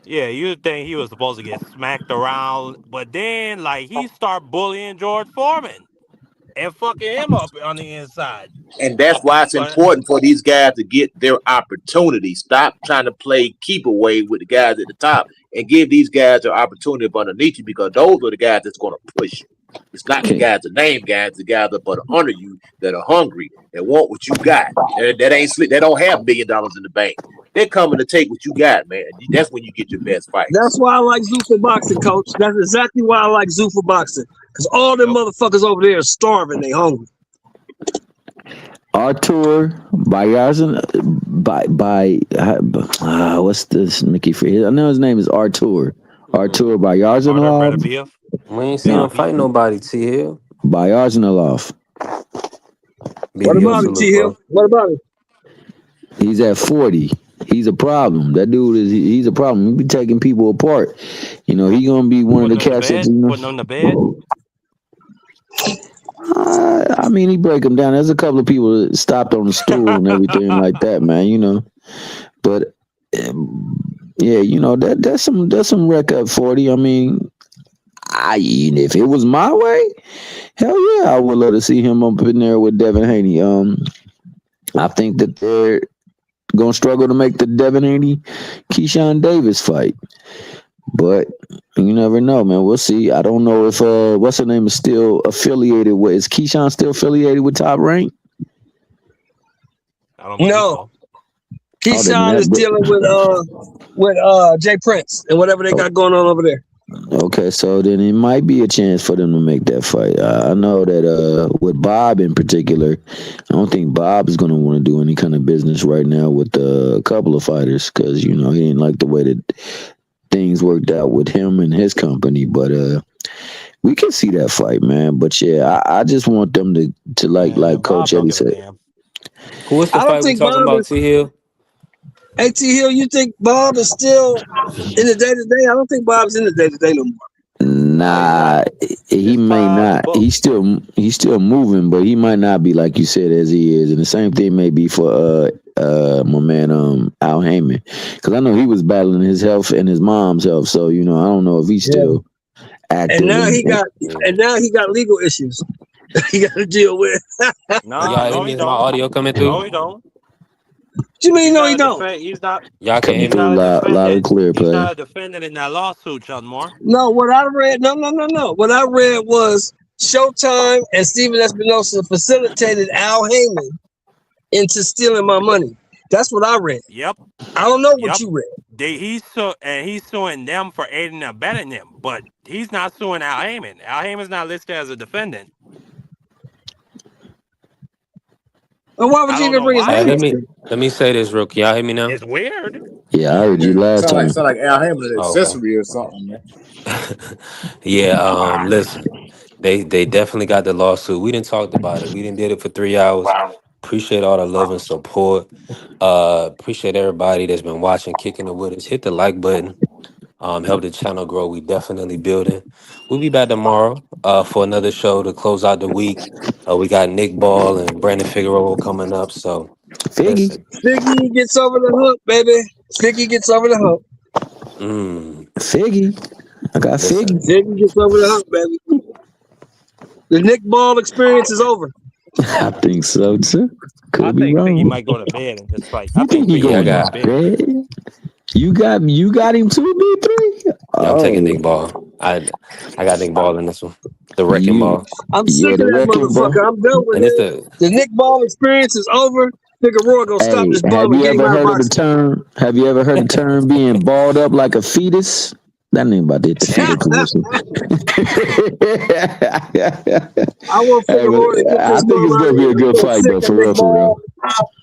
Speaker 2: yeah, you think he was supposed to get smacked around, but then like he start bullying George Foreman and fucking him up on the inside.
Speaker 7: And that's why it's
Speaker 2: So
Speaker 7: important for these guys to get their opportunity. Stop trying to play keep away with the guys at the top and give these guys their opportunity up underneath you, because those are the guys that's going to push you. It's not the
Speaker 10: Can,
Speaker 7: guys, the name guys, the guys up under you that are hungry and want what you got. That ain't slick. They don't have $1 billion in the bank. They're coming to take what you got, man. That's when you get your best
Speaker 5: That's
Speaker 7: fights.
Speaker 5: why I like Zoo for boxing, coach. That's exactly why I like Zoo for boxing. Because all them
Speaker 2: yep,
Speaker 5: motherfuckers over there are starving. They hungry.
Speaker 10: Artur Bayazin what's this Mickey Free? I know his name is Artur. Artur
Speaker 2: Arthur
Speaker 10: Bayarzinov.
Speaker 2: Beterbiev.
Speaker 4: We ain't see
Speaker 10: No,
Speaker 4: him
Speaker 2: Better
Speaker 4: fight nobody, T Hill.
Speaker 10: Bayarzinov.
Speaker 5: What
Speaker 4: BBL
Speaker 5: about it,
Speaker 4: salute,
Speaker 5: T Hill?
Speaker 4: bro.
Speaker 5: What about it?
Speaker 10: He's at 40. He's a problem. That dude he's a problem. He be taking people apart. He gonna be one of the
Speaker 2: putting him to
Speaker 10: cats that
Speaker 2: bed. Putting him to bed.
Speaker 10: I mean, he break them down. There's a couple of people that stopped on the stool and everything like that, man. But yeah, that's some wreck at 40. I mean, if it was my way, hell yeah, I would love to see him up in there with Devin Haney. I think that they're gonna struggle to make the Devin Haney Keyshawn Davis fight, but you never know, man. We'll see. I don't know if what's her name is still affiliated with. Is Keyshawn still affiliated with Top Rank?
Speaker 2: I don't believe
Speaker 5: No.
Speaker 2: so.
Speaker 10: Oh, then
Speaker 5: Keyshawn is dealing with Jay Prince and whatever they got going on over there.
Speaker 10: okay, so then it might be a chance for them to make that fight. I know that with Bob in particular, I don't think Bob is going to want to do any kind of business right now with a couple of fighters because he didn't like the way that things worked out with him and his company. But we can see that fight, man. But yeah, I just want them to like
Speaker 2: Man, Bob
Speaker 10: Coach
Speaker 2: don't
Speaker 10: Eddie
Speaker 2: give a
Speaker 10: said.
Speaker 2: damn.
Speaker 4: Who is the
Speaker 5: I don't
Speaker 4: fight we
Speaker 5: think
Speaker 4: talking
Speaker 5: Bob
Speaker 4: about,
Speaker 5: is.
Speaker 4: T Hill?
Speaker 5: Hey, T Hill, you think Bob is still in the day to day? I don't think Bob's in the day to day no more.
Speaker 2: No, he's
Speaker 10: Nah,
Speaker 2: not.
Speaker 10: he
Speaker 2: It's
Speaker 10: may
Speaker 2: the
Speaker 10: not.
Speaker 2: book.
Speaker 10: He's still moving, but he might not be like you said as he is. And the same thing may be for my man Al Heyman, because I know he was battling his health and his mom's health. So I don't know if he's
Speaker 5: Yeah.
Speaker 10: still active.
Speaker 5: And now he got
Speaker 4: Yeah.
Speaker 5: legal issues he got to deal with.
Speaker 2: No,
Speaker 4: Y'all hear
Speaker 2: no,
Speaker 4: me?
Speaker 2: he
Speaker 4: Is my
Speaker 2: don't.
Speaker 4: audio coming
Speaker 2: No,
Speaker 4: through?
Speaker 2: he don't.
Speaker 5: What you mean?
Speaker 2: He's
Speaker 5: No, he
Speaker 2: not a
Speaker 5: don't.
Speaker 2: defend. He's not.
Speaker 4: Y'all can
Speaker 10: coming
Speaker 4: hear
Speaker 2: He's
Speaker 4: me?
Speaker 10: through
Speaker 2: not a
Speaker 10: loud and
Speaker 2: defendant.
Speaker 10: clear,
Speaker 2: He's
Speaker 10: player.
Speaker 2: not a defendant in that lawsuit, Sean Moore.
Speaker 5: No, what I read, no. What I read was Showtime and Steven Espinosa facilitated Al Heyman into stealing my money. That's what I read.
Speaker 2: Yep.
Speaker 5: I don't know what
Speaker 2: Yep.
Speaker 5: you read.
Speaker 2: He's suing them for aiding and abetting them, but he's not suing Al Heyman. Al Heyman's not listed as a defendant.
Speaker 5: And why would
Speaker 2: I
Speaker 5: you
Speaker 2: don't
Speaker 5: even
Speaker 2: know
Speaker 5: bring his
Speaker 2: why.
Speaker 5: name
Speaker 4: Let
Speaker 5: up
Speaker 4: me
Speaker 5: there?
Speaker 4: let me say this real quick. Y'all hear me now?
Speaker 2: It's weird.
Speaker 10: Yeah, I heard you last time.
Speaker 7: Sound like Al Hammond an
Speaker 4: Oh, okay.
Speaker 7: accessory or something, man.
Speaker 4: Yeah. Listen, they definitely got the lawsuit. We didn't talked about it. We didn't did it for 3 hours. Appreciate all the love and support. Appreciate everybody that's been watching, kicking it with us. Hit the like button. Help the channel grow. We definitely building. We'll be back tomorrow for another show to close out the week. We got Nick Ball and Brandon Figueroa coming up. So
Speaker 10: Figgy,
Speaker 4: listen.
Speaker 5: Figgy gets over the hump, baby. Figgy gets over the hump.
Speaker 10: Figgy. I got
Speaker 4: Listen.
Speaker 10: Figgy.
Speaker 5: Figgy gets over the hump, baby. The Nick Ball experience is over.
Speaker 10: I think so too.
Speaker 2: I
Speaker 10: Could be
Speaker 2: think Figgy
Speaker 10: wrong.
Speaker 2: might go to bed in this fight. I
Speaker 10: You
Speaker 2: think
Speaker 10: think he
Speaker 2: Figgy
Speaker 4: Yeah, I
Speaker 10: going
Speaker 2: might go
Speaker 10: to
Speaker 2: to
Speaker 4: got.
Speaker 2: bed.
Speaker 10: bed? You got him too, B3?
Speaker 4: Yeah, I'm taking Nick
Speaker 10: Oh,
Speaker 4: Ball. I got Nick Ball in this one. The wrecking
Speaker 10: you
Speaker 4: ball.
Speaker 5: I'm
Speaker 10: yeah,
Speaker 5: sick of
Speaker 10: the
Speaker 5: that
Speaker 10: wrecking
Speaker 5: motherfucker.
Speaker 10: ball.
Speaker 5: I'm done with
Speaker 4: And it's
Speaker 5: him.
Speaker 4: the
Speaker 5: The Nick Ball experience is over. Figueroa gonna stop
Speaker 10: Hey,
Speaker 5: this ball and get him out of boxing.
Speaker 10: have you ever heard the term being balled up like a fetus? That ain't about to hit the fetal position.
Speaker 5: I want
Speaker 10: Hey,
Speaker 5: Figueroa to
Speaker 10: but
Speaker 5: get
Speaker 10: I
Speaker 5: this
Speaker 10: think
Speaker 5: ball
Speaker 10: it's
Speaker 5: out of
Speaker 10: gonna be
Speaker 5: here.
Speaker 10: a
Speaker 5: I'm
Speaker 10: good
Speaker 5: so
Speaker 10: fight
Speaker 5: sick
Speaker 10: though,
Speaker 5: of
Speaker 10: for
Speaker 5: Nick
Speaker 10: real, for real.
Speaker 5: Ball.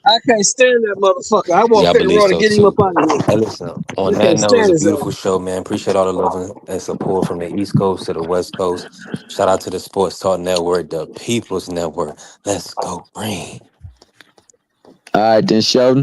Speaker 5: I can't stand that motherfucker. I
Speaker 4: Yeah,
Speaker 5: want
Speaker 4: I
Speaker 5: Pit
Speaker 4: believe
Speaker 5: Roy to
Speaker 4: so
Speaker 5: get him
Speaker 4: too.
Speaker 5: up out of here.
Speaker 4: Hey, listen,
Speaker 5: I
Speaker 4: on that
Speaker 5: can't
Speaker 4: note, it's
Speaker 5: stand
Speaker 4: a
Speaker 5: his
Speaker 4: beautiful
Speaker 5: ass.
Speaker 4: show, man. Appreciate all the love and support from the East Coast to the West Coast. Shout out to the Sports Talk Network, the People's Network. Let's go, Green.
Speaker 10: All right, then, Sheldon.